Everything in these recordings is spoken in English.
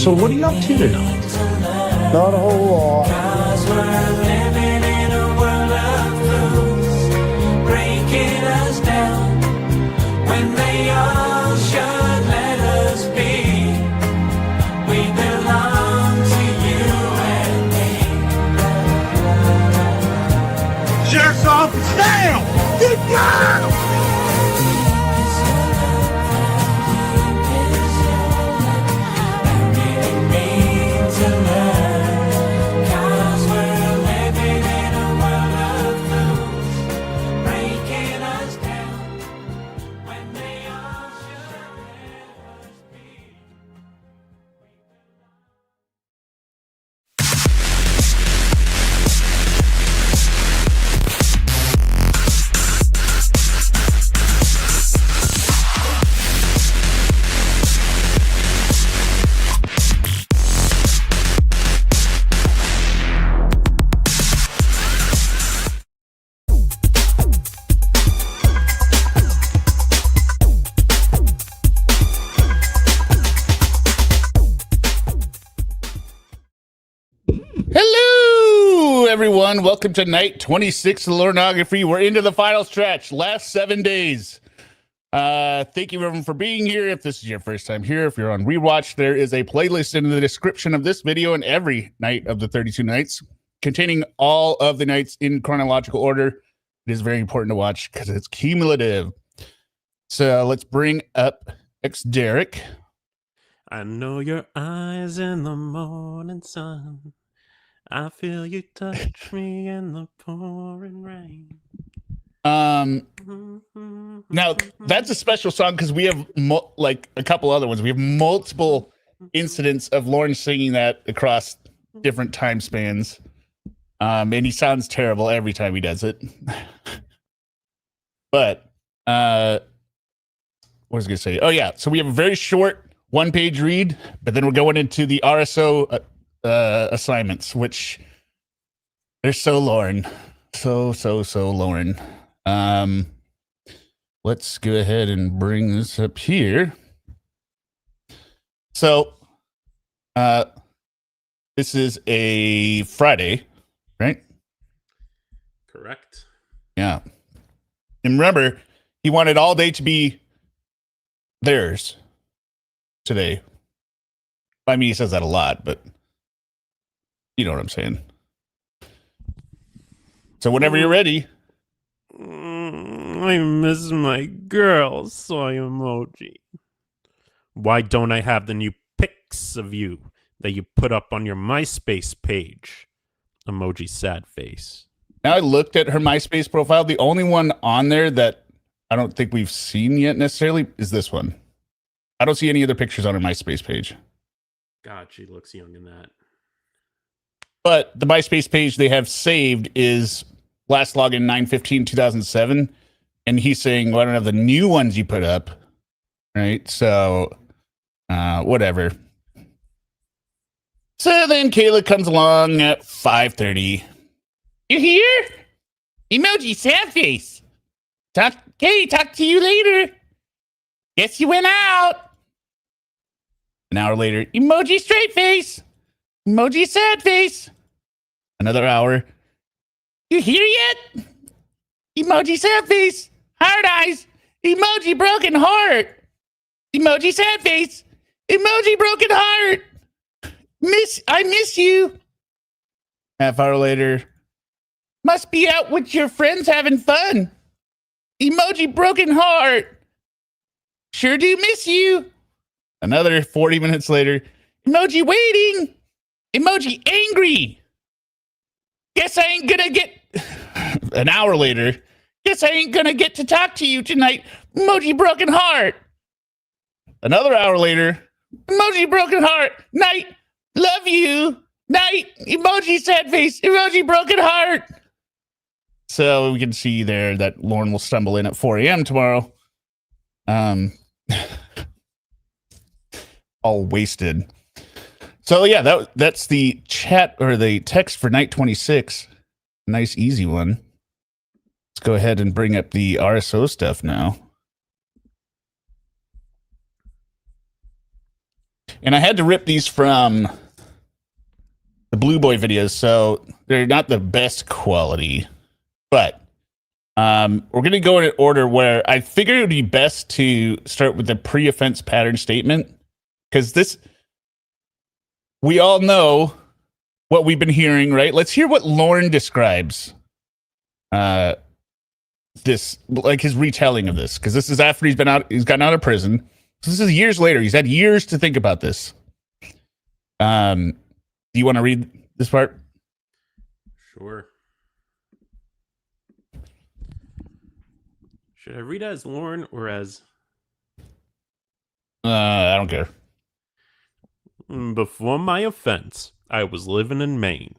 So what are you up to tonight? Not a whole lot. Jerks off and stale! Good God! Hello, everyone. Welcome to night 26 of Lornography. We're into the final stretch. Last 7 days. Thank you, everyone, for being here. If this is your first time here, if you're on rewatch, there is a playlist in the description of this video and every night of the 32 nights, containing all of the nights in chronological order. It is very important to watch because it's cumulative. So let's bring up X Derek. I know your eyes in the morning sun. I feel you touch me in the pouring rain. Now that's a special song because we have like a couple other ones. We have multiple incidents of Lorne singing that across different time spans. And he sounds terrible every time he does it. But what was I gonna say? Oh yeah, so we have a very short 1-page read, but then we're going into the RSO assignments, which they're so Lorne. So Lorne. Let's go ahead and bring this up here. So this is a Friday, right? Correct. Yeah. And remember, he wanted all day to be theirs today. I mean, he says that a lot, but you know what I'm saying. So whenever you're ready. I miss my girl soy emoji. Why don't I have the new pics of you that you put up on your MySpace page? Emoji sad face. Now I looked at her MySpace profile. The only one on there that I don't think we've seen yet necessarily is this one. I don't see any other pictures on her MySpace page. God, she looks young in that. But the MySpace page they have saved is last login 9/15/2007. And he's saying, well, I don't have the new ones you put up. Right? So, whatever. So then Kayla comes along at 5:30. You here? Emoji sad face. Talk to you later. Guess you went out. An hour later, emoji straight face. Emoji sad face. Another hour. You here yet? Emoji sad face. Hard eyes. Emoji broken heart. Emoji sad face. Emoji broken heart. I miss you. Half hour later. Must be out with your friends having fun. Emoji broken heart. Sure do miss you. Another 40 minutes later. Emoji waiting. Emoji angry. Guess I ain't gonna get... An hour later. Guess I ain't gonna get to talk to you tonight. Emoji broken heart. Another hour later. Emoji broken heart. Night. Love you. Night. Emoji sad face. Emoji broken heart. So we can see there that Lorne will stumble in at 4 a.m. tomorrow. All wasted. So yeah, that's the chat or the text for night 26. Nice easy one. Let's go ahead and bring up the RSO stuff now. And I had to rip these from the Blue Boy videos, so they're not the best quality. But we're going to go in an order where I figured it would be best to start with the pre-offense pattern statement. Because this, we all know what we've been hearing, right? Let's hear what Lorne describes this, like his retelling of this. Because this is after he's gotten out of prison. So this is years later. He's had years to think about this. Do you want to read this part? Sure. Should I read as Lorne or as... I don't care. Before my offense, I was living in Maine.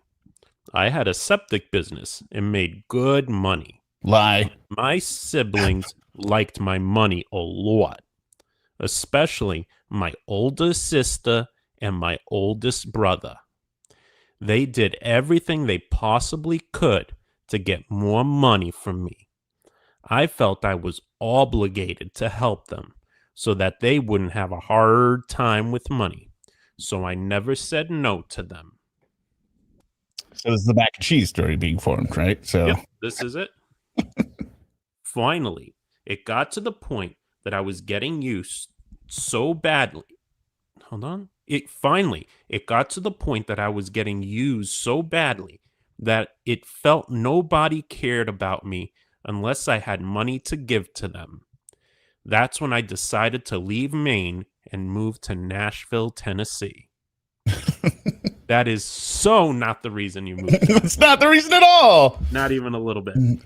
I had a septic business and made good money. Lie. My siblings liked my money a lot, especially my oldest sister and my oldest brother. They did everything they possibly could to get more money from me. I felt I was obligated to help them so that they wouldn't have a hard time with money. So I never said no to them. So this is the mac and cheese story being formed, right? So Yep, this is it. Finally, it got to the point that I was getting used so badly. Hold on. It got to the point that I was getting used so badly that it felt nobody cared about me unless I had money to give to them. That's when I decided to leave Maine and move to Nashville, Tennessee. That is so not the reason you moved. It's not the reason at all. Not even a little bit. In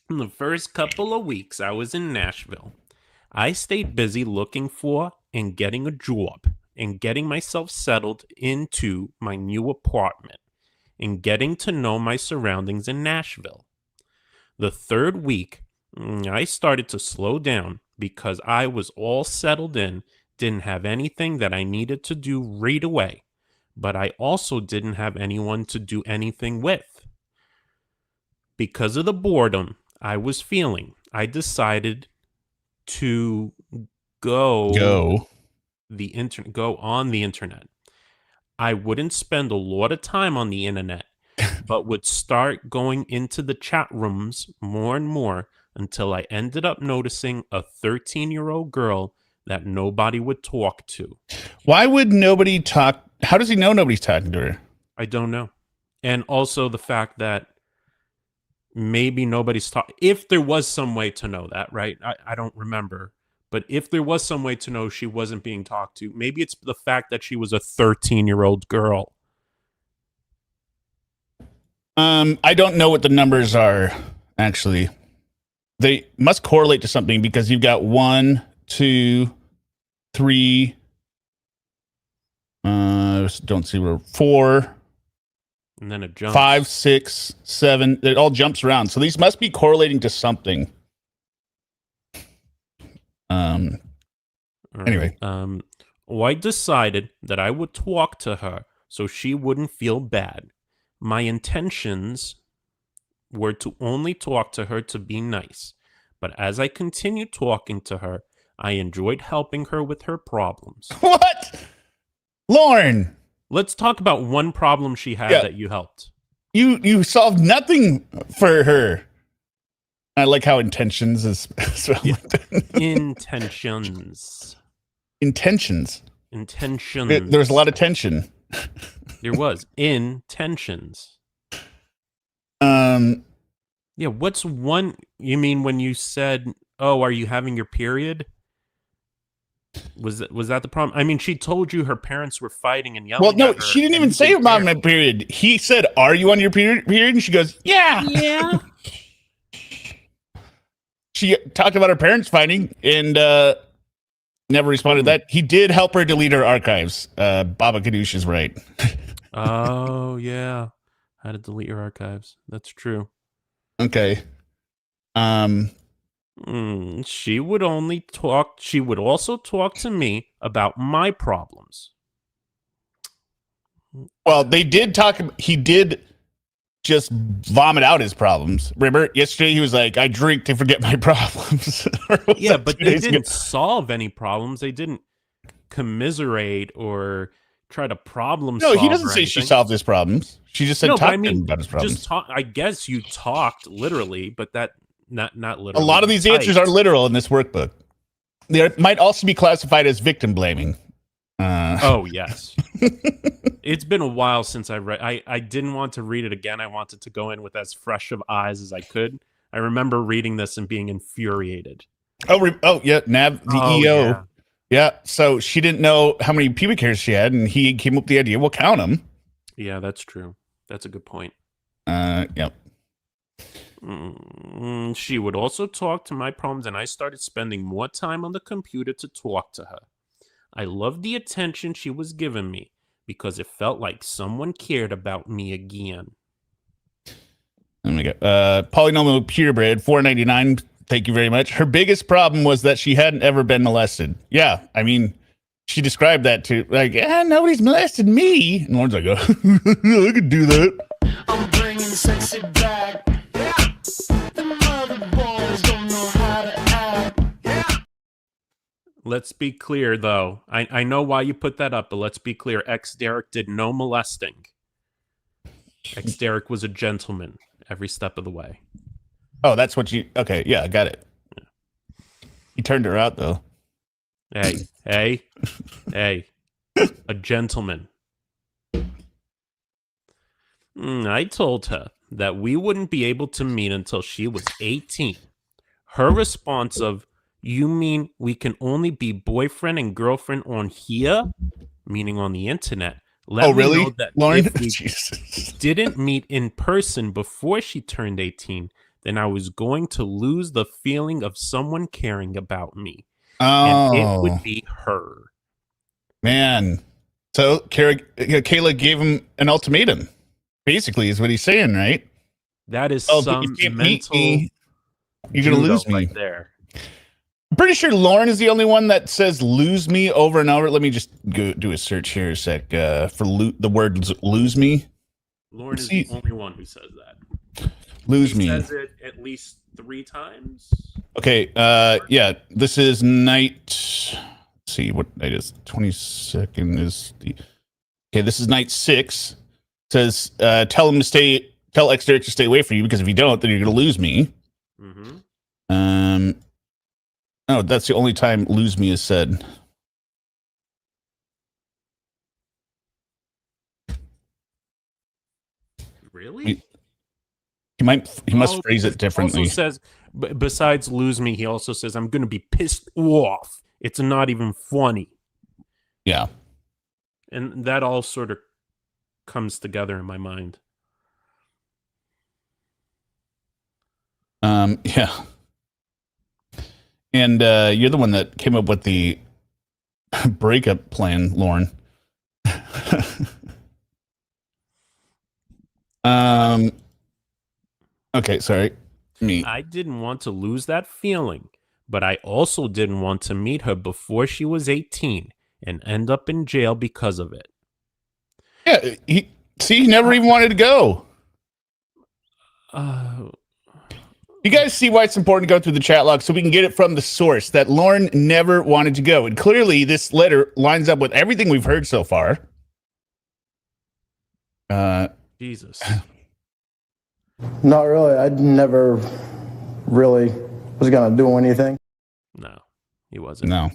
the first couple of weeks I was in Nashville, I stayed busy looking for and getting a job and getting myself settled into my new apartment and getting to know my surroundings in Nashville. The third week, I started to slow down because I was all settled in, didn't have anything that I needed to do right away, but I also didn't have anyone to do anything with. Because of the boredom I was feeling, I decided to go on the internet. I wouldn't spend a lot of time on the internet, but would start going into the chat rooms more and more until I ended up noticing a 13-year-old girl that nobody would talk to. Why would nobody talk? How does he know nobody's talking to her? I don't know. And also the fact that maybe nobody's talking. If there was some way to know that, right? I don't remember. But if there was some way to know she wasn't being talked to, maybe it's the fact that she was a 13-year-old girl. I don't know what the numbers are, actually. They must correlate to something because you've got 1, 2, 3. Don't see where 4. And then it jumps. 5, 6, 7. It all jumps around. So these must be correlating to something. Anyway. I decided that I would talk to her so she wouldn't feel bad. My intentions were to only talk to her to be nice. But as I continued talking to her, I enjoyed helping her with her problems. What? Lorne! Let's talk about one problem she had that you helped. You solved nothing for her. I like how intentions is Intentions. Intentions. Intentions. There was a lot of tension. There was. Intentions. Yeah, what's one... You mean when you said, oh, are you having your period? Was that the problem? I mean, she told you her parents were fighting and yelling. Well, no, at her, she didn't even say about my period. He said, "Are you on your period?" And she goes, "Yeah." Yeah. She talked about her parents fighting and never responded to that. He did help her delete her archives. Baba Ganoush is right. Oh, yeah. How to delete your archives. That's true. Okay. She would also talk to me about my problems. Well, he did just vomit out his problems. Remember, yesterday he was like, I drink to forget my problems. Yeah, but they didn't solve any problems. They didn't. commiserate or try to problem No, solve. he doesn't or say she anything. solved his problems. She just said No, but talk I to him mean, about his problems. just talk. I guess you talked literally, but that not A literally. lot of these answers are literal in this workbook. They might also be classified as victim blaming. Oh yes. It's been a while since I read. I didn't want to read it again. I wanted to go in with as fresh of eyes as I could. I remember reading this and being infuriated. Oh yeah, Nav the EO. Yeah. Yeah, so she didn't know how many pubic hairs she had, and he came up with the idea, we'll count them. Yeah, that's true. That's a good point. Yep. She would also talk to my problems, and I started spending more time on the computer to talk to her. I loved the attention she was giving me because it felt like someone cared about me again. Let me go. Polynomial purebred, $4.99. Thank you very much. Her biggest problem was that she hadn't ever been molested. Yeah, I mean, she described that to like, nobody's molested me. And Lauren's like, I could do that. I'm bringing sexy back. Yeah. The mother boys don't know how to act. Yeah. Let's be clear, though. I know why you put that up, but let's be clear. Derek did no molesting. Derek was a gentleman every step of the way. Oh, that's what you... Okay, yeah, I got it. Yeah. He turned her out, though. Hey. A gentleman. I told her that we wouldn't be able to meet until she was 18. Her response of, you mean we can only be boyfriend and girlfriend on here? Meaning on the internet. Let me really? know that Lauren? if we didn't meet in person before she turned 18, then I was going to lose the feeling of someone caring about me. Oh. And it would be her. Man. So Kayla gave him an ultimatum, basically, is what he's saying, right? That is If some you can't mental... meet me, you're going to lose me. Right there. I'm pretty sure Lauren is the only one that says lose me over and over. Let me just go do a search here a sec for the word lose me. Lauren is the only one who says that. Lose me. He says it at least 3 times. Okay, yeah, this is night... Let's see what night is. 22nd is the... Okay, this is night 6. It says, tell X Derek to stay away from you, because if you don't, then you're going to lose me. Mm-hmm. Oh, that's the only time lose me is said. Really? He must phrase it differently. Also says, besides lose me, he also says, I'm going to be pissed off. It's not even funny. Yeah. And that all sort of comes together in my mind. Yeah. And you're the one that came up with the breakup plan, Lauren. Okay, sorry. Me. I didn't want to lose that feeling, but I also didn't want to meet her before she was 18 and end up in jail because of it. Yeah, he never even wanted to go. You guys see why it's important to go through the chat log so we can get it from the source that Lauren never wanted to go. And clearly this letter lines up with everything we've heard so far. Jesus. Not really. I never really was going to do anything. No, he wasn't. No.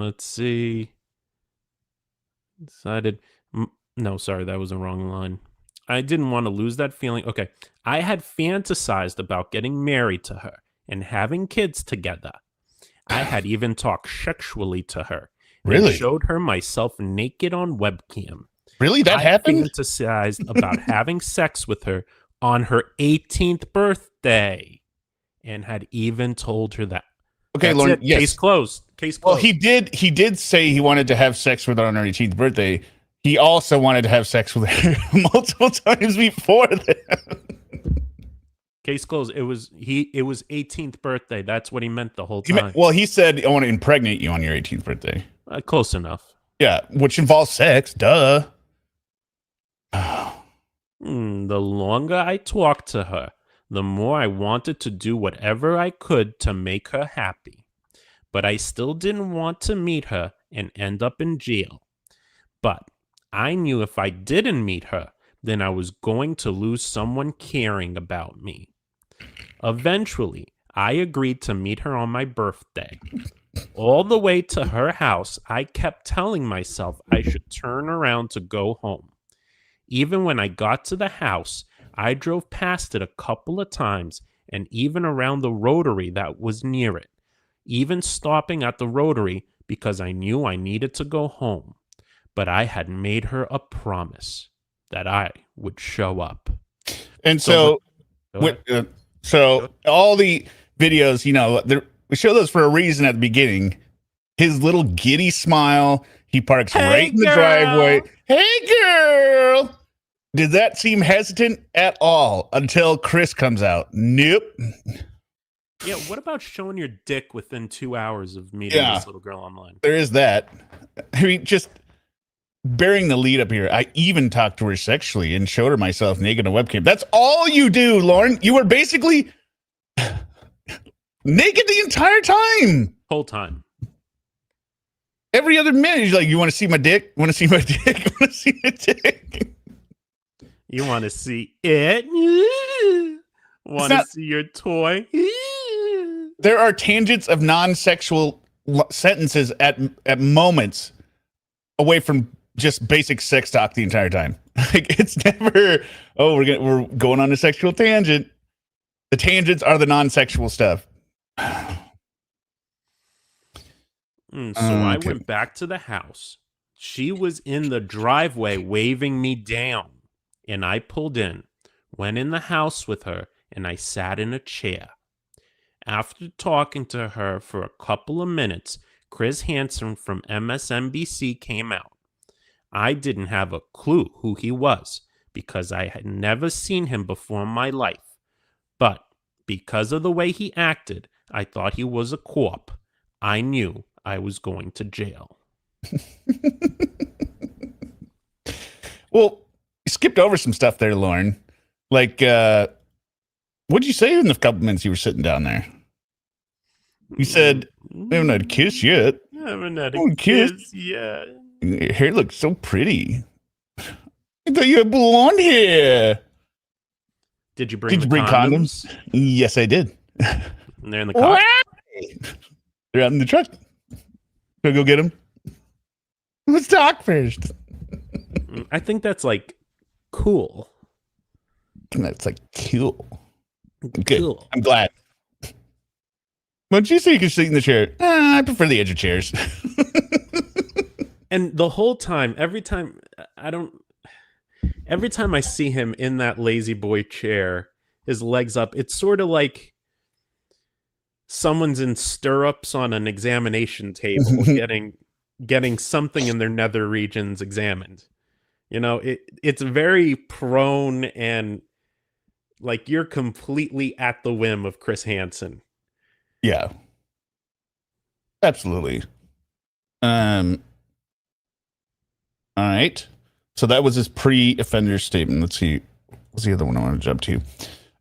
Let's see. Decided. No, sorry, that was the wrong line. I didn't want to lose that feeling. Okay. I had fantasized about getting married to her and having kids together. I had even talked sexually to her. Really? And showed her myself naked on webcam. Really? That happened? I fantasized about having sex with her on her 18th birthday and had even told her that. Okay, That's Lauren, it. yes. Case closed. Case Well, closed. he did say he wanted to have sex with her on her 18th birthday. He also wanted to have sex with her multiple times before that. Case closed. It was 18th birthday. That's what he meant the whole time. He said, I want to impregnate you on your 18th birthday. Close enough. Yeah, which involves sex. Duh. The longer I talked to her, the more I wanted to do whatever I could to make her happy. but I still didn't want to meet her and end up in jail. But I knew if I didn't meet her, then I was going to lose someone caring about me. Eventually, I agreed to meet her on my birthday. All the way to her house, I kept telling myself I should turn around to go home. Even when I got to the house, I drove past it a couple of times and even around the rotary that was near it, even stopping at the rotary because I knew I needed to go home. But I had made her a promise that I would show up. And so all the videos, we show those for a reason at the beginning. His little giddy smile. He parks right in the driveway. Hey, girl. Did that seem hesitant at all until Chris comes out? Nope. Yeah, what about showing your dick within 2 hours of meeting this little girl online? There is that. I mean, just bearing the lead up here. I even talked to her sexually and showed her myself naked on a webcam. That's all you do, Lorne. You were basically naked the entire time. Whole time. Every other minute, he's like, you want to see my dick? Want to see my dick? Want to see my dick? You want to see it? Want to see your toy? There are tangents of non-sexual sentences at moments away from just basic sex talk the entire time. Like, it's never, we're going on a sexual tangent. The tangents are the non-sexual stuff. I went back to the house. She was in the driveway waving me down, and I pulled in, went in the house with her, and I sat in a chair. After talking to her for a couple of minutes, Chris Hansen from MSNBC came out. I didn't have a clue who he was because I had never seen him before in my life. But because of the way he acted, I thought he was a corp. I knew I was going to jail. Well, you skipped over some stuff there, Lorne. Like, what'd you say in the couple minutes you were sitting down there? You said, we haven't had a kiss yet. I haven't had a kiss yet. Your hair looks so pretty. I thought you had blonde hair. Did you bring condoms? Yes, I did. And they're in the car? They're out in the truck. Should I go get them? Let's talk first. I think that's like cool. That's like cool. Good. Cool. I'm glad. But you say you can sit in the chair. I prefer the edge of chairs. And the whole time, every time I see him in that lazy boy chair, his legs up, it's sort of like someone's in stirrups on an examination table getting something in their nether regions examined. It's very prone and like you're completely at the whim of Chris Hansen. Yeah. Absolutely. All right. So that was his pre-offender statement. Let's see. What's the other one I want to jump to?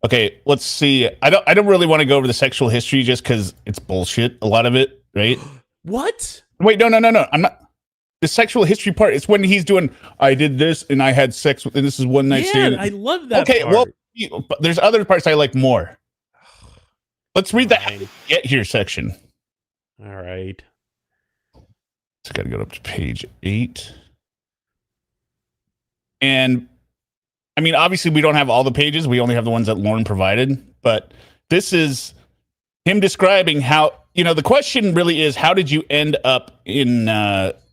Okay, let's see. I don't really want to go over the sexual history just because it's bullshit. A lot of it, right? What? Wait, no. I'm not. The sexual history part. It's when he's doing. I did this and I had sex with. And this is one night stand. I love that. Okay, part. well, there's other parts I like more. Let's read the get here section. All right. Just got to go up to page 8. And I mean, obviously, we don't have all the pages. We only have the ones that Lorne provided. But this is him describing how, the question really is, how did you end up in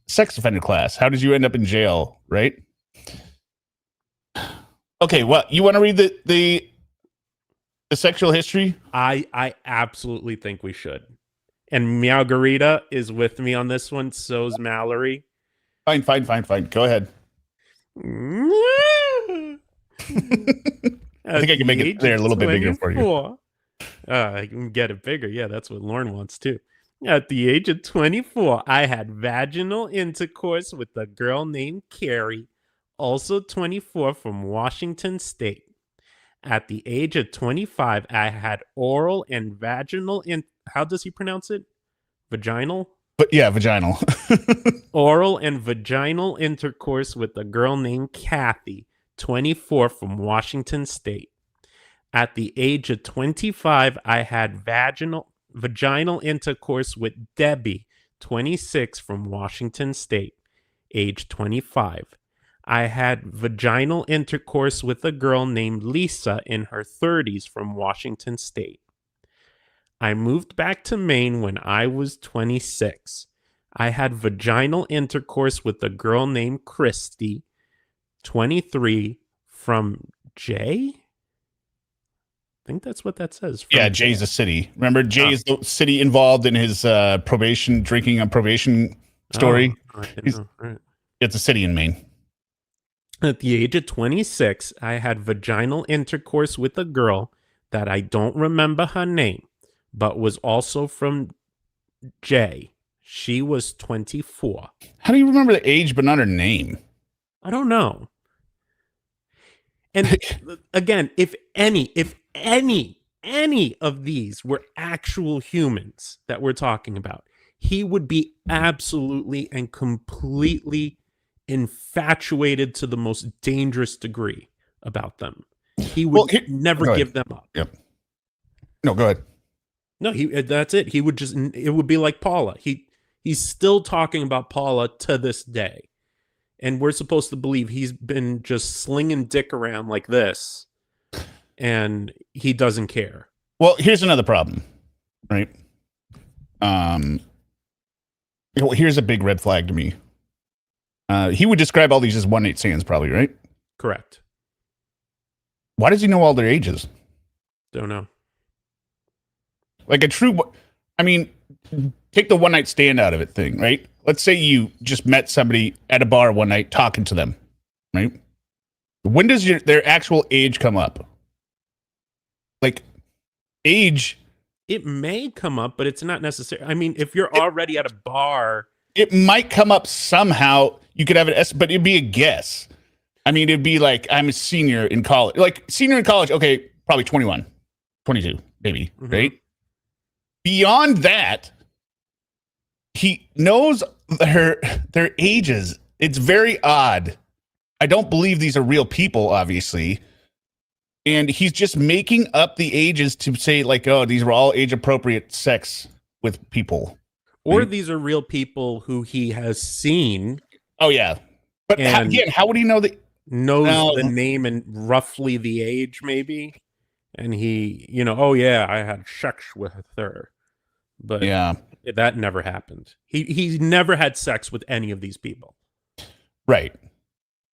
sex offender class? How did you end up in jail, right? Okay, well, you want to read the sexual history? I absolutely think we should. And Meowgarita is with me on this one. So's Mallory. Fine. Go ahead. I think I can make it there a little bit bigger for you. I can get it bigger. Yeah, that's what Lorne wants too. At the age of 24, I had vaginal intercourse with a girl named Carrie, also 24 from Washington State. At the age of 25, I had oral and vaginal how does he pronounce it? Vaginal? But yeah, vaginal. Oral and vaginal intercourse with a girl named Kathy, 24, from Washington State. At the age of 25, I had vaginal intercourse with Debbie, 26, from Washington State, age 25. I had vaginal intercourse with a girl named Lisa in her 30s from Washington State. I moved back to Maine when I was 26. I had vaginal intercourse with a girl named Christy, 23, from Jay? I think that's what that says. Yeah, Jay's a city. Remember, Jay is the city involved in his drinking on probation story. Oh, I didn't know. All right. It's a city in Maine. At the age of 26, I had vaginal intercourse with a girl that I don't remember her name, but was also from Jay. She was 24. How do you remember the age but not her name? I don't know. And again, if any of these were actual humans that we're talking about, he would be absolutely and completely infatuated to the most dangerous degree about them. He would never give them up. Yep. No, go ahead. No, that's it. He would just, it would be like Paula. He's still talking about Paula to this day. And we're supposed to believe he's been just slinging dick around like this, and he doesn't care. Well, here's another problem, right? Here's a big red flag to me. He would describe all these as one-night stands, probably, right? Correct. Why does he know all their ages? Don't know. Like a true, I mean, take the one-night stand out of it thing, right? Let's say you just met somebody at a bar one night talking to them, right? When does their actual age come up? Like, age... It may come up, but it's not necessary. I mean, if you're already at a bar... It might come up somehow. You could have an S, but it'd be a guess. I mean, it'd be like, I'm a senior in college. Like, senior in college, okay, probably 21, 22, maybe, right? Beyond that... He knows their ages. It's very odd. I don't believe these are real people, obviously. And he's just making up the ages to say, like, oh, these were all age-appropriate sex with people. Or these are real people who he has seen. Oh, yeah. But again, how would he know the... Knows the name and roughly the age, maybe? And he, oh, yeah, I had sex with her. But... yeah. That never happened. He's never had sex with any of these people. Right.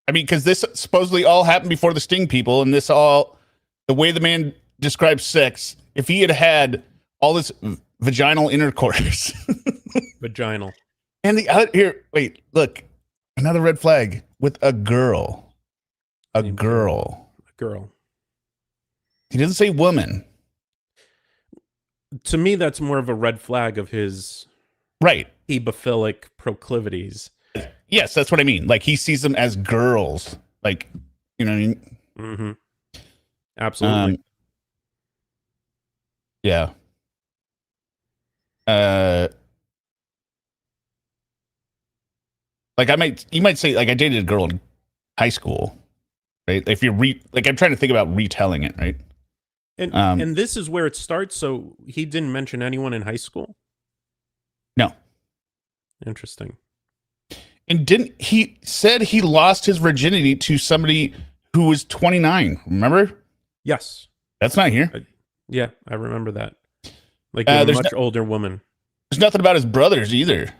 I mean, because this supposedly all happened before the Sting people, and this all, the way the man describes sex, if he had all this vaginal intercourse. Vaginal. And the other, here, wait, look, another red flag with a girl. A girl. He doesn't say woman. To me, that's more of a red flag of his hemophilic proclivities. Yes, that's what I mean. Like, he sees them as girls. Like, you know what I mean? Mm-hmm. Absolutely. Yeah. Like, you might say, like, I dated a girl in high school, right? If you're I'm trying to think about retelling it, right? And this is where it starts. So he didn't mention anyone in high school? No. Interesting. And he said he lost his virginity to somebody who was 29. Remember? Yes. That's not here. Yeah, I remember that. Like a much older woman. There's nothing about his brothers either.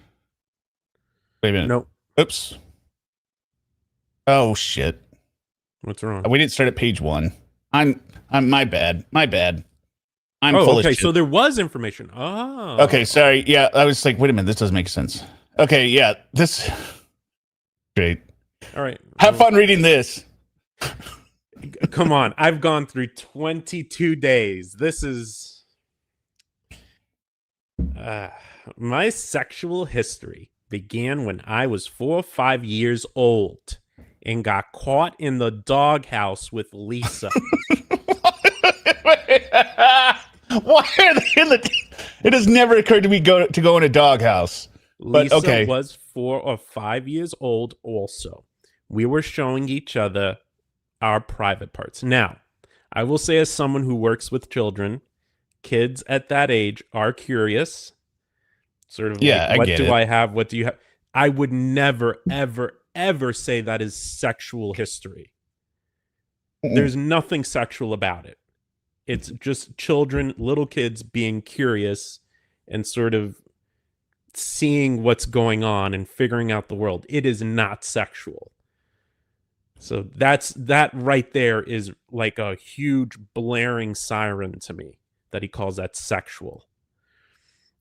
Wait a minute. Nope. Oops. Oh, shit. What's wrong? We didn't start at page 1. I'm my bad. I'm full of shit. So there was information. Oh. Okay, sorry. Yeah, I was like, wait a minute, this doesn't make sense. Okay, yeah, this great. All right. Have fun reading this. Come on. I've gone through 22 days. This is my sexual history began when I was 4 or 5 years old and got caught in the doghouse with Lisa. Why are they in the? It has never occurred to me to go in a doghouse. But Lisa okay. was 4 or 5 years old also. We were showing each other our private parts. Now, I will say, as someone who works with children, kids at that age are curious. Sort of Yeah, like, what do it. I have? What do you have? I would never, ever, ever say that is sexual history. There's nothing sexual about it. It's just children, little kids being curious and sort of seeing what's going on and figuring out the world. It is not sexual. So that right there is like a huge blaring siren to me that he calls that sexual.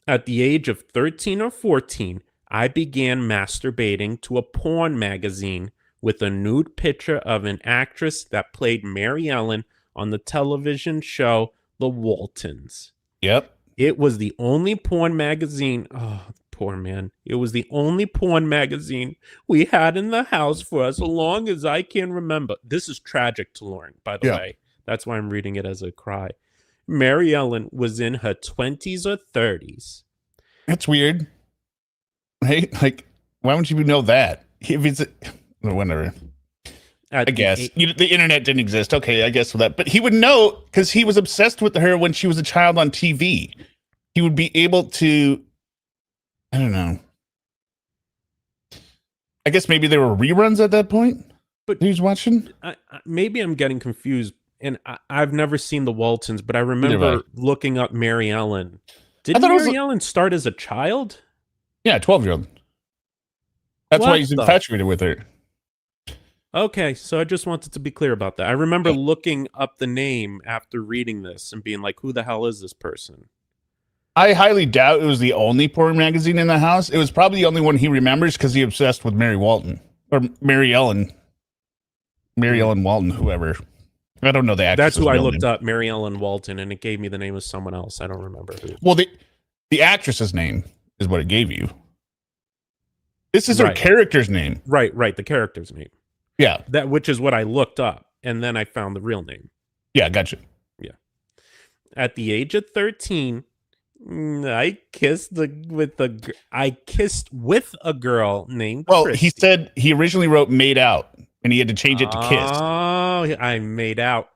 At the age of 13 or 14, I began masturbating to a porn magazine with a nude picture of an actress that played Mary Ellen on the television show The Waltons. Yep. It was the only porn magazine. Oh, poor man. It was the only porn magazine we had in the house for as long as I can remember. This is tragic to Lorne, by the way. That's why I'm reading it as a cry. Mary Ellen was in her 20s or 30s. That's weird. Right? Like, why wouldn't you know that? If it's whatever. I guess the internet didn't exist. Okay, I guess for that. But he would know because he was obsessed with her when she was a child on TV. He would be able to. I don't know. I guess maybe there were reruns at that point. But he was watching. Maybe I'm getting confused, and I've never seen the Waltons, but I remember looking up Mary Ellen. Did Mary Ellen start as a child? Yeah, 12-year-old. That's why he's infatuated with her. Okay, so I just wanted to be clear about that. I remember looking up the name after reading this and being like, who the hell is this person? I highly doubt it was the only porn magazine in the house. It was probably the only one he remembers because he obsessed with Mary Walton. Or Mary Ellen. Mary Ellen Walton, whoever. I don't know the actress. That's who I looked up, Mary Ellen Walton, and it gave me the name of someone else. I don't remember who. Well, the actress's name is what it gave you. This is her character's name. Right, the character's name. Yeah. Which is what I looked up, and then I found the real name. Yeah, gotcha. Yeah. At the age of 13, I kissed with a girl named Christy. He said he originally wrote "made out," and he had to change it to "kissed." Oh, I made out.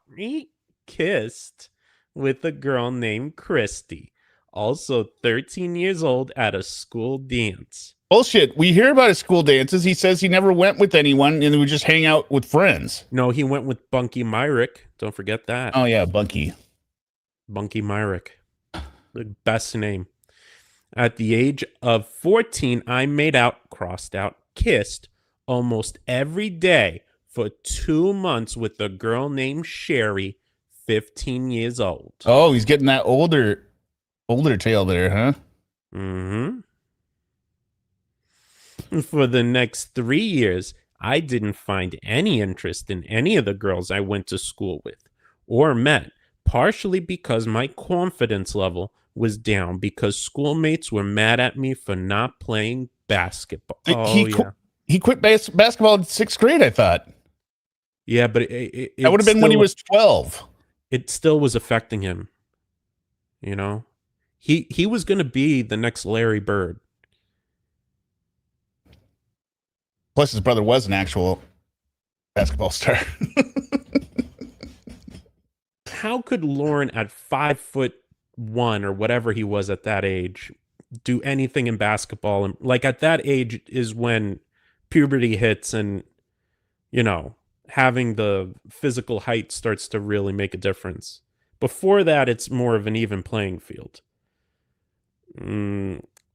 Kissed with a girl named Christy, also 13 years old, at a school dance. Bullshit. We hear about his school dances. He says he never went with anyone and he would just hang out with friends. No, he went with Bunky Myrick. Don't forget that. Oh, yeah, Bunky. Bunky Myrick. The best name. At the age of 14, I made out, crossed out, kissed almost every day for 2 months with a girl named Sherry, 15 years old. Oh, he's getting that older tale there, huh? Mm-hmm. For the next 3 years, I didn't find any interest in any of the girls I went to school with or met, partially because my confidence level was down because schoolmates were mad at me for not playing basketball. He quit basketball in 6th grade, I thought. Yeah, but that would have been when he was 12. It still was affecting him. You know? He was going to be the next Larry Bird. Plus, his brother was an actual basketball star. How could Lorne, at 5'1" or whatever he was at that age, do anything in basketball? And like at that age is when puberty hits, and you know, having the physical height starts to really make a difference. Before that, it's more of an even playing field.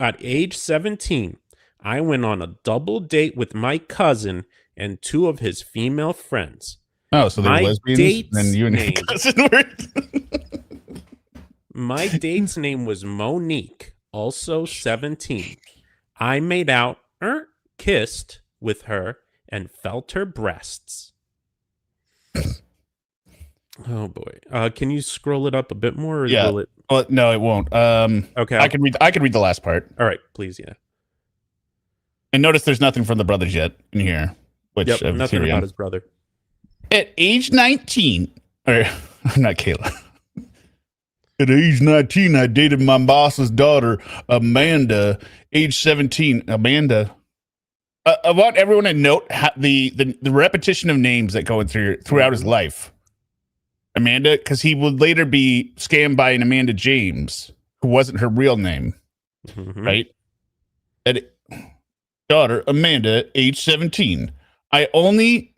At age 17. I went on a double date with my cousin and 2 of his female friends. Oh, so they were lesbians? Then you and your cousin were? My date's name was Monique, also 17. I made out, kissed with her, and felt her breasts. Oh boy! Can you scroll it up a bit more? Or yeah. Will it... No, it won't. Okay. I can read the last part. All right, please. Yeah. And notice there's nothing from the brothers yet in here. Which nothing about his brother. At age 19, or not Kayla. At age 19, I dated my boss's daughter, Amanda, age 17. Amanda. I want everyone to note the repetition of names that go throughout his life. Amanda, because he would later be scammed by an Amanda James, who wasn't her real name, right? Daughter, Amanda, age 17. I only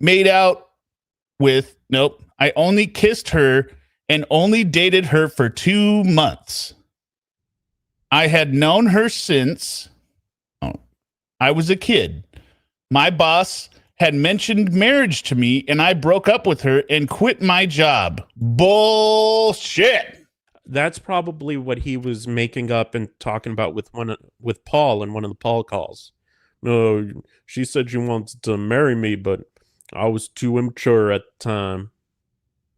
kissed her and only dated her for 2 months. I had known her since I was a kid. My boss had mentioned marriage to me, and I broke up with her and quit my job. Bullshit. That's probably what he was making up and talking about with Paul in one of the Paul calls. No, she said she wanted to marry me, but I was too immature at the time.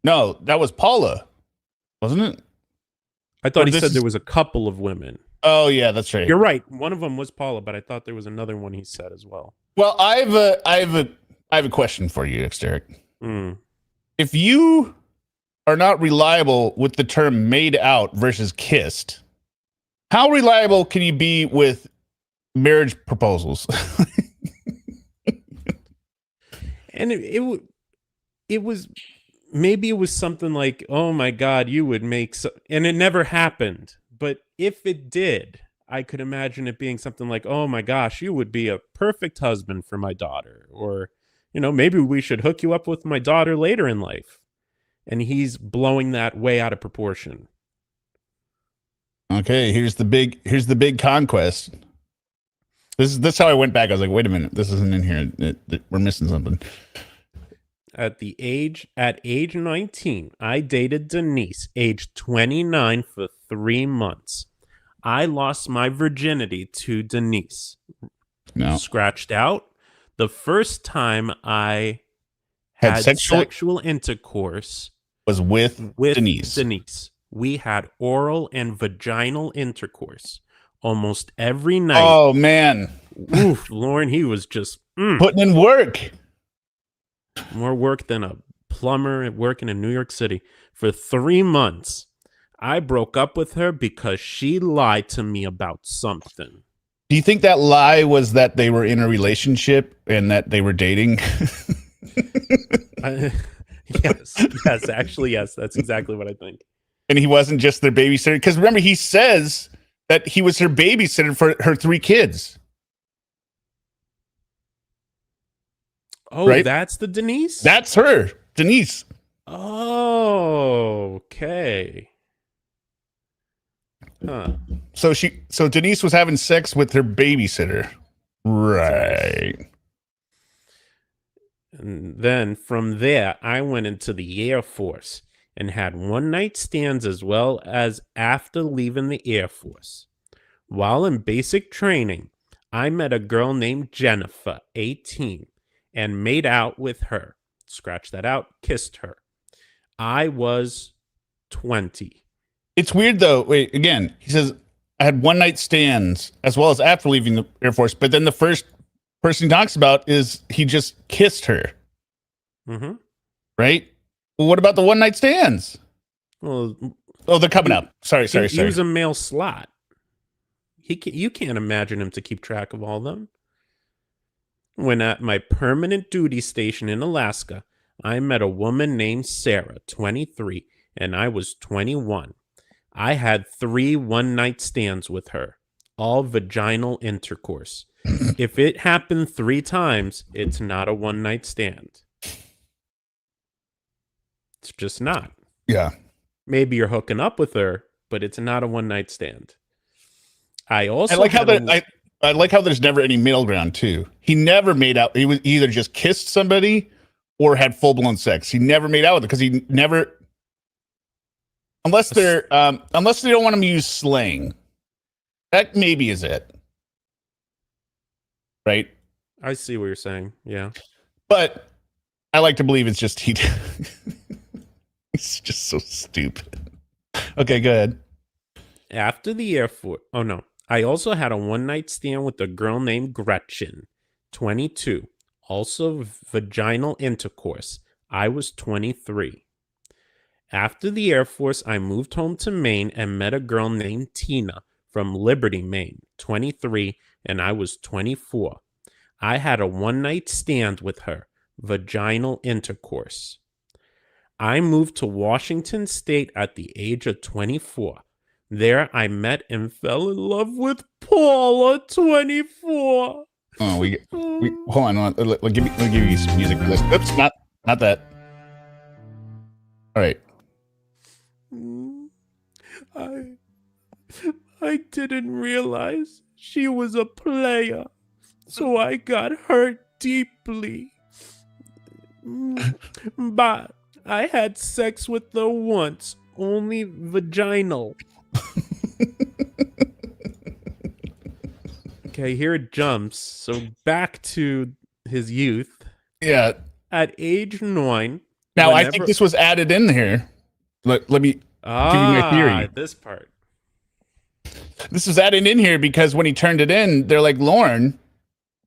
No, that was Paula, wasn't it? I thought he said there was a couple of women. Oh, yeah, that's right. You're right. One of them was Paula, but I thought there was another one he said as well. Well, I have a question for you, Derek. If you are not reliable with the term made out versus kissed, how reliable can you be with marriage proposals? And it was maybe it was something like, oh my God, you would make and it never happened. But if it did, I could imagine it being something like, oh my gosh, you would be a perfect husband for my daughter. Or, maybe we should hook you up with my daughter later in life. And he's blowing that way out of proportion. Okay, here's the big conquest. This is how I went back. I was like, wait a minute, this isn't in here. We're missing something. At age 19, I dated Denise, age 29, for 3 months. I lost my virginity to Denise. No. Scratched out. The first time I had sexual intercourse was with Denise. We had oral and vaginal intercourse almost every night. Oh, man. Oof, Lorne, he was just putting in work. More work than a plumber working in New York City. For 3 months, I broke up with her because she lied to me about something. Do you think that lie was that they were in a relationship and that they were dating? Yes, actually, yes. That's exactly what I think. And he wasn't just their babysitter? Because remember, he says that he was her babysitter for her 3 kids. Oh, right? That's the Denise? That's her, Denise. Oh, okay. Huh. So Denise was having sex with her babysitter. Right. And then from there, I went into the Air Force and had one-night stands as well as after leaving the Air Force. While in basic training, I met a girl named Jennifer, 18, and made out with her. Scratch that out, kissed her. I was 20. It's weird, though. Wait, again, he says, I had one-night stands as well as after leaving the Air Force, but then the first person he talks about is he just kissed her. Mm-hmm. Right? Well, what about the one-night stands? Well, they're coming up. Sorry. He was a male slot. You can't imagine him to keep track of all of them. When at my permanent duty station in Alaska, I met a woman named Sarah, 23, and I was 21. I had 3 one-night stands with her, all vaginal intercourse. If it happened 3 times, it's not a one-night stand. It's just not. Yeah. Maybe you're hooking up with her, but it's not a one-night stand. I like how there's never any middle ground too. He never made out. He was either just kissed somebody or had full-blown sex. He never made out with it because he never, unless they don't want him to use slang. That maybe is it. Right? I see what you're saying. Yeah. But I like to believe it's just he's just so stupid. Okay, go ahead. After the Air Force, oh no, I also had a one-night stand with a girl named Gretchen, 22, also vaginal intercourse. I was 23. After the Air Force, I moved home to Maine and met a girl named Tina from Liberty, Maine, 23, and I was 24. I had a one-night stand with her, vaginal intercourse. I moved to Washington State at the age of 24. There I met and fell in love with Paula, 24. Oh, we hold on. Let me give you some music for this. Oops, not that. All right. I didn't realize she was a player, so I got hurt deeply. But I had sex with her once, only vaginal. Okay, here it jumps. So back to his youth. Yeah. At age 9. Now, I think this was added in here. Let me give you my theory. This part. This was added in here because when he turned it in, they're like, Lorne,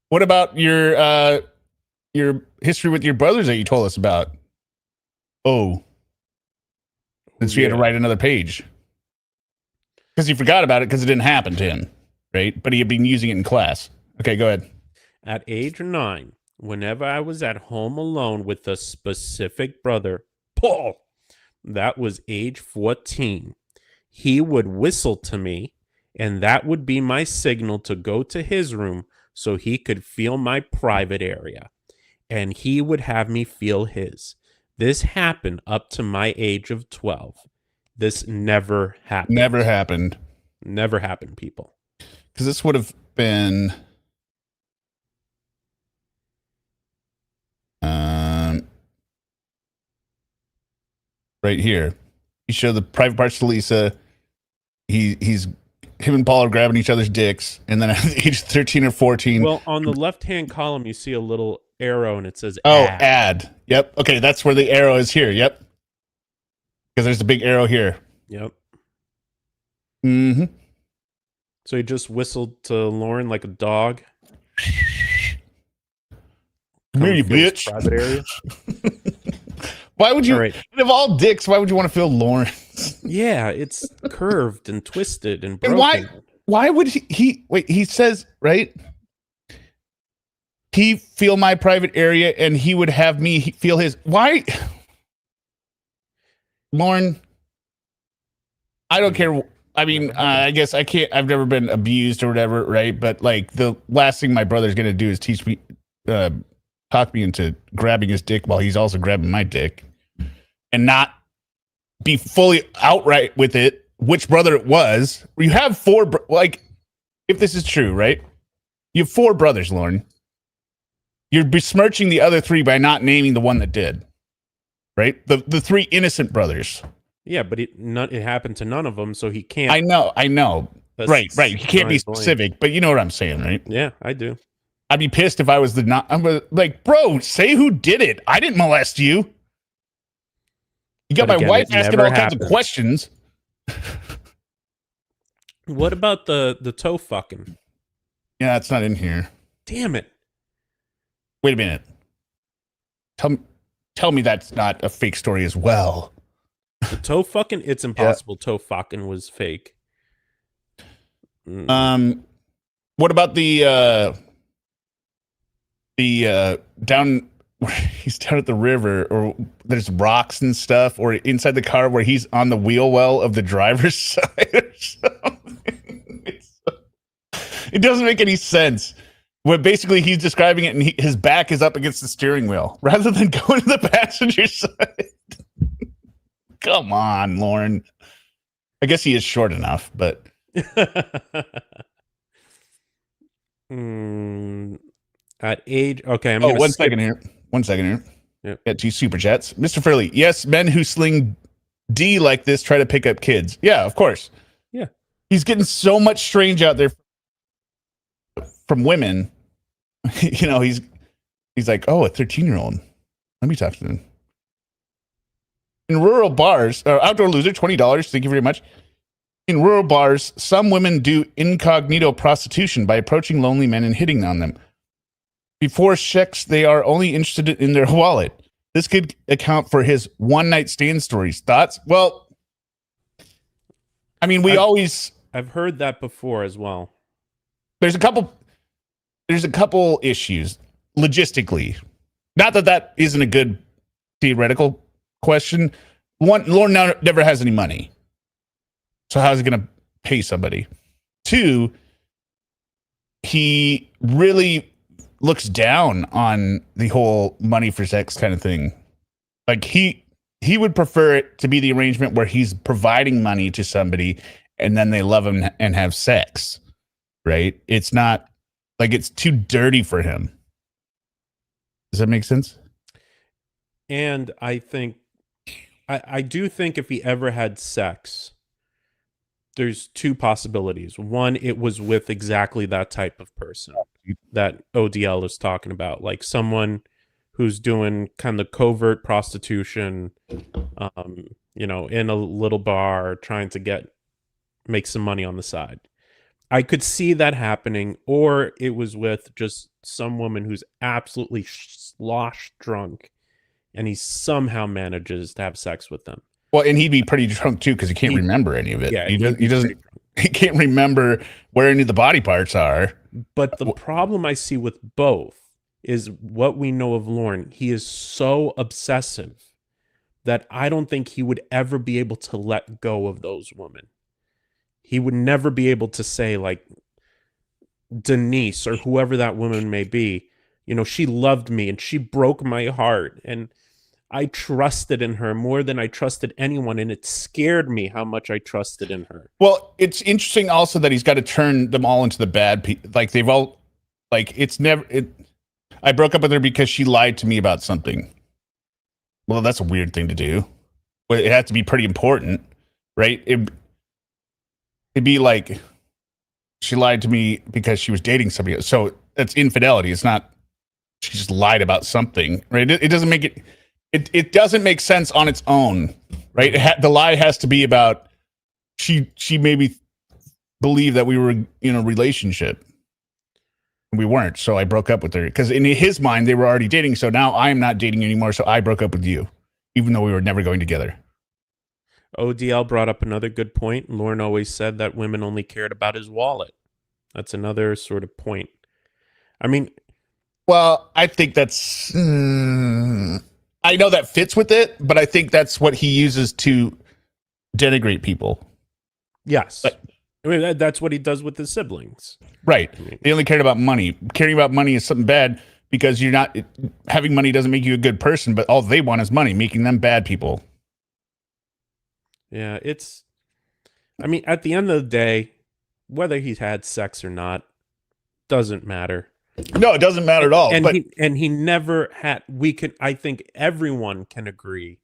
what about your history with your brothers that you told us about? Oh. And so you had to write another page. Because he forgot about it because it didn't happen to him, right? But he had been using it in class. Okay, go ahead. At age 9, whenever I was at home alone with a specific brother, Paul, that was age 14, he would whistle to me, and that would be my signal to go to his room so he could feel my private area, and he would have me feel his. This happened up to my age of 12. This never happened. Never happened. Never happened, people. Because this would have been... right here. He showed the private parts to Lisa. He's him and Paul are grabbing each other's dicks, and then at age 13 or 14. Well, on the left-hand column, you see a little arrow, and it says add. Yep. Okay, that's where the arrow is here. Yep. Because there's a big arrow here. Yep. Mm-hmm. So he just whistled to Lorne like a dog. Come here, you bitch. Private area. Why would you, right. of all dicks, why would you want to feel Lorne? Yeah, it's curved and twisted and broken. And why would he wait, he says, right? He feel my private area and he would have me feel his. Why? Lorne, I don't care. I mean, I guess I can't, I've never been abused or whatever, right? But like the last thing my brother's going to do is teach me, talk me into grabbing his dick while he's also grabbing my dick and not be fully outright with it, which brother it was. You have four, like, if this is true, right? You have 4 brothers, Lorne. You're besmirching the other 3 by not naming the one that did, right? The 3 innocent brothers. Yeah, but it happened to none of them, so he can't. I know. Right. You can't be specific, but you know what I'm saying, right? Yeah, I do. I'd be pissed if I was I'm like, bro, say who did it. I didn't molest you. You got my wife asking all kinds of questions. What about the toe fucking? Yeah, it's not in here. Damn it. Wait a minute. Tell me that's not a fake story as well. The toe fucking? It's impossible. Yeah. Toe fucking was fake. What about the down where he's down at the river, or there's rocks and stuff, or inside the car where he's on the wheel well of the driver's side or something? It doesn't make any sense. Where basically he's describing it and his back is up against the steering wheel rather than going to the passenger side. Come on, Lorne. I guess he is short enough, but at age, okay. One second here. Yep. Got 2 super chats. Mr. Furley, yes, men who sling D like this try to pick up kids. Yeah, of course. Yeah. He's getting so much strange out there from women. You know, he's like, oh, a 13-year-old. Let me talk to them. In rural bars, outdoor loser, $20. Thank you very much. In rural bars, some women do incognito prostitution by approaching lonely men and hitting on them. Before sex, they are only interested in their wallet. This could account for his one-night stand stories. Thoughts? Well, I mean, I've heard that before as well. There's a couple issues logistically. Not that isn't a good theoretical question. One, Lorne never has any money. So how's he going to pay somebody? Two, he really looks down on the whole money for sex kind of thing. Like he would prefer it to be the arrangement where he's providing money to somebody and then they love him and have sex, right? It's not like it's too dirty for him. Does that make sense? And I think, I do think if he ever had sex, there's two possibilities. One, it was with exactly that type of person that ODL is talking about, like someone who's doing kind of covert prostitution, in a little bar, trying to make some money on the side. I could see that happening, or it was with just some woman who's absolutely slosh drunk, and he somehow manages to have sex with them. Well, and he'd be pretty drunk too because he can't remember any of it. Yeah, he can't remember where any of the body parts are. But the problem I see with both is what we know of Lorne. He is so obsessive that I don't think he would ever be able to let go of those women. He would never be able to say, like, Denise or whoever that woman may be, she loved me and she broke my heart. And I trusted in her more than I trusted anyone, and it scared me how much I trusted in her. Well, it's interesting also that he's got to turn them all into the bad people. Like they've all, like I broke up with her because she lied to me about something. Well, that's a weird thing to do. But it had to be pretty important, right? It'd be like she lied to me because she was dating somebody else. So that's infidelity. It's not she just lied about something, right? It doesn't make it. It doesn't make sense on its own, right? The lie has to be about she maybe believed that we were in a relationship. We weren't, so I broke up with her. Because in his mind, they were already dating, so now I'm not dating anymore, so I broke up with you, even though we were never going together. ODL brought up another good point. Lorne always said that women only cared about his wallet. That's another sort of point. I mean... Well, I think that's... I know that fits with it, but I think that's what he uses to denigrate people. Yes. But, I mean, that's what he does with his siblings. Right. They only cared about money. Caring about money is something bad because having money doesn't make you a good person, but all they want is money, making them bad people. Yeah, I mean, at the end of the day, whether he's had sex or not doesn't matter. No, it doesn't matter at all. And he never had. I think everyone can agree.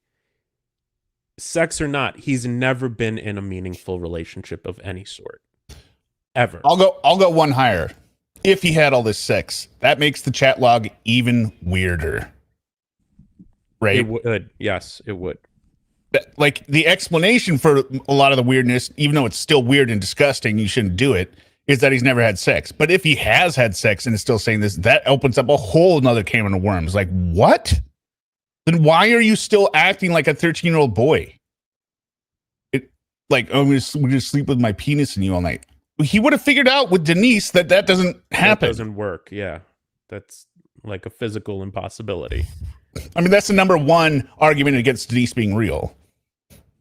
Sex or not, he's never been in a meaningful relationship of any sort, ever. I'll go one higher. If he had all this sex, that makes the chat log even weirder, right? It would. Yes, it would. Like the explanation for a lot of the weirdness, even though it's still weird and disgusting, you shouldn't do it, is that he's never had sex. But if he has had sex and is still saying this, that opens up a whole nother can of worms. Like, what? Then why are you still acting like a 13-year-old boy? I'm going to sleep with my penis in you all night. He would have figured out with Denise that doesn't happen. That doesn't work, yeah. That's like a physical impossibility. I mean, that's the number one argument against Denise being real.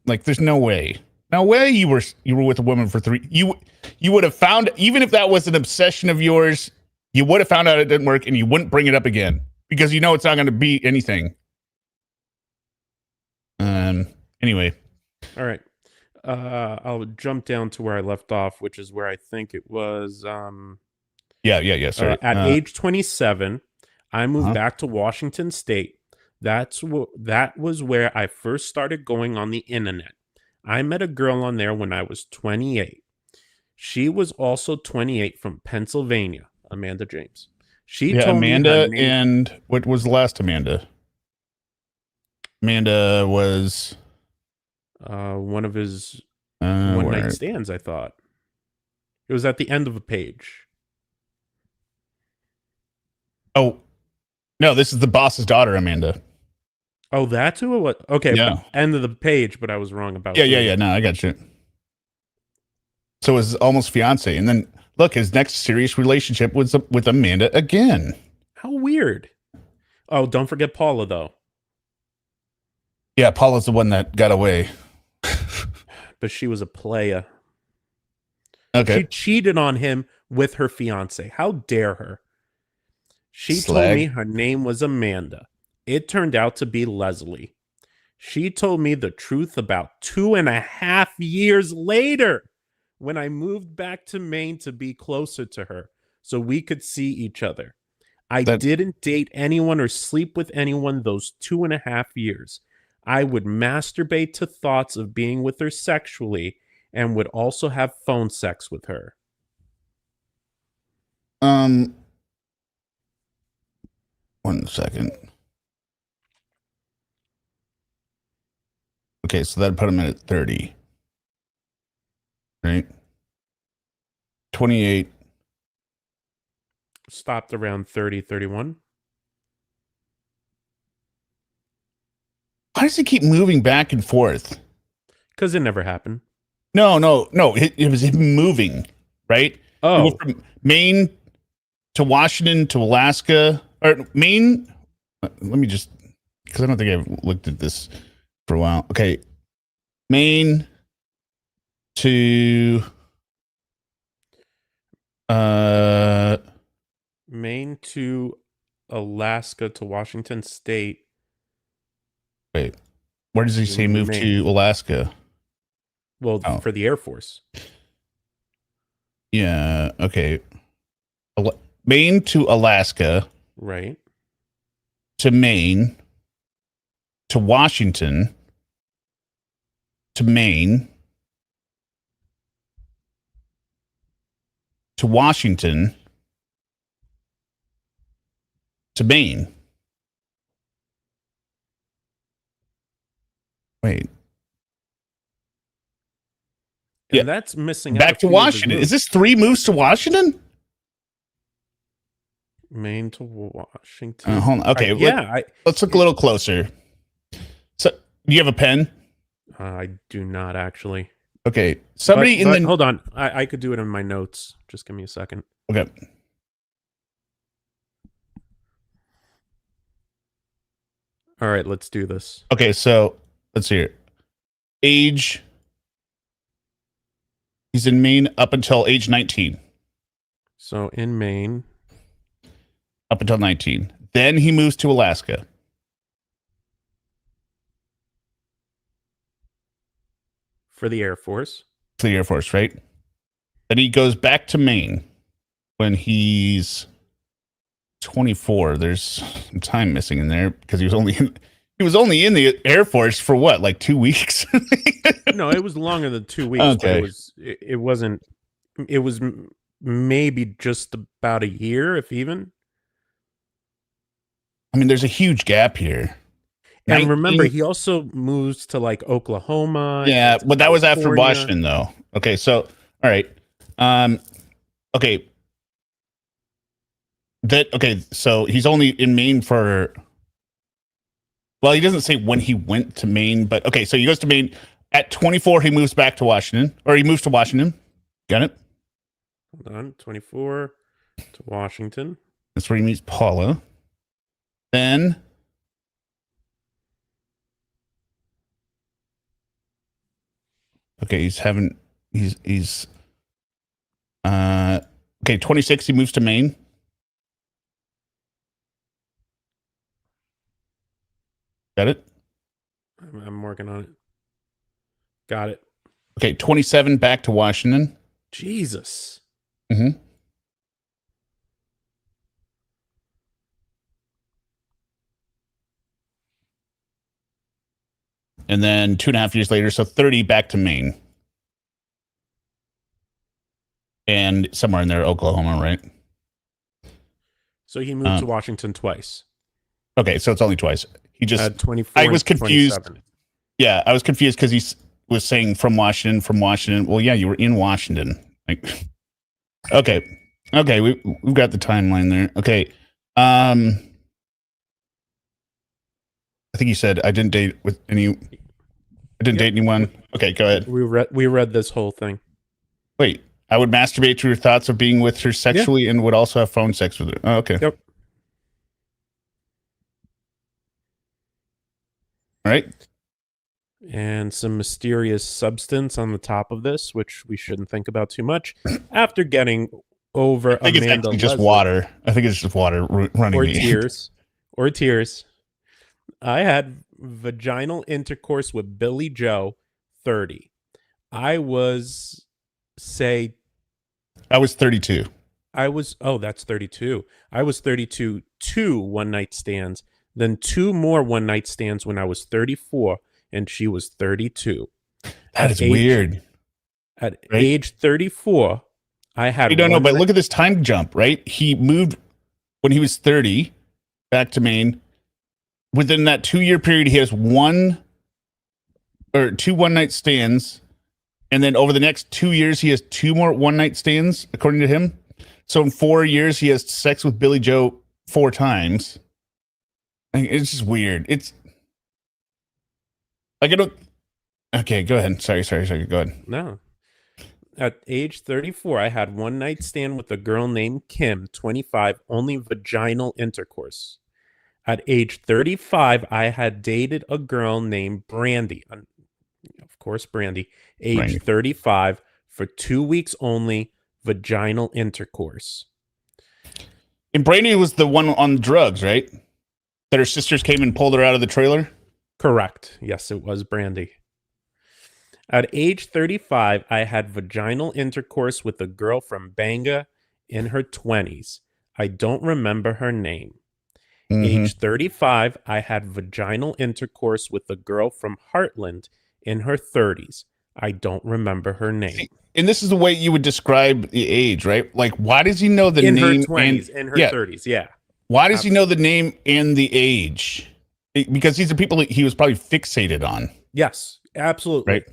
Like, there's no way. No way you were with a woman for 3. You would have found, even if that was an obsession of yours, you would have found out it didn't work and you wouldn't bring it up again because you know it's not going to be anything. Anyway. All right. I'll jump down to where I left off, which is where I think it was. Yeah. Sorry. At age 27, I moved back to Washington State. That was where I first started going on the internet. I met a girl on there when I was 28. She was also 28 from Pennsylvania, Amanda James. She told Amanda, me and what was the last Amanda? Amanda was one of his one-night stands, I thought. It was at the end of a page. Oh, no, this is the boss's daughter, Amanda. Oh, that's who it was. Okay, Yeah. end of the page, but I was wrong about. Yeah. No, I got you. So it was almost fiance, and then look, his next serious relationship was with Amanda again. How weird. Oh, don't forget Paula though. Yeah, Paula's the one that got away. But she was a playa. Okay. She cheated on him with her fiance. How dare her? She told Slag. me her name was Amanda. It turned out to be Leslie. She told me the truth about 2.5 years later when I moved back to Maine to be closer to her so we could see each other. I didn't date anyone or sleep with anyone those 2.5 years. I would masturbate to thoughts of being with her sexually and would also have phone sex with her. One second. Okay, so that put him in at 30. Right? 28. Stopped around 30, 31. Why does he keep moving back and forth? Because it never happened. No. It was him moving, right? Oh. He went from Maine to Washington to Alaska. Or Maine. Let me just, because I don't think I've looked at this for a while. Okay. Maine to Maine to Alaska to Washington State. wait, where does he say move Maine. to Alaska? Well, for the Air Force. Yeah, okay. Maine to Alaska, Right. to Maine, to Washington, to Maine, to Washington, to Maine. Wait. And Yeah. that's missing out Back a to few of his Washington. moves. Is this 3 moves to Washington? Maine to Washington? Hold on. Okay. Yeah. Let's look a little closer. So, do you have a pen? I do not actually. Okay. Somebody But hold on. I could do it in my notes. Just give me a second. Okay. All right, let's do this. Okay, so let's hear it. Age. He's in Maine up until age 19. So in Maine. Up until 19. Then he moves to Alaska. For the Air Force. For the Air Force, right? Then he goes back to Maine when he's 24. There's some time missing in there because he was only in the Air Force for what, like 2 weeks? No, it was longer than 2 weeks. Okay. But it wasn't. It was maybe just about a year, if even. I mean, there's a huge gap here. And 19 remember, he also moves to like Oklahoma. Yeah, but that was after California. Washington, though. Okay, so all right. Okay. So he's only in Maine for. Well, he doesn't say when he went to Maine, but okay, so he goes to Maine at 24. He moves back to Washington, or he moves to Washington. Got it? Hold on, 24 to Washington. That's where he meets Paula. Then. Okay, he's okay, 26, he moves to Maine. Got it? I'm working on it. Got it. Okay, 27, back to Washington. Jesus. Mm-hmm. And then 2.5 years later, so 30, back to Maine. And somewhere in there, Oklahoma, right? So he moved to Washington twice. Okay, so it's only twice. He just 24. I was and confused. 27. Yeah, I was confused because he was saying from Washington. Well, yeah, you were in Washington. Like, okay, we've got the timeline there. Okay, I think you said I didn't date with any. I didn't date anyone. Okay, go ahead. We read this whole thing. Wait, I would masturbate to her thoughts of being with her sexually and would also have phone sex with her. Oh, okay. Yep. All right. And some mysterious substance on the top of this, which we shouldn't think about too much. After getting over I think it's Amanda actually just Leslie- water. I think it's just water running or me. tears. I had vaginal intercourse with Billy Joe, 30. I was, say, I was 32. that's 32. I was 32, 2 one-night stands, then 2 more one-night stands when I was 34, and she was 32. That is weird. At age 34, I had... You don't know, but look at this time jump, right? He moved when he was 30 back to Maine. Within that 2-year period, he has 2 one-night stands. And then over the next 2 years, he has 2 more one-night stands, according to him. So in 4 years, he has sex with Billy Joe 4 times. It's just weird. It's like I don't. Okay, go ahead. Sorry. Go ahead. No. At age 34, I had one night stand with a girl named Kim, 25, only vaginal intercourse. At age 35, I had dated a girl named Brandy. Of course, Brandy. Age 35, for 2 weeks only, vaginal intercourse. And Brandy was the one on drugs, right? That her sisters came and pulled her out of the trailer? Correct. Yes, it was Brandy. At age 35, I had vaginal intercourse with a girl from Bangor in her 20s. I don't remember her name. Age 35, I had vaginal intercourse with a girl from Heartland in her 30s. I don't remember her name. And this is the way you would describe the age, right? Like, why does he know the In name? her 20s, in her 30s, yeah. Why does he know the name and the age? Because these are people he was probably fixated on. Yes, absolutely. Right?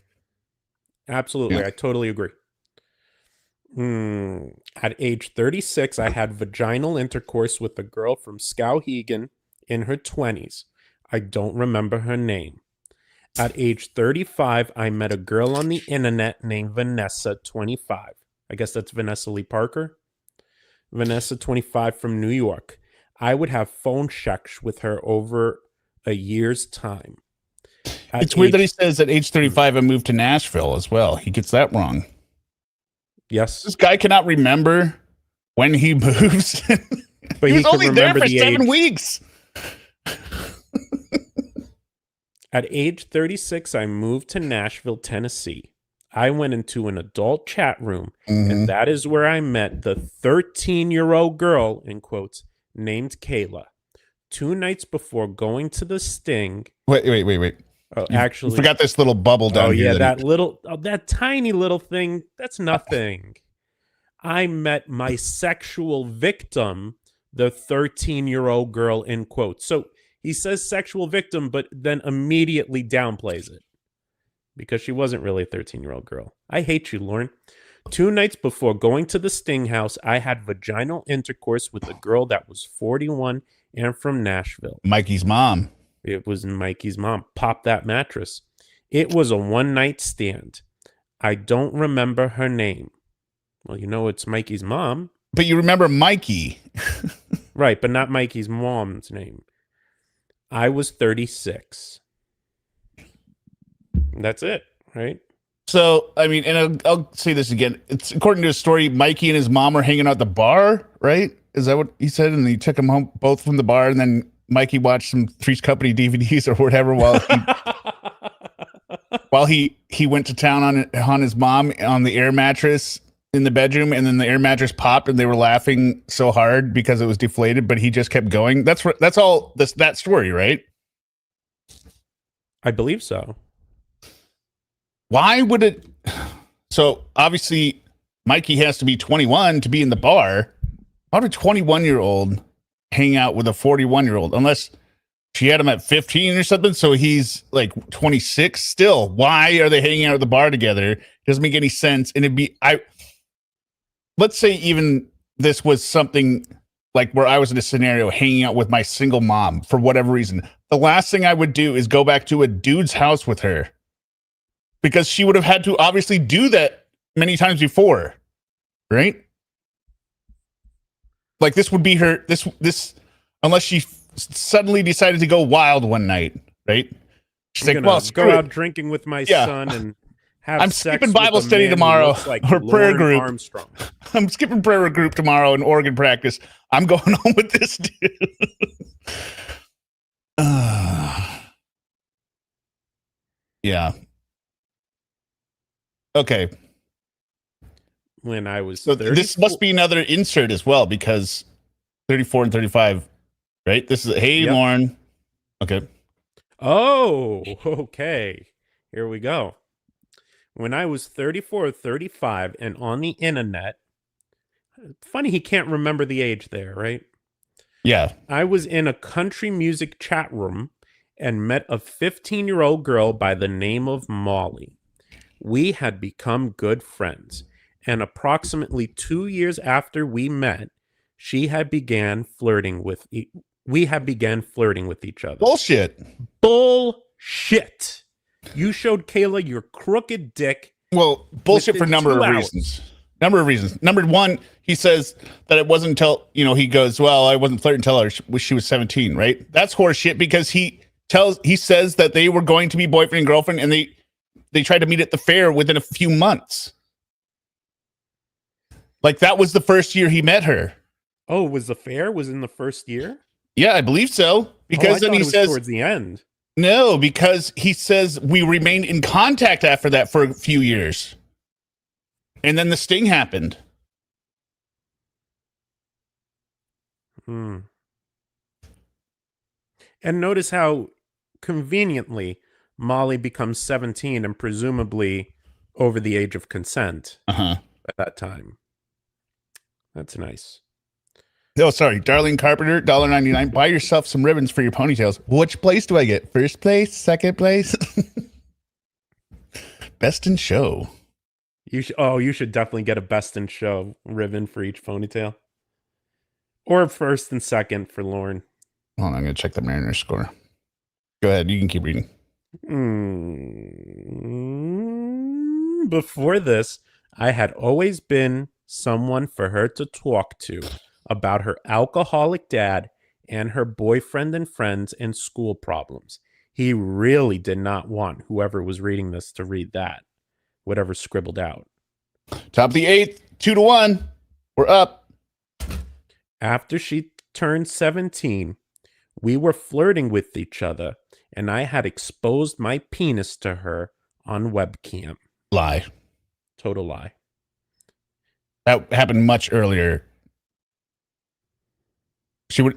Absolutely. Yeah. I totally agree. At age 36, I had vaginal intercourse with a girl from Skowhegan in her 20s. I don't remember her name. At age 35, I met a girl on the internet named Vanessa, 25. I guess that's Vanessa Lee Parker. Vanessa, 25, from New York. I would have phone sex with her over a year's time. It's weird that he says at age 35, I moved to Nashville as well. He gets that wrong. Yes. This guy cannot remember when he moves. But he was can only there remember for the 7 age. weeks. At age 36, I moved to Nashville, Tennessee. I went into an adult chat room, and that is where I met the 13-year-old girl, in quotes, named Kayla. 2 nights before going to the Sting. Wait. Oh, You actually, forgot this little bubble down here. Oh, yeah, that tiny little thing. That's nothing. I met my sexual victim, the 13-year-old girl, in quotes. So he says sexual victim, but then immediately downplays it because she wasn't really a 13-year-old girl. I hate you, Lorne. 2 nights before going to the Sting house, I had vaginal intercourse with a girl that was 41 and from Nashville. Mikey's mom. It was Mikey's mom. Pop that mattress. It was a one-night stand. I don't remember her name. Well, you know it's Mikey's mom. But you remember Mikey. Right, but not Mikey's mom's name. I was 36. That's it, right? So, I mean, and I'll say this again. It's according to his story, Mikey and his mom were hanging out at the bar, right? Is that what he said? And he took them home both from the bar, and then Mikey watched some Three's Company DVDs or whatever while he went to town on his mom on the air mattress in the bedroom, and then the air mattress popped and they were laughing so hard because it was deflated, but he just kept going. That's all that story, right? I believe so. Why would it? So obviously Mikey has to be 21 to be in the bar. How would a 21-year-old hang out with a 41-year-old unless she had him at 15 or something? So he's like 26 still. Why are they hanging out at the bar together? Doesn't make any sense. And let's say even this was something like where I was in a scenario hanging out with my single mom for whatever reason. the last thing I would do is go back to a dude's house with her, because she would have had to obviously do that many times before, right? Like this would be her this unless she suddenly decided to go wild one night, right? She's I'm like, gonna well, go screw out it. drinking with my Yeah. son and have I'm sex skipping with Bible a study man who tomorrow, looks like or prayer Lorne group. Armstrong. I'm skipping prayer group tomorrow and organ practice. I'm going home with this dude. Yeah. Okay. When I was So 34. this must be another insert as well, because 34 and 35, right? This is, hey, Yep. Lauren. Okay. Oh, okay. Here we go. When I was 34 or 35 and on the internet, funny he can't remember the age there, right? Yeah. I was in a country music chat room and met a 15-year-old girl by the name of Molly. We had become good friends, and approximately 2 years after we met, we had began flirting with each other. Bullshit. Bullshit. You showed Kayla your crooked dick. Well, bullshit for a Within number 2 of hours. reasons. Number of reasons. Number one, he says that it wasn't until, he goes, well, I wasn't flirting until she was 17, right? That's horseshit, because he says that they were going to be boyfriend and girlfriend, and they tried to meet at the fair within a few months. Like, that was the first year he met her. Oh, was the fair was in the first year? Yeah, I believe so. Because then he says towards the end. no, because he says we remained in contact after that for a few years. And then the sting happened. And notice how conveniently Molly becomes 17 and presumably over the age of consent Uh-huh. at that time. That's nice. Oh, sorry. Darlene Carpenter, $1.99. Buy yourself some ribbons for your ponytails. Which place do I get? First place? Second place? Best in show. You should definitely get a best in show ribbon for each ponytail. Or first and second for Lorne. Hold on, I'm going to check the Mariners score. Go ahead. You can keep reading. Before this, I had always been someone for her to talk to about her alcoholic dad and her boyfriend and friends and school problems. He really did not want whoever was reading this to read that, whatever scribbled out. Top of the eighth, 2-1. We're up. After she turned 17, we were flirting with each other, and I had exposed my penis to her on webcam. Lie. Total lie. That happened much earlier.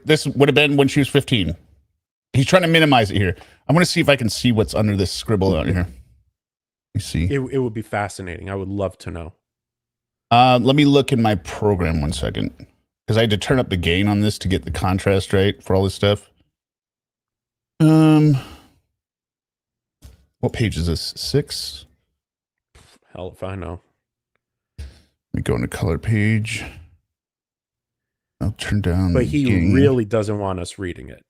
This would have been when she was 15. He's trying to minimize it here. I'm going to see if I can see what's under this scribble out here. Let me see. It would be fascinating. I would love to know. Let me look in my program 1 second, because I had to turn up the gain on this to get the contrast right for all this stuff. What page is this? 6? Hell if I know. Let me go into color page. I'll turn down. But the he gain. really doesn't want us reading it.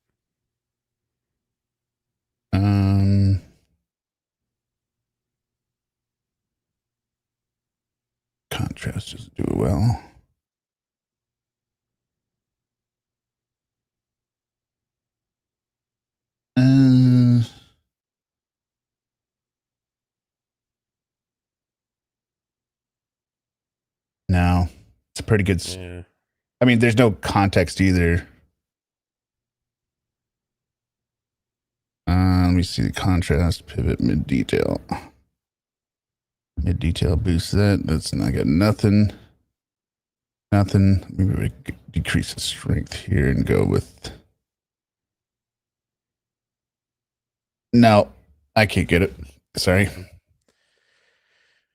Contrast doesn't do it well. No, it's a pretty good. Yeah. I mean, there's no context either. Let me see the contrast, pivot, mid detail. Mid detail boost that. That's not got nothing. Nothing. Maybe we decrease the strength here and go with. No, I can't get it. Sorry.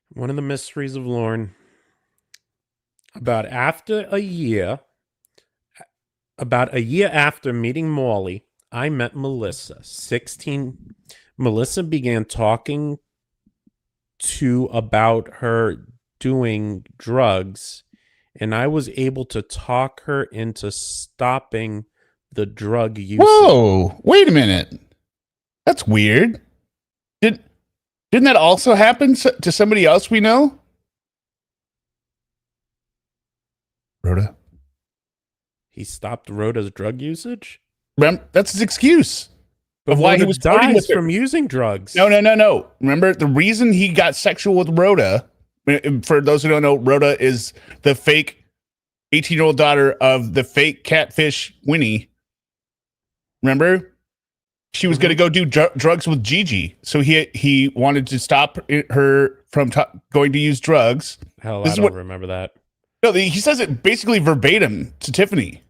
One of the mysteries of Lorne. About a year after meeting Molly, I met Melissa, 16. Melissa began talking about her doing drugs, and I was able to talk her into stopping the drug usage. Whoa, wait a minute. That's weird. Didn't that also happen to somebody else we know? Rhoda? He stopped Rhoda's drug usage? That's his excuse. But Of why he Rhoda was flirting dies with her. from using drugs. No. Remember, the reason he got sexual with Rhoda, for those who don't know, Rhoda is the fake 18-year-old daughter of the fake catfish Winnie. Remember? She was going to go do drugs with Gigi. So he wanted to stop her from going to use drugs. Hell, This I is don't what- remember that. No, he says it basically verbatim to Tiffany,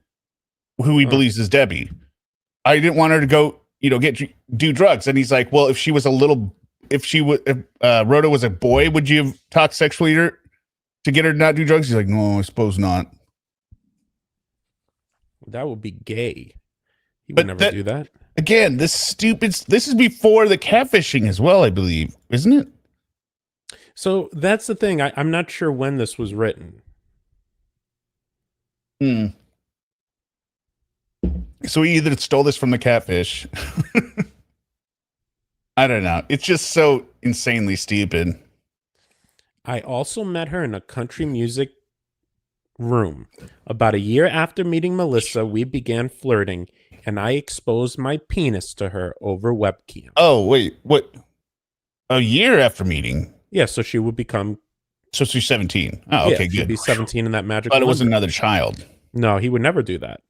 who he believes is Debbie. I didn't want her to go, do drugs. And he's like, well, if Rhoda was a boy, would you have talked sexually to her to get her to not do drugs? He's like, no, I suppose not. That would be gay. He But would never do that. Again, this is before the catfishing as well, I believe, isn't it? So that's the thing. I'm not sure when this was written. So he either stole this from the catfish. I don't know. It's just so insanely stupid. I also met her in a country music room. About a year after meeting Melissa, we began flirting, and I exposed my penis to her over webcam. Oh, wait, what? A year after meeting? Yeah, so she would become... So she's 17. Oh, okay, she'd good. be 17 in that magical But it was number. another child. No, he would never do that.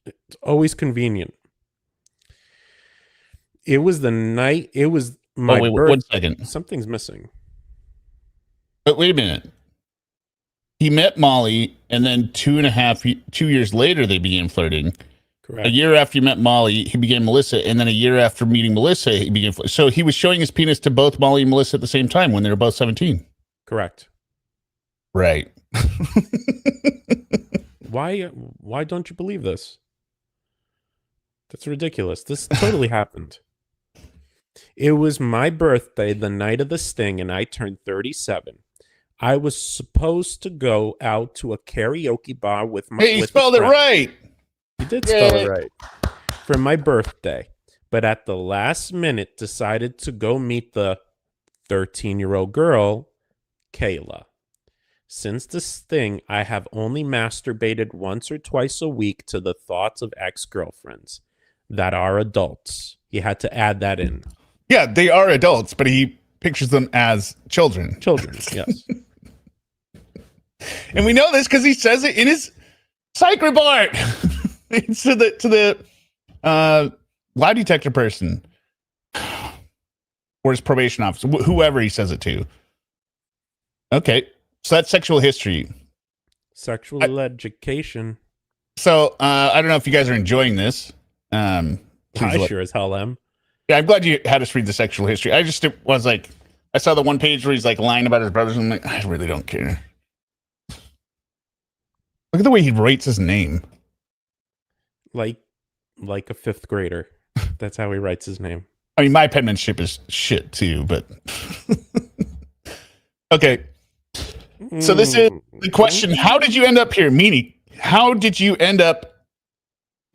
It's always convenient. It was the night... It was my wait, birth... 1 second. Something's missing. But wait a minute. He met Molly, and then 2 years later, they began flirting. Correct. A year after he met Molly, he began Melissa, and then a year after meeting Melissa, he began. So he was showing his penis to both Molly and Melissa at the same time when they were both 17. Correct. Right. Why don't you believe this? That's ridiculous. This totally happened. It was my birthday the night of the sting, and I turned 37. I was supposed to go out to a karaoke bar with my... Hey, you with a spelled it friend. right. You did spell Yay. it right. For my birthday. But at the last minute, decided to go meet the 13-year-old girl, Kayla. Since this thing, I have only masturbated once or twice a week to the thoughts of ex-girlfriends that are adults. You had to add that in. Yeah, they are adults, but he pictures them as children. Children, yes. And we know this because he says it in his psych report. It's to the lie detector person or his probation officer, whoever he says it to. Okay, so that's sexual history. Sexual education. So I don't know if you guys are enjoying this. Please I sure as hell am. Yeah, I'm glad you had us read the sexual history. I just was like, I saw the one page where he's like lying about his brothers, and I'm like, I really don't care. Look at the way he writes his name. Like a fifth grader. That's how he writes his name. I mean, my penmanship is shit too, but okay. So this is the question: how did you end up here, Meanie? How did you end up,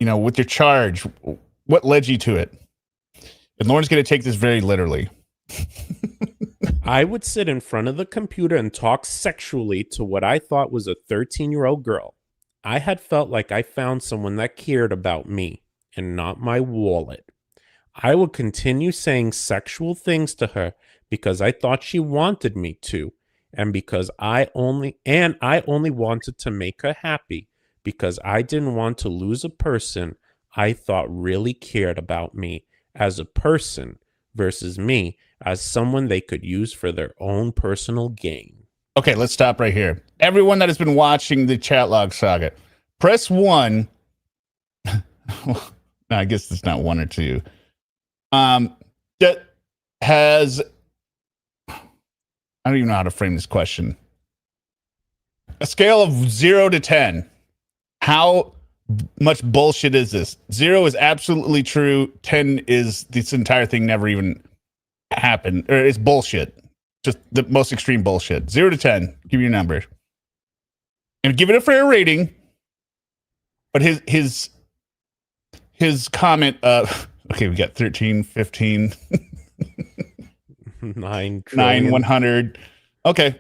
with your charge? What led you to it? And Lauren's going to take this very literally. I would sit in front of the computer and talk sexually to what I thought was a 13-year-old girl. I had felt like I found someone that cared about me and not my wallet. I would continue saying sexual things to her because I thought she wanted me to, and because I only wanted to make her happy because I didn't want to lose a person I thought really cared about me as a person versus me as someone they could use for their own personal gain. Okay, let's stop right here. Everyone that has been watching the Chatlog saga, press 1. No, I guess it's not 1 or 2. That has, I don't even know how to frame this question. A scale of 0 to 10. How much bullshit is this? 0 is absolutely true. 10 is this entire thing never even happened, or it's bullshit. Just the most extreme bullshit. 0 to 10. Give me your number. And give it a fair rating. But his comment, okay, we got 13, 15, 9 9, 100. Okay.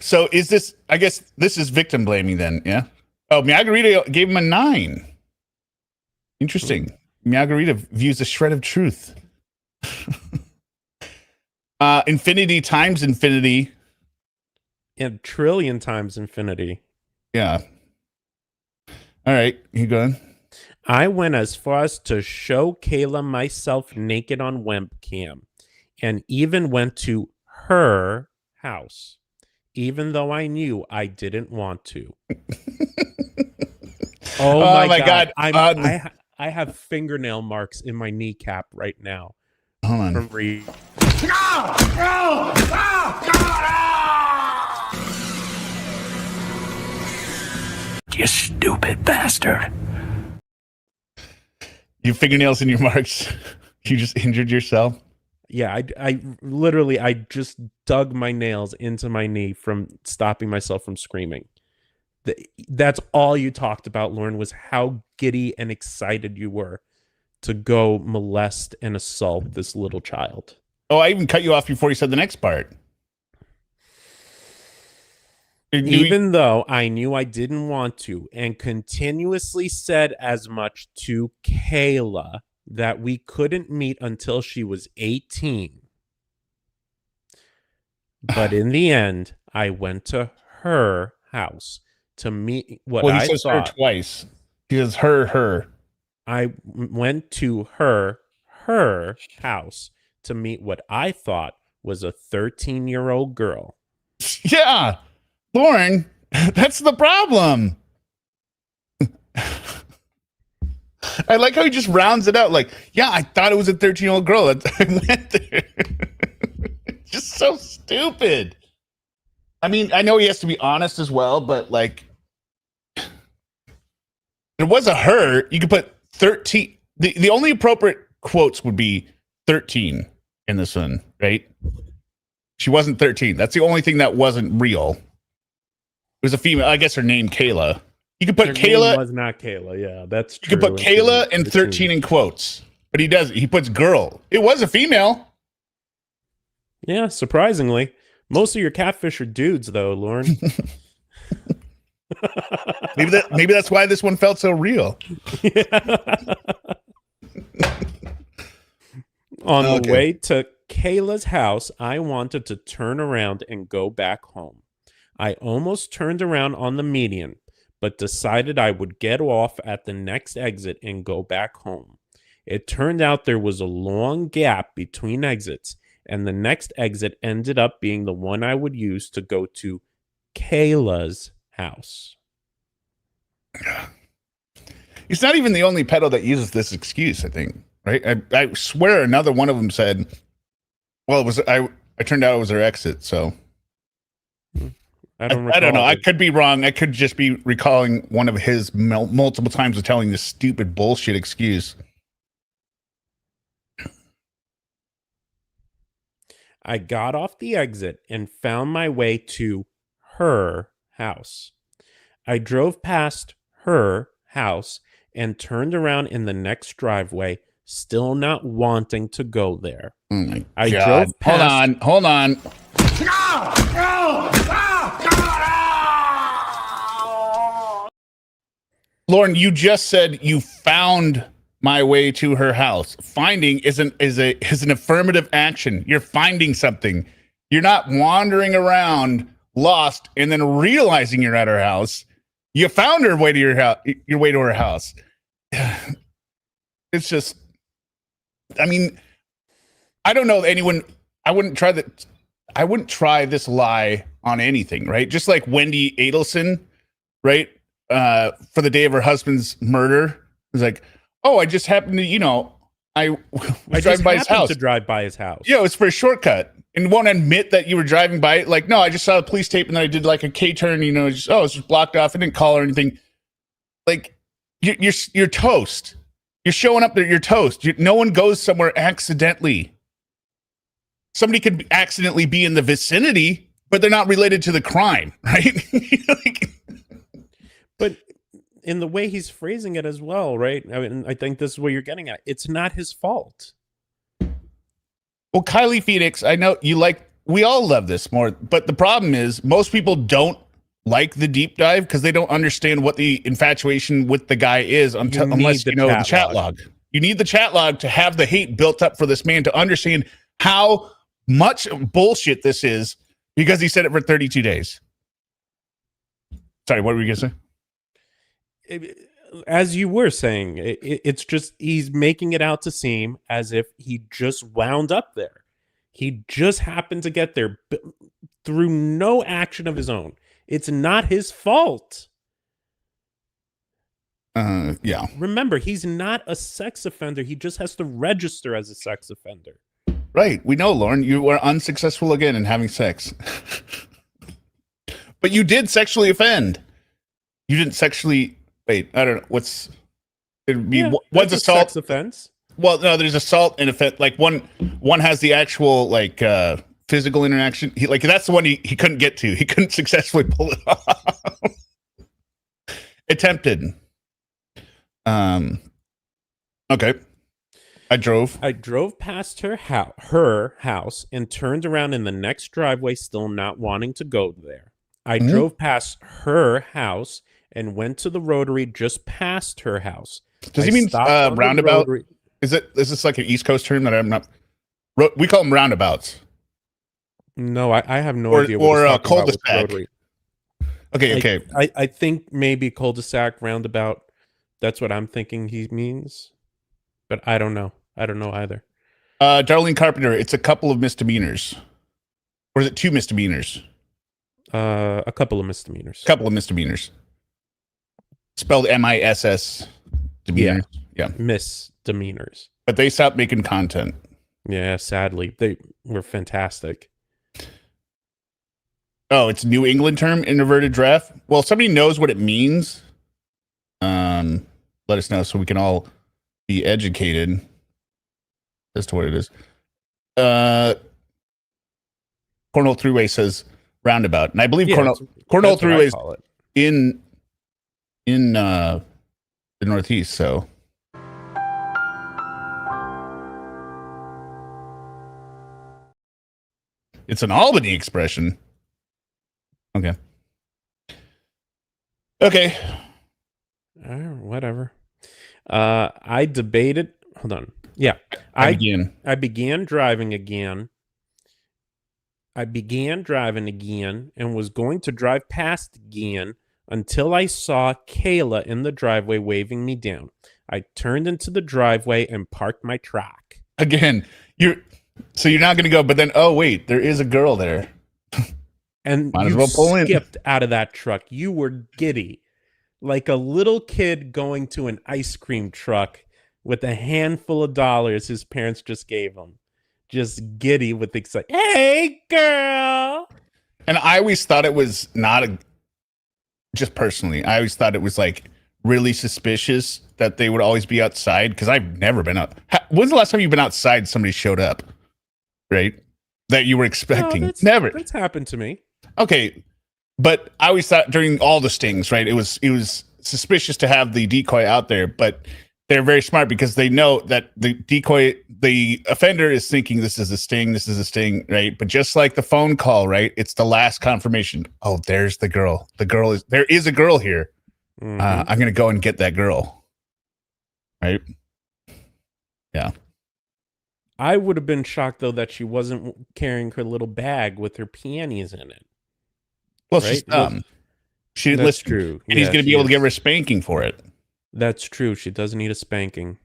So is this, I guess this is victim blaming then, yeah? Oh, Margarita gave him a 9. Interesting. Margarita views a shred of truth. Infinity times infinity. A trillion times infinity. Yeah. All right, you going? I went as far as to show Kayla myself naked on webcam and even went to her house, even though I knew I didn't want to. Oh my God. I have fingernail marks in my kneecap right now. Hold on. From reading. You stupid bastard. Your fingernails in your marks. You just injured yourself. Yeah, I literally, I just dug my nails into my knee from stopping myself from screaming. That's all you talked about, Lorne, was how giddy and excited you were to go molest and assault this little child. Oh, I even cut you off before you said the next part. Even though I knew I didn't want to, and continuously said as much to Kayla that we couldn't meet until she was 18. But in the end, I went to her house to meet what I says thought. her twice. He says her. I went to her house to meet what I thought was a 13-year-old girl. Yeah, Lorne, that's the problem. I like how he just rounds it out. Like, yeah, I thought it was a 13-year-old girl. I went there. Just so stupid. I mean, I know he has to be honest as well, but like, it was a her. You could put 13. The only appropriate quotes would be 13 in this one, right? She wasn't 13. That's the only thing that wasn't real. It was a female. I guess her name Kayla. You could put Her Kayla. name was not Kayla. Yeah, that's true. You could put Kayla and 13 in quotes, but he doesn't. He puts girl. It was a female. Yeah, surprisingly. Most of your catfish are dudes, though, Lorne. Maybe that's why this one felt so real. On the way to Kayla's house, I wanted to turn around and go back home. I almost turned around on the median, but decided I would get off at the next exit and go back home. It turned out there was a long gap between exits, and the next exit ended up being the one I would use to go to Kayla's house. He's not even the only pedo that uses this excuse, I think. Right? I swear another one of them said, well, it was I turned out it was her exit, so I don't know. I could be wrong. I could just be recalling one of his multiple times of telling this stupid bullshit excuse. I got off the exit and found my way to her house. I drove past her house and turned around in the next driveway, still not wanting to go there. Oh my I God. drove past. Hold on. Lorne, you just said you found my way to her house. Finding is an affirmative action. You're finding something. You're not wandering around lost and then realizing you're at her house. You found her way to your house. Your way to her house. It's just. I mean, I don't know anyone. I wouldn't try that. I wouldn't try this lie on anything, right? Just like Wendy Adelson, right? For the day of her husband's murder, it was like, oh, I just happened to, I was driving by his house. To drive by his house. Yeah, it was for a shortcut, and won't admit that you were driving by it. Like, no, I just saw the police tape, and then I did like a K turn. It's just blocked off. I didn't call or anything. Like, you're toast. You're showing up there. You're toast. No one goes somewhere accidentally. Somebody could accidentally be in the vicinity, but they're not related to the crime, right? But in the way he's phrasing it as well, right? I mean, I think this is what you're getting at. It's not his fault. Well, Kylie Phoenix, I know we all love this more, but the problem is most people don't like the deep dive because they don't understand what the infatuation with the guy is unless you know the chat log. You need the chat log to have the hate built up for this man to understand how much bullshit this is because he said it for 32 days. Sorry, what were you going to say? As you were saying, it's just he's making it out to seem as if he just wound up there. He just happened to get there through no action of his own. It's not his fault. Yeah. Remember, he's not a sex offender. He just has to register as a sex offender. Right. We know, Lorne, you were unsuccessful again in having sex. But you did sexually offend. You didn't sexually... Wait, I don't know. It'd be what's assault? Sex offense? Well, no, there's assault and offense. Like one has the actual physical interaction. That's the one he couldn't get to. He couldn't successfully pull it off. Attempted. Okay. I drove past her house and turned around in the next driveway, still not wanting to go there. I drove past her house and went to the rotary just past her house. Does he mean roundabout? Is this like an East Coast term that I'm not? We call them roundabouts. No, I have no idea. Or a cul-de-sac. Okay. I think maybe cul-de-sac, roundabout. That's what I'm thinking he means, but I don't know. I don't know either. Darlene Carpenter, it's a couple of misdemeanors, or is it 2 misdemeanors? A couple of misdemeanors. Spelled MISS. Demeanors. Yeah. Misdemeanors. But they stopped making content. Yeah, sadly. They were fantastic. Oh, it's a New England term, inverted draft? Well, if somebody knows what it means, let us know so we can all be educated as to what it is. Cornhole Thruway says roundabout. And I believe Cornhole Thruway is in the Northeast, so... It's an Albany expression. Okay. Whatever. I debated. Hold on. Yeah. I began driving again. And was going to drive past again until I saw Kayla in the driveway waving me down. I turned into the driveway and parked my truck. Again, you're not going to go, but then, oh, wait, there is a girl there. And might as well pull in. Skipped out of that truck. You were giddy. Like a little kid going to an ice cream truck with a handful of dollars his parents just gave him. Just giddy with excitement. Hey, girl. And I always thought it was just personally, I always thought it was like really suspicious that they would always be outside because I've never been out. When's the last time you've been outside and somebody showed up? Right? That you were expecting. Never. That's happened to me. Okay. But I always thought during all the stings, right? It was suspicious to have the decoy out there, but they're very smart because they know that the offender is thinking this is a sting, right? But just like the phone call, right? It's the last confirmation. Oh, there's the girl. There is a girl here. Mm-hmm. I'm going to go and get that girl. Right? Yeah. I would have been shocked, though, that she wasn't carrying her little bag with her peonies in it. Well, right? She's dumb. She That's true. And he's going to be able to give her a spanking for it. That's true. She does need a spanking.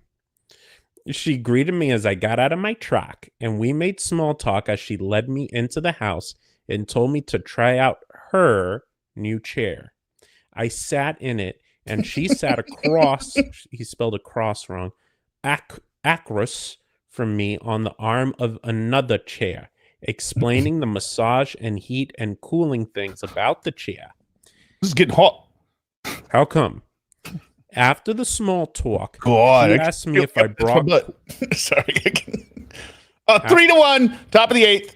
She greeted me as I got out of my truck, and we made small talk as she led me into the house and told me to try out her new chair. I sat in it, and she sat across, he spelled across wrong, across from me on the arm of another chair, explaining the massage and heat and cooling things about the chair. This is getting hot. How come? After the small talk, God, she asked me if I brought... Sorry. 3-1, top of the 8th.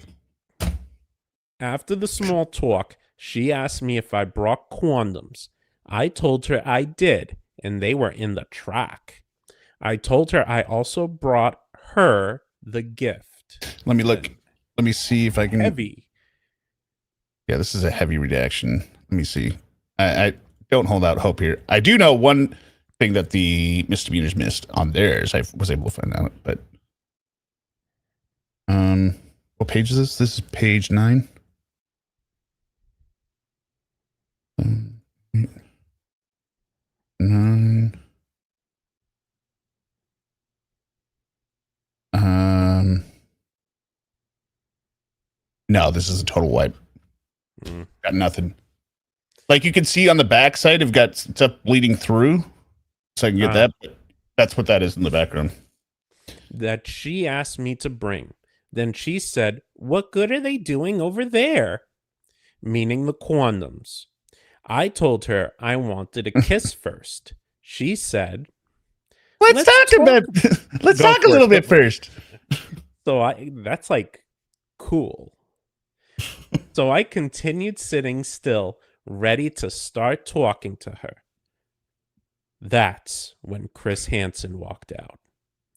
After the small talk, she asked me if I brought condoms. I told her I did, and they were in the truck. I told her I also brought her the gift. Let me look. Let me see if I can. Heavy. Yeah, this is a heavy redaction. Let me see. I don't hold out hope here. I do know one thing that the misdemeanors missed on theirs. I was able to find out, but what page is this? This is page 9. 9. No, this is a total wipe. Got nothing. Like you can see on the backside, I've got stuff bleeding through, so I can get that. But that's what that is in the background. That she asked me to bring. Then she said, "What good are they doing over there?" Meaning the condoms. I told her I wanted a kiss first. She said, Let's talk about. Let's Go talk a for little it. bit first. So that's like cool. So I continued sitting still, ready to start talking to her. That's when Chris Hansen walked out.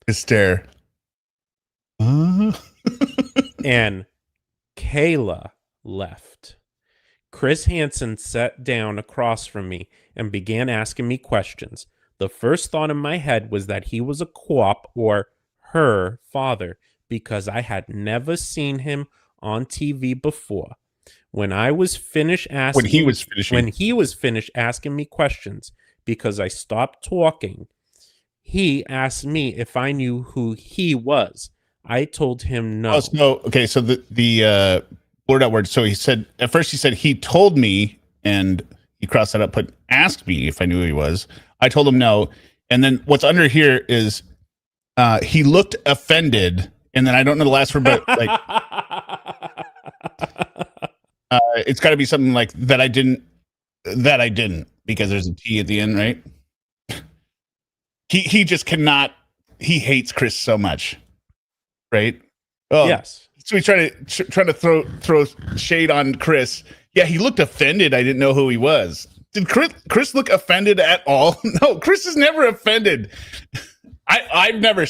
His stare. And Kayla left. Chris Hansen sat down across from me and began asking me questions. The first thought in my head was that he was a co-op or her father because I had never seen him on TV before. When he was finished asking me questions because I stopped talking, he asked me if I knew who he was. I told him no. Oh, so okay, so the blurred out word. So he said at first he told me, and he crossed that up, but asked me if I knew who he was. I told him no, and then what's under here is he looked offended, and then I don't know the last word, but like it's got to be something like that. I didn't because there's a T at the end, right? He just cannot. He hates Chris so much, right? Oh, yes. So he's trying to throw shade on Chris. Yeah, he looked offended. I didn't know who he was. Did Chris look offended at all? No, Chris is never offended. I've never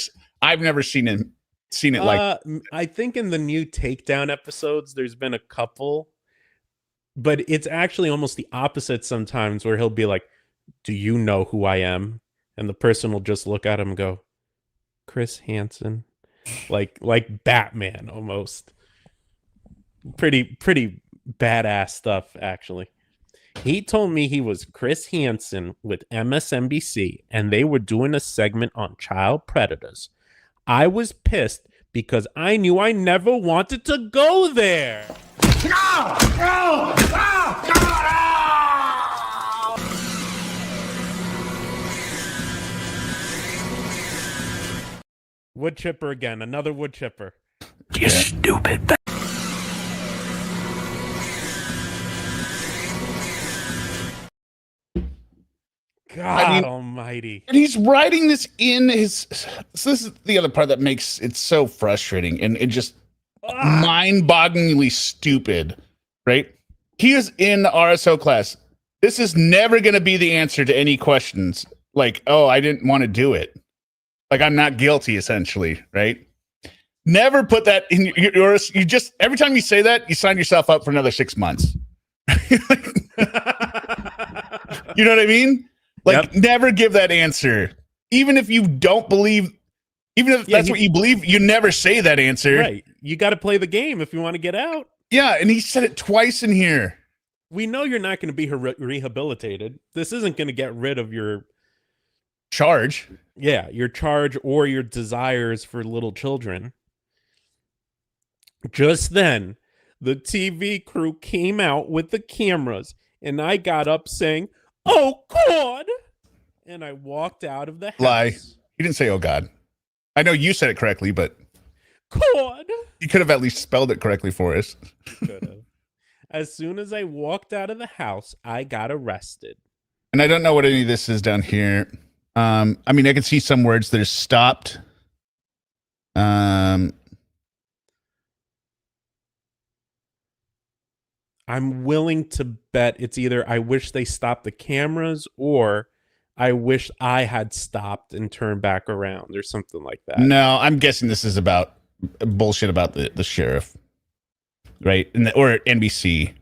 seen it like. I think in the new Takedown episodes, there's been a couple, but it's actually almost the opposite sometimes, where he'll be like, "Do you know who I am?" And the person will just look at him and go, "Chris Hansen," like Batman almost. Pretty badass stuff, actually. He told me he was Chris Hansen with MSNBC, and they were doing a segment on child predators. I was pissed because I knew I never wanted to go there. Wood chipper again, another wood chipper. You stupid bastard. God almighty. And he's writing this in his. So this is the other part that makes it so frustrating and it just mind-bogglingly stupid, right? He is in the RSO class. This is never going to be the answer to any questions. Like, oh, I didn't want to do it. Like, I'm not guilty, essentially, right? Never put that in yours. You just, every time you say that, you sign yourself up for another 6 months. You know what I mean? Like, never give that answer. Even if you don't believe, even if that's what you believe, you never say that answer. Right. You got to play the game if you want to get out. Yeah, and he said it twice in here. We know you're not going to be rehabilitated. This isn't going to get rid of your charge. Yeah, your charge or your desires for little children. Just then, the TV crew came out with the cameras, and I got up saying, "Oh, God!" And I walked out of the house. Lie. He didn't say, "Oh, God." I know you said it correctly, but God. You could have at least spelled it correctly for us. Could have. As soon as I walked out of the house, I got arrested. And I don't know what any of this is down here. I mean, I can see some words that are stopped. I'm willing to bet it's either I wish they stopped the cameras or I wish I had stopped and turned back around or something like that. No, I'm guessing this is about bullshit about the sheriff, right? Or NBC.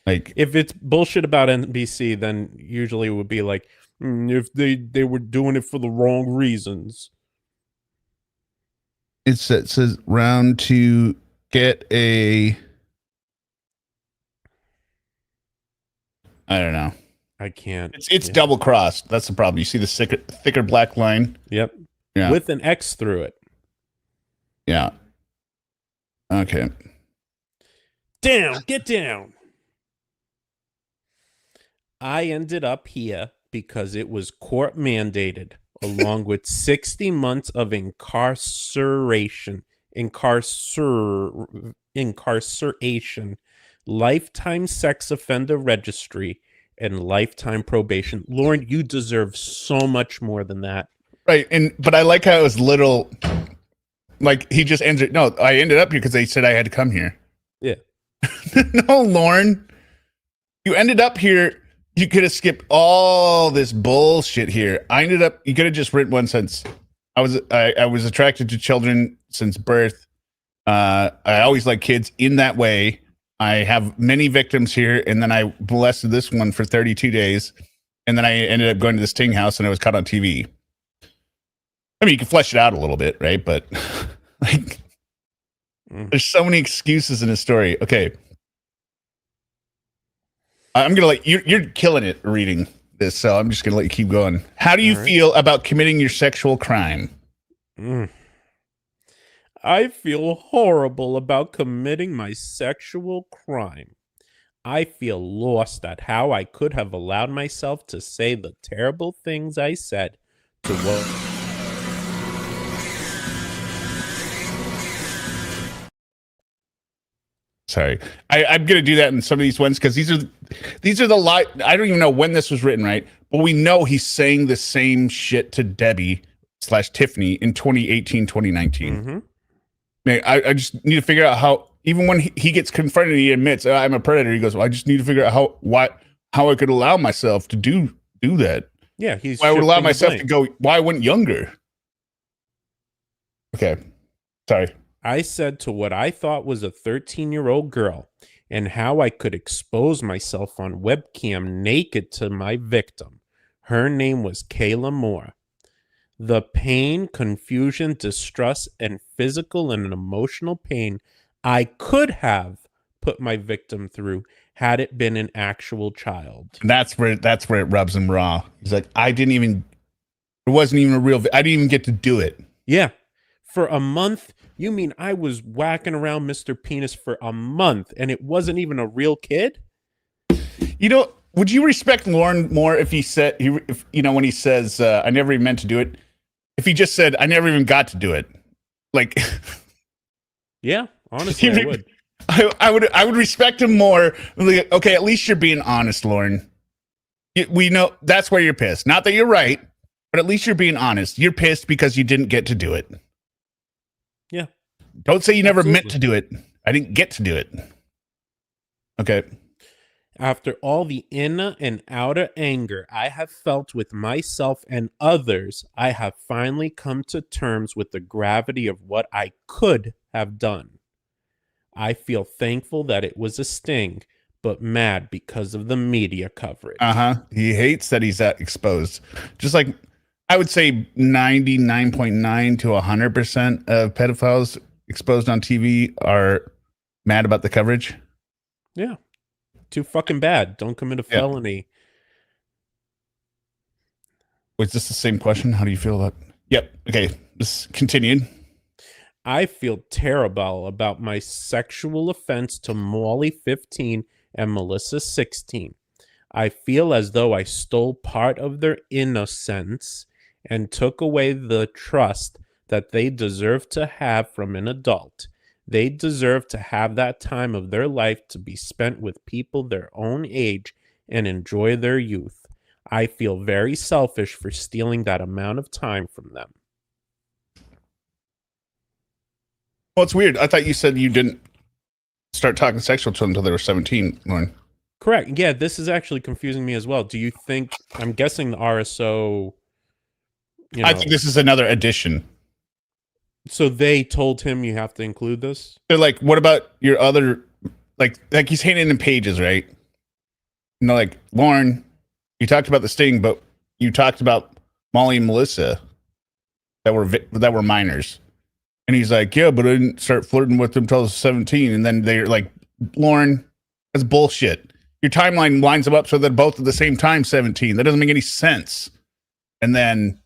Like, if it's bullshit about NBC, then usually it would be like, if they were doing it for the wrong reasons. it says round to get a. I don't know. I can't. It's double crossed. That's the problem. You see the thicker black line? Yep. Yeah. With an X through it. Yeah. Okay. Down. Get down. I ended up here because it was court mandated, along with 60 months of incarceration, lifetime sex offender registry, and lifetime probation. Lorne, you deserve so much more than that. Right. But I like how it was little, like he just ended. No, I ended up here because they said I had to come here. Yeah. No, Lorne, you ended up here. You could have skipped all this bullshit here. You could have just written one sentence. I was attracted to children since birth. I always like kids in that way. I have many victims here, and then I molested this one for 32 days, and then I ended up going to this Ting house, and I was caught on TV. I mean, you can flesh it out a little bit, right? But like, there's so many excuses in this story. Okay. I'm gonna you're killing it reading this, so I'm just gonna let you keep going. How do you feel about committing your sexual crime? I feel horrible about committing my sexual crime. I feel lost at how I could have allowed myself to say the terrible things I said to what. Sorry, I'm gonna do that in some of these ones because these are the I don't even know when this was written, right? But we know he's saying the same shit to Debbie/Tiffany in 2018, 2019. Mm-hmm. Man, I just need to figure out how. Even when he gets confronted, he admits I'm a predator. He goes, well, I just need to figure out how I could allow myself to do that. Yeah, I would allow myself to go. Why I wasn't younger? Okay, sorry. I said to what I thought was a 13-year-old girl and how I could expose myself on webcam naked to my victim. Her name was Kayla Moore. The pain, confusion, distress, and physical and emotional pain I could have put my victim through had it been an actual child. And that's where it rubs him raw. He's like, it wasn't even a real, I didn't even get to do it. Yeah. For a month. You mean I was whacking around Mr. Penis for a month and it wasn't even a real kid? You know, would you respect Lorne more if he said, when he says, I never even meant to do it, if he just said, I never even got to do it? Like, yeah, honestly, I would. I would respect him more. Like, okay, at least you're being honest, Lorne. We know that's where you're pissed. Not that you're right, but at least you're being honest. You're pissed because you didn't get to do it. Yeah. Don't say you never meant to do it. I didn't get to do it. Okay. After all the inner and outer anger I have felt with myself and others, I have finally come to terms with the gravity of what I could have done. I feel thankful that it was a sting, but mad because of the media coverage. He hates that he's that exposed. Just like I would say 99.9 to 100% of pedophiles exposed on TV are mad about the coverage. Yeah. Too fucking bad. Don't commit a felony. Was this the same question? How do you feel about? Yep. Okay. This continued. I feel terrible about my sexual offense to Molly 15 and Melissa 16. I feel as though I stole part of their innocence and took away the trust that they deserve to have from an adult. They deserve to have that time of their life to be spent with people their own age and enjoy their youth. I feel very selfish for stealing that amount of time from them. Well, it's weird. I thought you said you didn't. start talking sexual to them until they were 17, Lauren. Correct. Yeah, this is actually confusing me as well. Do you think, I'm guessing the RSO, I think this is another addition. So they told him you have to include this? They're like, what about your other, like he's handing in pages, right? You know, like, Lauren, you talked about the sting, but you talked about Molly and Melissa that were minors. And he's like, yeah, but I didn't start flirting with them until I was 17. And then they're like, Lauren, that's bullshit. Your timeline lines them up so they're both at the same time 17. That doesn't make any sense. And then,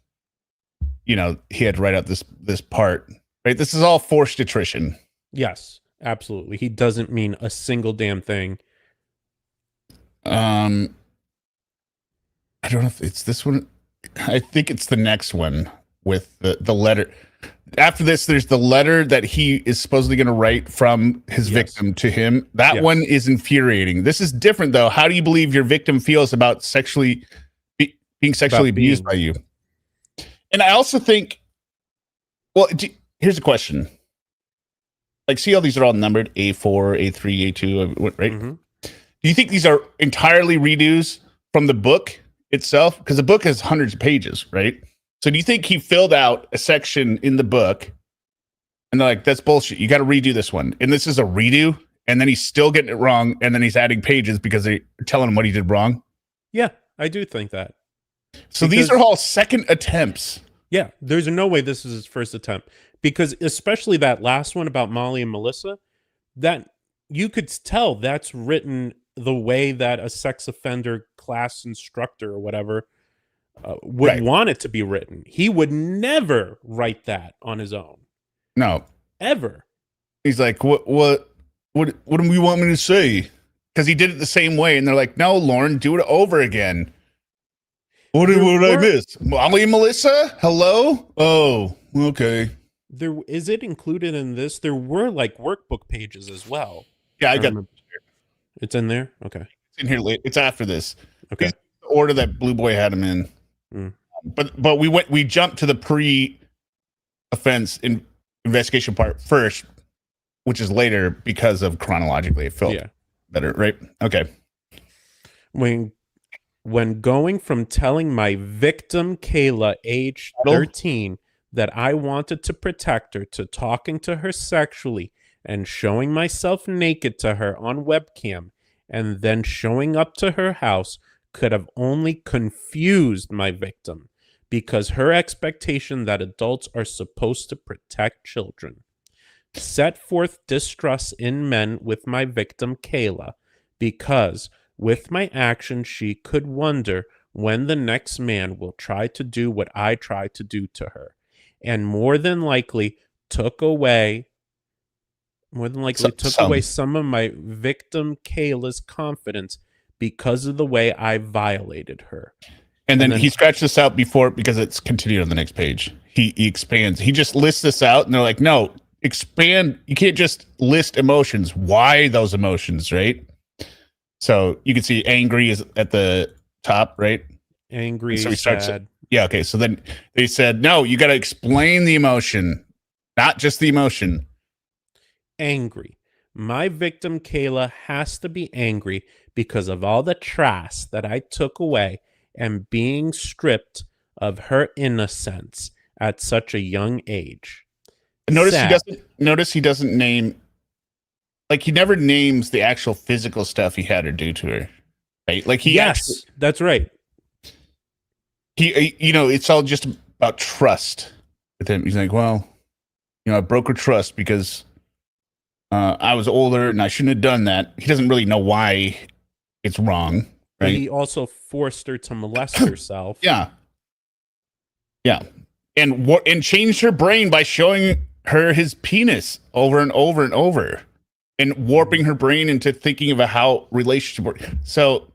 you know, he had to write out this part, right? This is all forced attrition. Yes, absolutely. He doesn't mean a single damn thing. I don't know if it's this one. I think it's the next one with the letter. After this, there's the letter that he is supposedly going to write from his victim to him. That one is infuriating. This is different, though. How do you believe your victim feels about being sexually abused by you? And I also think, well, here's a question. Like, see how these are all numbered? A4, A3, A2, right? Mm-hmm. Do you think these are entirely redos from the book itself? Because the book has hundreds of pages, right? So do you think he filled out a section in the book and they're like, that's bullshit. You got to redo this one. And this is a redo. And then he's still getting it wrong. And then he's adding pages because they're telling him what he did wrong. Yeah, I do think that. So these are all second attempts. Yeah, there's no way this is his first attempt. Because especially that last one about Molly and Melissa, that you could tell that's written the way that a sex offender class instructor or whatever would want it to be written. He would never write that on his own. No. Ever. He's like, what do you want me to say? Because he did it the same way. And they're like, no, Lauren, do it over again. What did I miss? Molly and Melissa? Hello? Oh, okay. Is it included in this? There were like workbook pages as well. Yeah, I got it's in there? Okay. It's in here late. It's after this. Okay. It's the order that Blue Boy had him in. But we jumped to the pre-offense investigation part first, which is later because of chronologically it felt better, right? Okay. When going from telling my victim Kayla, age 13, that I wanted to protect her, to talking to her sexually and showing myself naked to her on webcam, and then showing up to her house, could have only confused my victim, because her expectation that adults are supposed to protect children set forth distrust in men with my victim Kayla, because with my action she could wonder when the next man will try to do what I tried to do to her, and more than likely took away some of my victim Kayla's confidence because of the way I violated her. And then he scratched this out before because it's continued on the next page. He expands. He just lists this out and they're like, no, expand. You can't just list emotions. Why those emotions, right? So you can see angry is at the top, right? Angry, so he starts sad. Yeah, okay. So then they said, no, you got to explain the emotion, not just the emotion. Angry. My victim Kayla has to be angry because of all the trash that I took away and being stripped of her innocence at such a young age. Notice he doesn't name, like, he never names the actual physical stuff he had her do to her, right? Like that's right. He, it's all just about trust with him. He's like, well, I broke her trust because I was older and I shouldn't have done that. He doesn't really know why it's wrong, right? But he also forced her to molest herself. Yeah. And changed her brain by showing her his penis over and over and over, and warping her brain into thinking of how relationship works. So,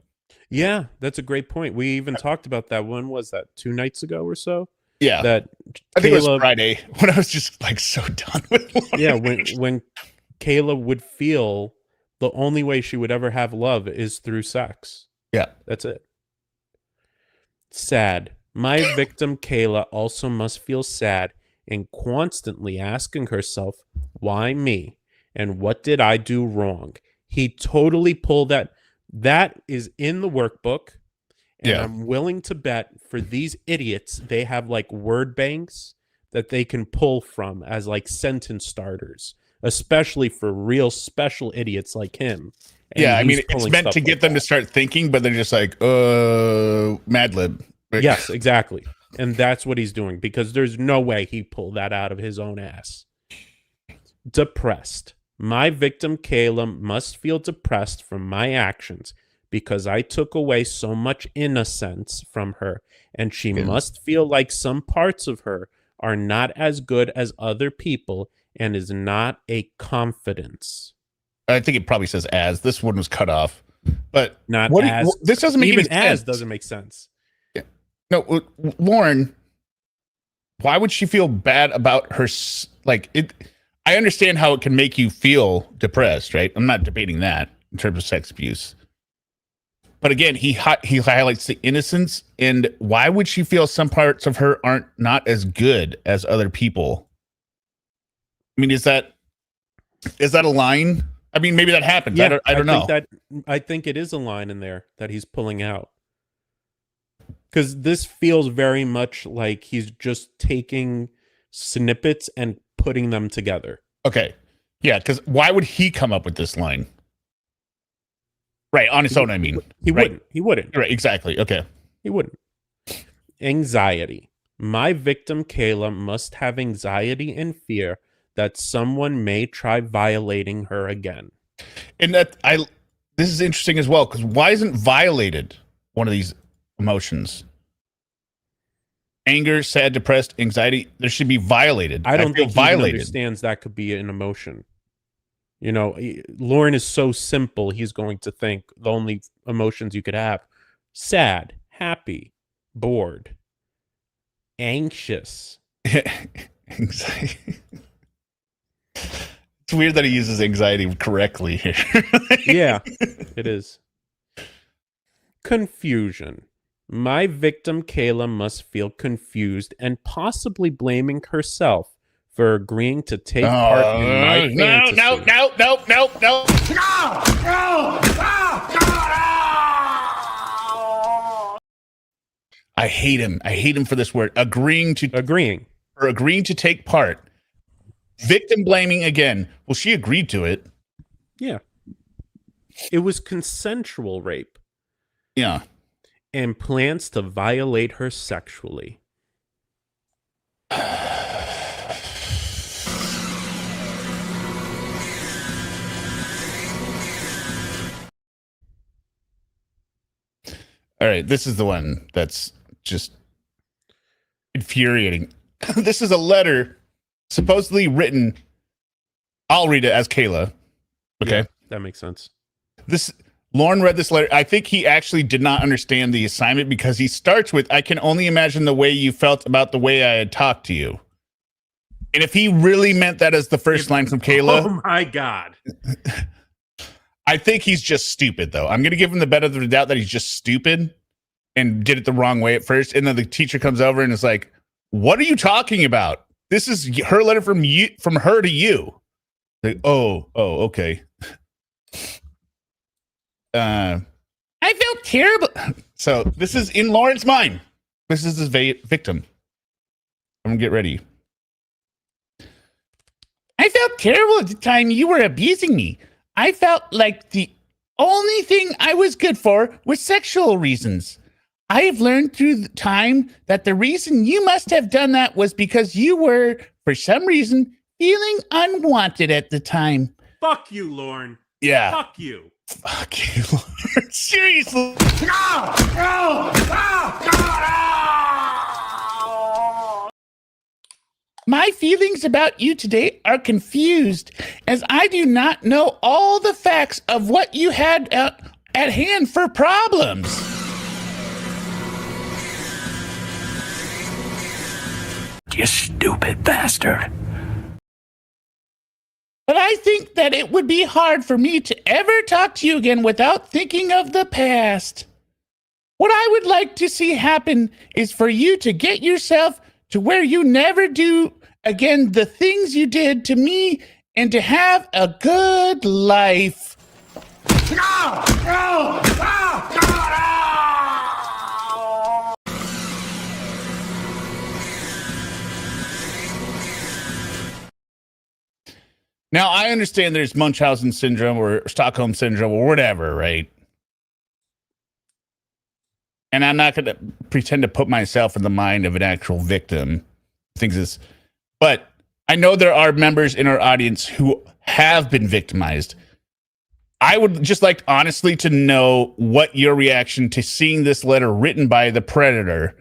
yeah, that's a great point. We even talked about that. When was that? 2 nights ago or so? Yeah, that I think it was Friday when I was just like so done with life. Yeah, when Kayla would feel the only way she would ever have love is through sex. Yeah, that's it. Sad. My victim Kayla also must feel sad and constantly asking herself, why me? And what did I do wrong? He totally pulled that. That is in the workbook. And I'm willing to bet for these idiots, they have like word banks that they can pull from as like sentence starters, especially for real special idiots like him. And Yeah, I mean, he's it's pulling meant stuff to get like them that. to start thinking, but they're just like, Mad Lib. Yes, exactly. And that's what he's doing, because there's no way he pulled that out of his own ass. Depressed. My victim, Kayla, must feel depressed from my actions because I took away so much innocence from her, and she must feel like some parts of her are not as good as other people and is not a confidence. I think it probably says as. This one was cut off. But Not what as. this doesn't make even any sense. as doesn't make sense. No, Lauren, why would she feel bad about her? Like, it. I understand how it can make you feel depressed, right? I'm not debating that in terms of sex abuse. But again, he highlights the innocence, and why would she feel some parts of her aren't not as good as other people? I mean, is that a line? I mean, maybe that happens. Yeah, I don't know. I think it is a line in there that he's pulling out. Because this feels very much like he's just taking snippets and putting them together. Okay. Yeah, because why would he come up with this line? Right, on his own, I mean. He wouldn't. He wouldn't. Right, exactly. Okay. He wouldn't. Anxiety. My victim, Kayla, must have anxiety and fear that someone may try violating her again. And this is interesting as well, because why isn't violated one of these emotions? Anger, sad, depressed, anxiety, there should be violated. I don't think he violated. understands that could be an emotion. You know, Lorne is so simple, he's going to think the only emotions you could have: sad, happy, bored, anxious. Anxiety. It's weird that he uses anxiety correctly here. Yeah, it is. Confusion. My victim, Kayla, must feel confused and possibly blaming herself for agreeing to take part in my fantasy. No. I hate him. I hate him for this word. Agreeing to take part. Victim blaming again. Well, she agreed to it. Yeah. It was consensual rape. Yeah. And plans to violate her sexually. All right, this is the one that's just infuriating. This is a letter supposedly written. I'll read it as Kayla. Okay. Yeah, that makes sense. Lorne read this letter. I think he actually did not understand the assignment because he starts with, I can only imagine the way you felt about the way I had talked to you. And if he really meant that as the first line from Kayla. Oh my God. I think he's just stupid, though. I'm going to give him the benefit of the doubt that he's just stupid and did it the wrong way at first. And then the teacher comes over and is like, what are you talking about? This is her letter from her to you. Like, oh, okay. I felt terrible. So this is in Lawrence's mind. This is his victim. I'm gonna get ready. I felt terrible at the time you were abusing me. I felt like the only thing I was good for was sexual reasons. I have learned through the time that the reason you must have done that was because you were, for some reason, feeling unwanted at the time. Fuck you, Lorne. Yeah. Fuck you. Fuck you, Lord. Seriously. My feelings about you today are confused as I do not know all the facts of what you had at hand for problems. You stupid bastard. But I think that it would be hard for me to ever talk to you again without thinking of the past. What I would like to see happen is for you to get yourself to where you never do again the things you did to me and to have a good life. Now, I understand there's Munchausen syndrome or Stockholm syndrome or whatever, right? And I'm not going to pretend to put myself in the mind of an actual victim. Things is, but I know there are members in our audience who have been victimized. I would just like honestly to know what your reaction to seeing this letter written by the predator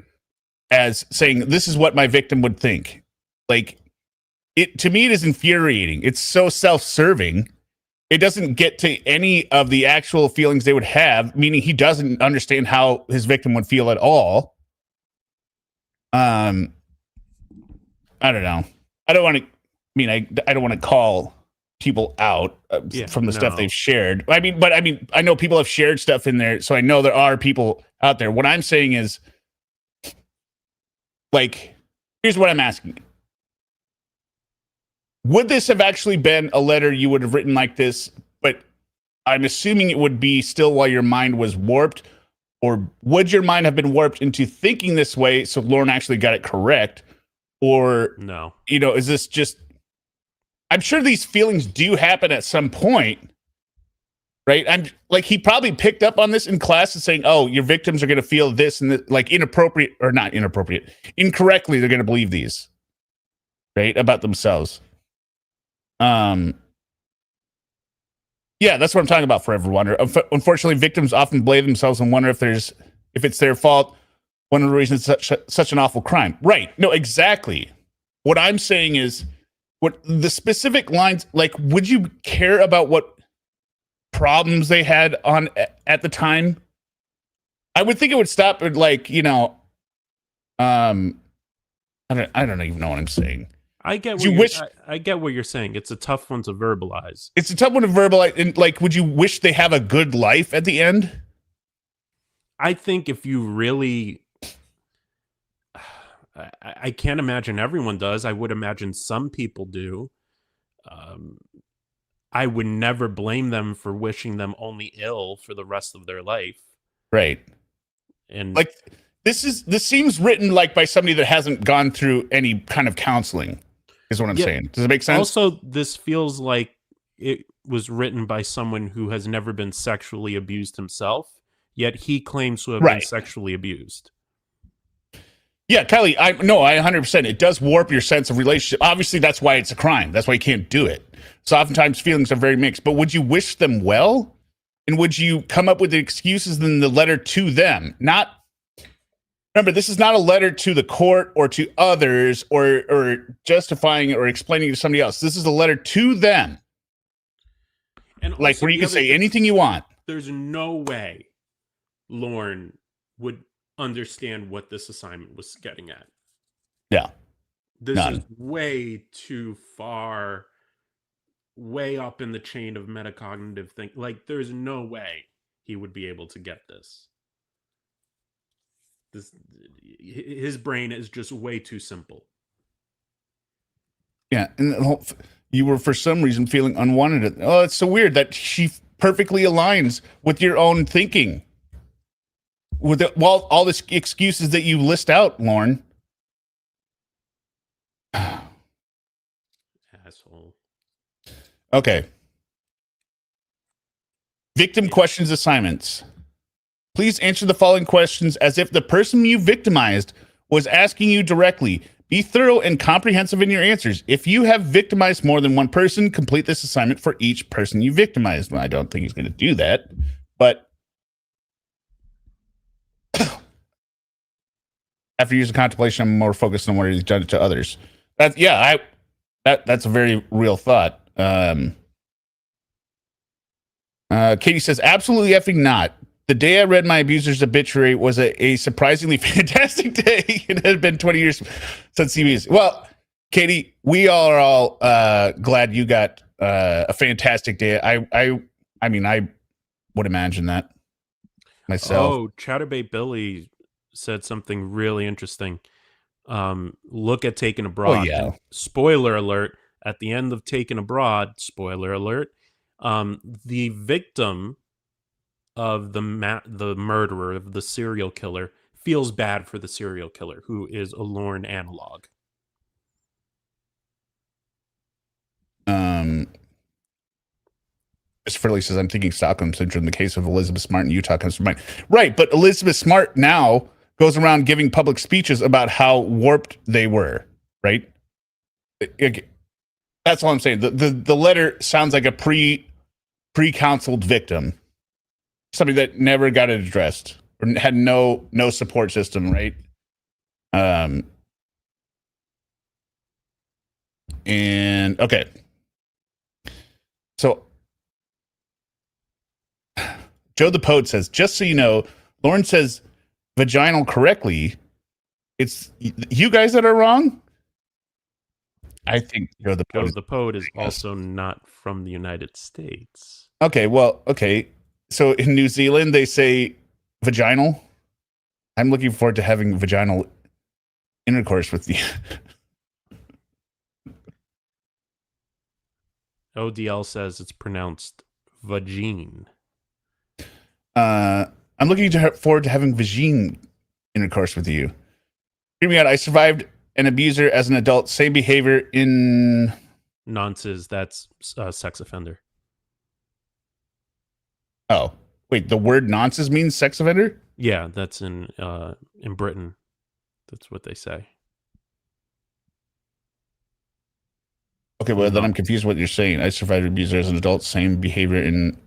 as saying, this is what my victim would think. Like, it to me, it is infuriating. It's so self-serving. It doesn't get to any of the actual feelings they would have, meaning he doesn't understand how his victim would feel at all. I don't know. I don't want to. I don't want to call people out from the stuff they've shared. I know people have shared stuff in there, so I know there are people out there. What I'm saying is, like, here's what I'm asking. Would this have actually been a letter you would have written like this, but I'm assuming it would be still while your mind was warped, or would your mind have been warped into thinking this way so Lorne actually got it correct? Or, no, is this just, I'm sure these feelings do happen at some point, right? I'm like, he probably picked up on this in class and saying, oh, your victims are going to feel this and that, like incorrectly, they're going to believe these, right? About themselves. Yeah, that's what I'm talking about, Forever Wonder. Unfortunately, victims often blame themselves and wonder if it's their fault. One of the reasons it's such an awful crime. Right. No, exactly. What I'm saying is, what the specific lines, like, would you care about what problems they had on at the time? I would think it would stop at, like, I don't even know what I'm saying. I get what you're saying. It's a tough one to verbalize. It's a tough one to verbalize. And, like, would you wish they have a good life at the end? I think if you really, I can't imagine everyone does. I would imagine some people do. I would never blame them for wishing them only ill for the rest of their life. Right. And like, this seems written like by somebody that hasn't gone through any kind of counseling, is what I'm saying. Does it make sense? Also, this feels like it was written by someone who has never been sexually abused himself, yet he claims to have been sexually abused. Yeah, Kylie, I 100%. It does warp your sense of relationship. Obviously, that's why it's a crime. That's why you can't do it. So oftentimes feelings are very mixed. But would you wish them well? And would you come up with the excuses in the letter to them? Remember, this is not a letter to the court or to others or justifying or explaining to somebody else. This is a letter to them. And like, where you can say anything you want. There's no way Lorne would understand what this assignment was getting at. Yeah. This is way too far, way up in the chain of metacognitive thing. Like, there's no way he would be able to get this. His brain is just way too simple. Yeah, and you were for some reason feeling unwanted. Oh, it's so weird that she perfectly aligns with your own thinking. With all the excuses that you list out, Lorne. Asshole. Okay. Victim questions assignments. Please answer the following questions as if the person you victimized was asking you directly. Be thorough and comprehensive in your answers. If you have victimized more than one person, complete this assignment for each person you victimized. Well, I don't think he's going to do that, but after years of contemplation, I'm more focused on what he's done to others. That's a very real thought. Katie says, absolutely effing not. The day I read my abuser's obituary was a surprisingly fantastic day. It had been 20 years since CBS. Well, Katie, we are all glad you got a fantastic day. I mean, I would imagine that myself. Oh, Chatterbait Billy said something really interesting. Look at Taking Abroad. Oh, yeah. Spoiler alert, At the end of Taken Abroad, spoiler alert, the victim of the murderer, of the serial killer, feels bad for the serial killer, who is a Lorne analog. Christopher Lee says, I'm thinking Stockholm Syndrome. The case of Elizabeth Smart in Utah comes to mind. Right, but Elizabeth Smart now goes around giving public speeches about how warped they were, right? That's all I'm saying. The letter sounds like a pre-counseled victim. Somebody that never got it addressed or had no support system, right? And okay. So Joe the Poet says, just so you know, Lauren says vaginal correctly. It's you guys that are wrong. I think Joe the Poet is also not from the United States. Okay, well, okay. So in New Zealand, they say vaginal. I'm looking forward to having vaginal intercourse with you. ODL says it's pronounced vagine. I'm looking forward to having vagine intercourse with you. Hear me out. I survived an abuser as an adult. Same behavior in... Nonces, that's sex offender. Oh, wait. The word nonces means sex offender? Yeah, that's in Britain. That's what they say. Okay, well, then I'm confused what you're saying. I survived an abuser as an adult. Same behavior in...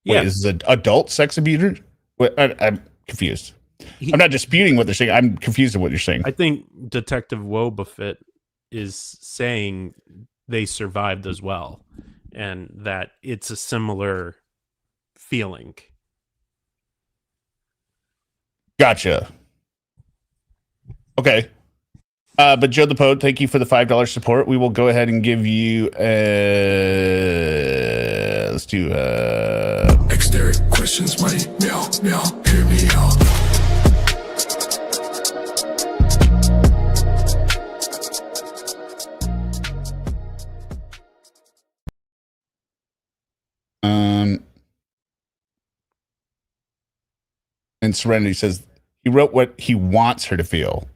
Yeah. Wait, is it adult sex abuser? Wait, I'm confused. I'm not disputing what they're saying. I'm confused at what you're saying. I think Detective Wobbuffet is saying they survived as well, and that it's a similar feeling. Gotcha. Okay. But Joe the Poet, thank you for the $5 support. We will go ahead and give you let's do Exterior questions, money, meow, meow, hear me out. And Serenity says he wrote what he wants her to feel.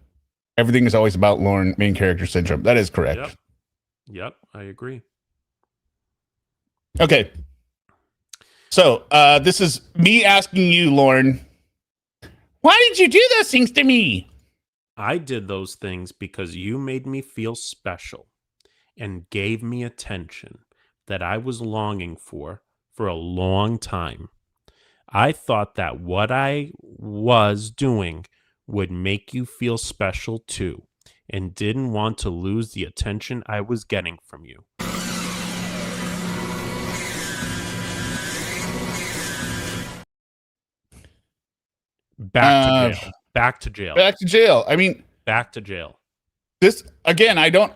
Everything is always about Lorne, main character syndrome. That is correct. Yep, I agree. Okay. So this is me asking you, Lorne, why did you do those things to me? I did those things because you made me feel special and gave me attention that I was longing for a long time. I thought that what I was doing would make you feel special too, and didn't want to lose the attention I was getting from you. Back to jail. Back to jail. Back to jail. I mean, back to jail. This, again, I don't...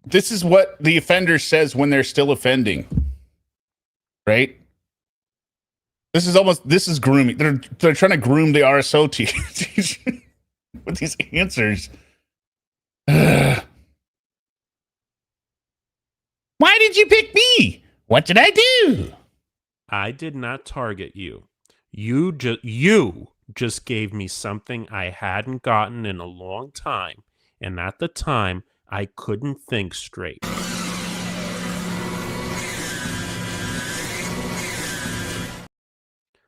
This is what the offender says when they're still offending. Right? This is grooming. They're trying to groom the RSO team with these answers. Why did you pick me? What did I do? I did not target you. You just gave me something I hadn't gotten in a long time, and at the time, I couldn't think straight.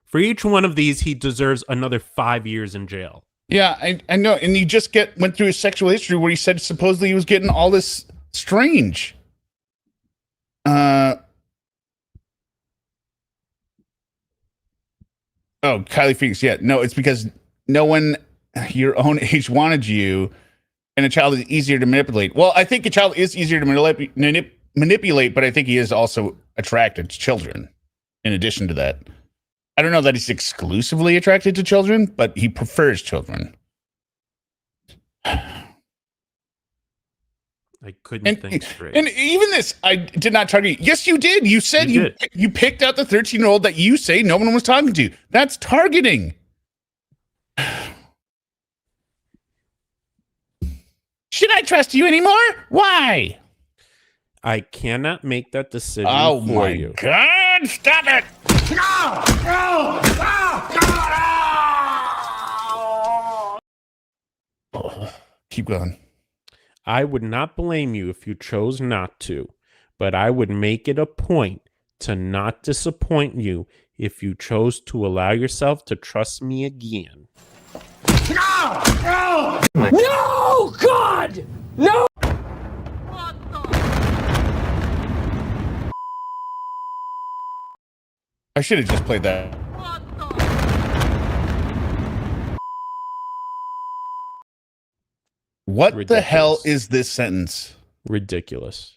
For each one of these, he deserves another 5 years in jail. Yeah, I know. And you just went through his sexual history where he said supposedly he was getting all this strange. Oh, Kylie Phoenix. Yeah, no, it's because no one your own age wanted you, and a child is easier to manipulate. Well, I think a child is easier to manipulate, but I think he is also attracted to children. In addition to that, I don't know that he's exclusively attracted to children, but he prefers children. I couldn't think straight. And even this, I did not target. Yes, you did. You said you picked out the 13-year-old that you say no one was talking to. That's targeting. Should I trust you anymore? Why? I cannot make that decision Oh for my you. God! Stop it! Oh, keep going. I would not blame you if you chose not to, but I would make it a point to not disappoint you if you chose to allow yourself to trust me again. No, God! No! I should have just played that. What the hell Ridiculous. is this sentence? Ridiculous.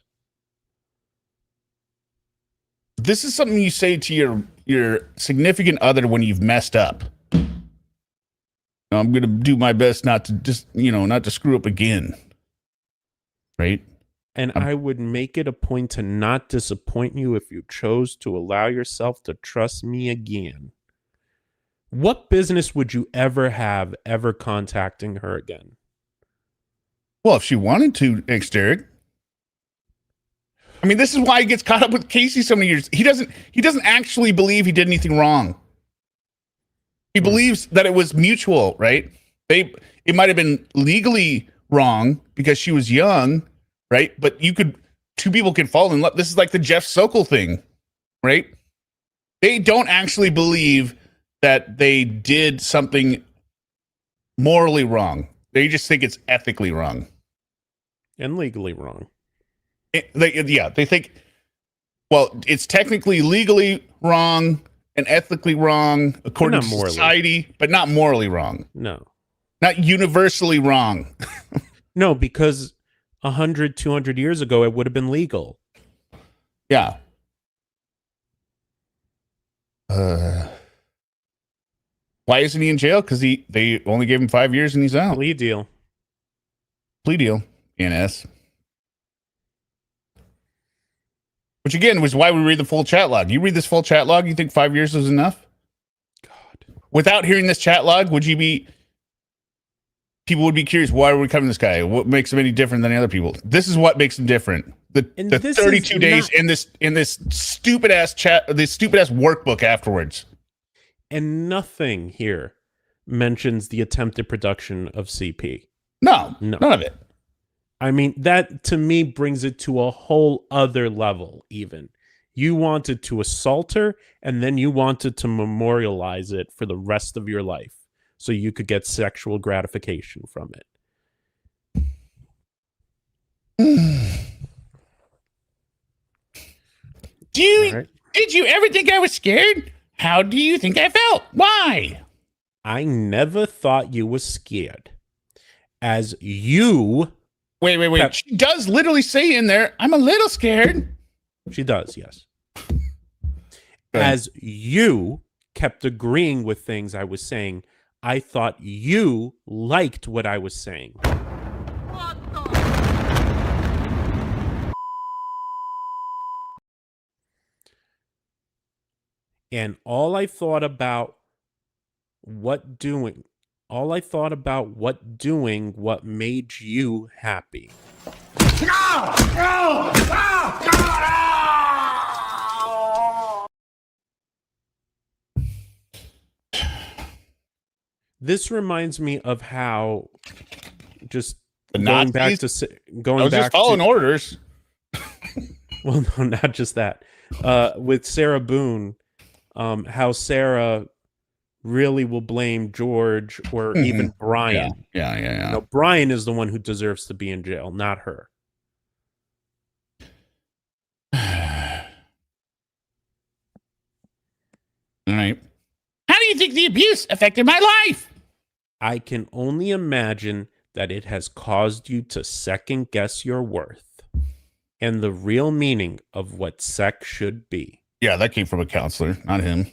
This is something you say to your significant other when you've messed up. I'm gonna do my best not to screw up again. Right? And I would make it a point to not disappoint you if you chose to allow yourself to trust me again. What business would you ever have ever contacting her again? Well, if she wanted to, Derek. I mean, this is why he gets caught up with Casey so many years. He doesn't actually believe he did anything wrong. He believes that it was mutual, right? It might have been legally wrong because she was young, right? But two people can fall in love. This is like the Jeff Sokol thing, right? They don't actually believe that they did something morally wrong. They just think it's ethically wrong. And legally wrong. They think, well, it's technically legally wrong and ethically wrong according to society, but not morally wrong. No. Not universally wrong. No, because 100, 200 years ago, it would have been legal. Yeah. Why isn't he in jail? Because they only gave him 5 years and he's out. Plea deal. Plea deal. NS. Which again was why we read the full chat log. You read this full chat log, you think 5 years is enough? God. Without hearing this chat log, people would be curious, why are we covering this guy? What makes him any different than the other people? This is what makes him different. The 32 days in this stupid ass workbook afterwards. And nothing here mentions the attempted production of CP. No, none of it. I mean, that to me brings it to a whole other level, even. You wanted to assault her, and then you wanted to memorialize it for the rest of your life so you could get sexual gratification from it. Did you ever think I was scared? How do you think I felt? Why? I never thought you were scared. As you... Wait. She does literally say in there, I'm a little scared. She does, yes. As you kept agreeing with things I was saying, I thought you liked what I was saying. And all I thought about what doing what made you happy. This reminds me of how just going back to following orders. Well, no, not just that. With Sarah Boone, how Sarah really will blame George or even Brian. Yeah. No, Brian is the one who deserves to be in jail, not her. All right. How do you think the abuse affected my life? I can only imagine that it has caused you to second guess your worth and the real meaning of what sex should be. Yeah, that came from a counselor, not him.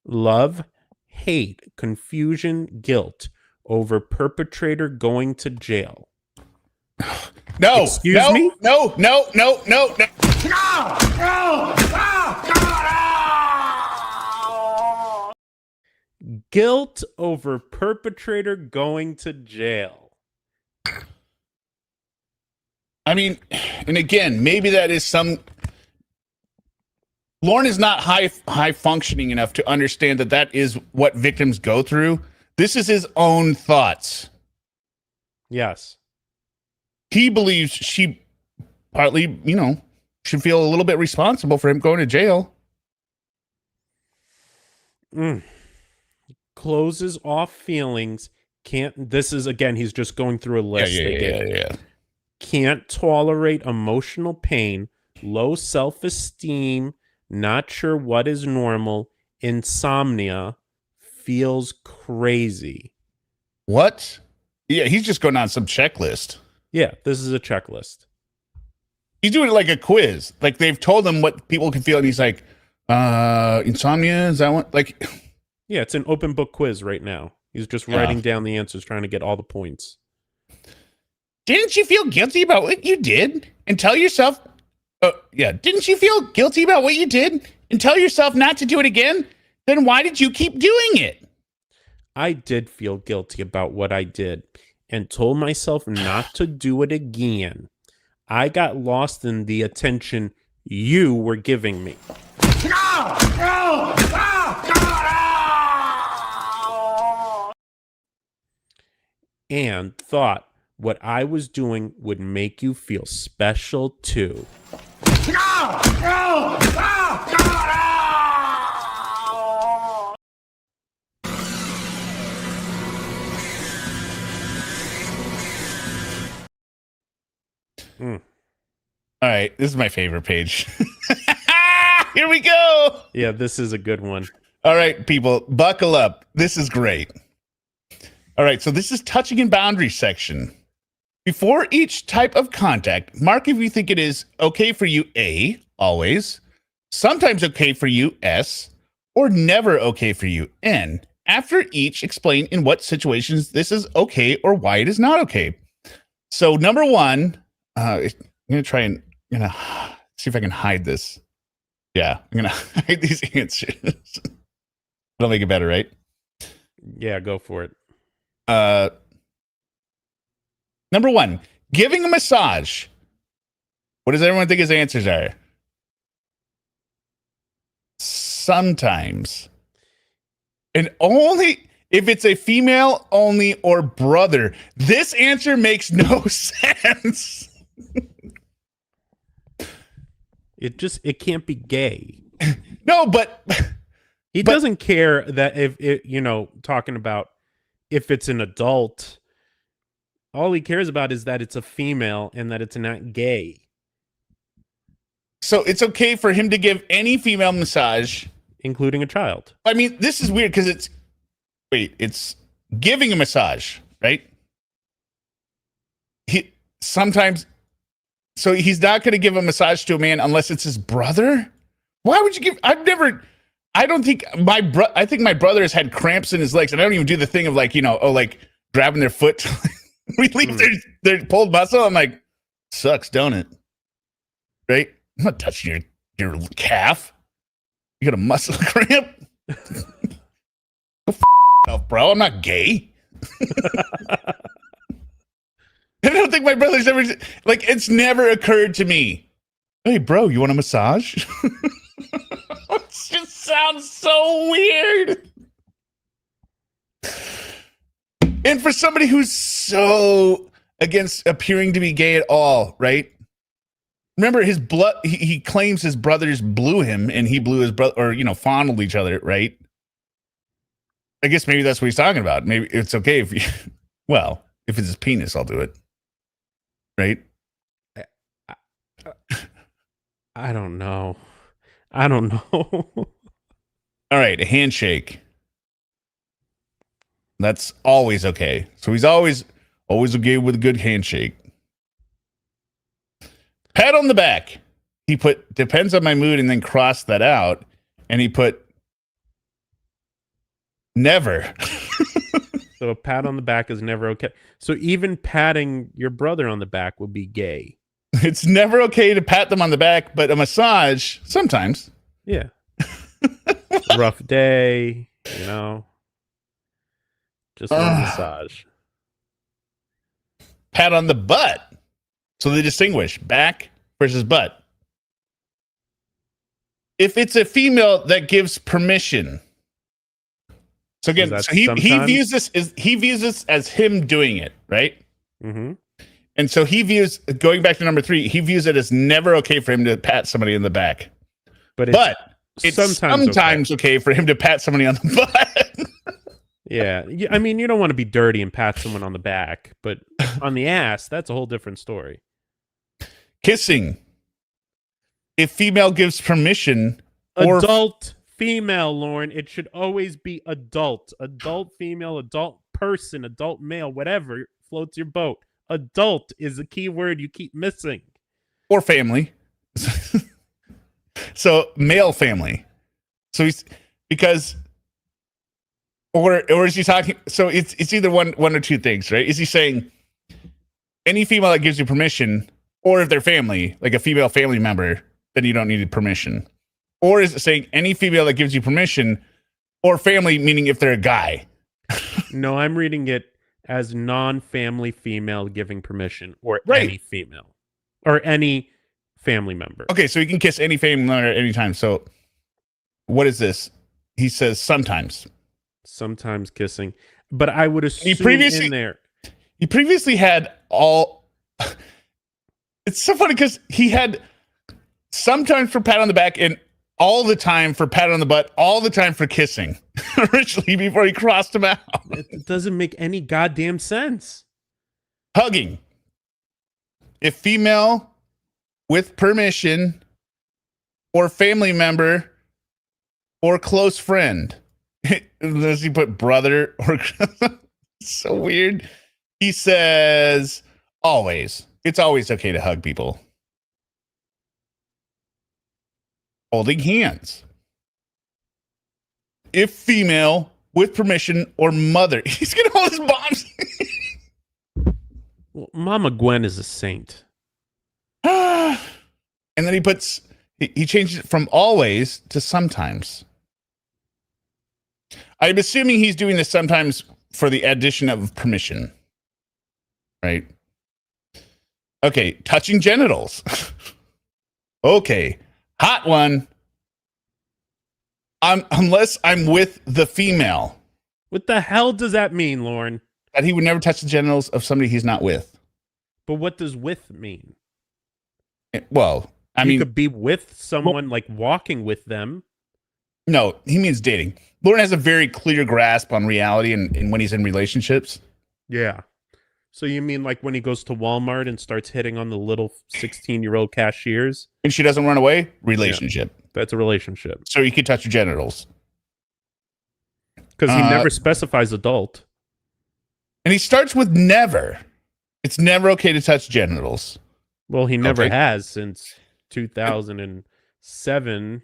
Love, hate, confusion, guilt over perpetrator going to jail. No. Excuse me? No. Guilt over perpetrator going to jail. I mean, and again, maybe that is Lorne is not high functioning enough to understand that is what victims go through. This is his own thoughts. Yes. He believes she partly, should feel a little bit responsible for him going to jail. Closes off feelings. This is, again, he's just going through a list. Yeah. Can't tolerate emotional pain, low self-esteem, not sure what is normal, insomnia, feels crazy. What? Yeah, he's just going on some checklist. Yeah, this is a checklist. He's doing it like a quiz. Like they've told him what people can feel, and he's like, insomnia, is that what? Like, yeah, it's an open book quiz right now. He's just writing down the answers, trying to get all the points. Didn't you feel guilty about what you did? And tell yourself, didn't you feel guilty about what you did? And tell yourself not to do it again? Then why did you keep doing it? I did feel guilty about what I did and told myself not to do it again. I got lost in the attention you were giving me. And thought what I was doing would make you feel special too. All right, this is my favorite page. Here we go. Yeah, this is a good one. All right, people, buckle up. This is great. All right, so this is touching and boundary section. Before each type of contact, mark if you think it is okay for you, A, always, sometimes okay for you, S, or never okay for you, N. After each, explain in what situations this is okay or why it is not okay. So number one, I'm going to try and see if I can hide this. Yeah, I'm going to hide these answers. That'll make it better, right? Yeah, go for it. Number one, giving a massage. What does everyone think his answers are? Sometimes. And only if it's a female only or brother. This answer makes no sense. It can't be gay. No, but he doesn't care that if it, talking about if it's an adult, all he cares about is that it's a female and that it's not gay. So it's okay for him to give any female massage, including a child. I mean, this is weird because it's giving a massage, right? So he's not going to give a massage to a man unless it's his brother? Why would you give? I think my brother has had cramps in his legs, and I don't even do the thing of grabbing their foot to relieve their pulled muscle. I'm like, sucks, don't it? Right? I'm not touching your calf. You got a muscle cramp? Go yourself, bro. I'm not gay. I don't think my brother's ever it's never occurred to me. Hey, bro, you want a massage? It just sounds so weird. And for somebody who's so against appearing to be gay at all, right? Remember his blood, he claims his brothers blew him and he blew his brother, or, fondled each other, right? I guess maybe that's what he's talking about. Maybe it's okay if if it's his penis, I'll do it. Right? I don't know. All right, a handshake. That's always okay. So he's always okay with a good handshake. Pat on the back. He put depends on my mood and then crossed that out. And he put never. So a pat on the back is never okay. So even patting your brother on the back would be gay. It's never okay to pat them on the back, but a massage, sometimes. Yeah. Rough day, just a massage. Pat on the butt. So they distinguish back versus butt. If it's a female that gives permission. So again, so he views this as him doing it, right? Mm-hmm. And so he views, going back to number 3, he views it as never okay for him to pat somebody in the back. But it's sometimes okay for him to pat somebody on the butt. Yeah. I mean, you don't want to be dirty and pat someone on the back, but on the ass, that's a whole different story. Kissing. If female gives permission. Adult female, Lorne. It should always be adult. Adult female, adult person, adult male, whatever floats your boat. Adult is a key word you keep missing. Or family. So male family. So he's because or is he talking, so it's either one or two things, right? Is he saying any female that gives you permission, or if they're family, like a female family member, then you don't need permission? Or is it saying any female that gives you permission, or family, meaning if they're a guy? No, I'm reading it as non-family female giving permission, or right. Any female, or any family member. Okay, so he can kiss any family member at any time. So what is this? He says sometimes. Sometimes kissing. But I would assume he previously had all... It's so funny because he had sometimes for pat on the back and all the time for pat on the butt, all the time for kissing. Originally, before he crossed him out. It doesn't make any goddamn sense. Hugging. If female with permission, or family member, or close friend. Does he put brother or so weird? He says always. It's always okay to hug people. Holding hands. If female with permission or mother. He's gonna hold his bombs. Well, Mama Gwen is a saint. And then he changes it from always to sometimes. I'm assuming he's doing this sometimes for the addition of permission. Right? Okay, touching genitals. Okay, hot one. Unless I'm with the female. What the hell does that mean, Lorne? That he would never touch the genitals of somebody he's not with. But what does with mean? Well, I mean, you could be with someone, like walking with them. No, he means dating. Lorne has a very clear grasp on reality and when he's in relationships. Yeah. So you mean like when he goes to Walmart and starts hitting on the little 16-year-old cashiers? And she doesn't run away? Relationship. Yeah, that's a relationship. So you could touch your genitals. Because he never specifies adult. And he starts with never. It's never okay to touch genitals. Well, he never has since 2007.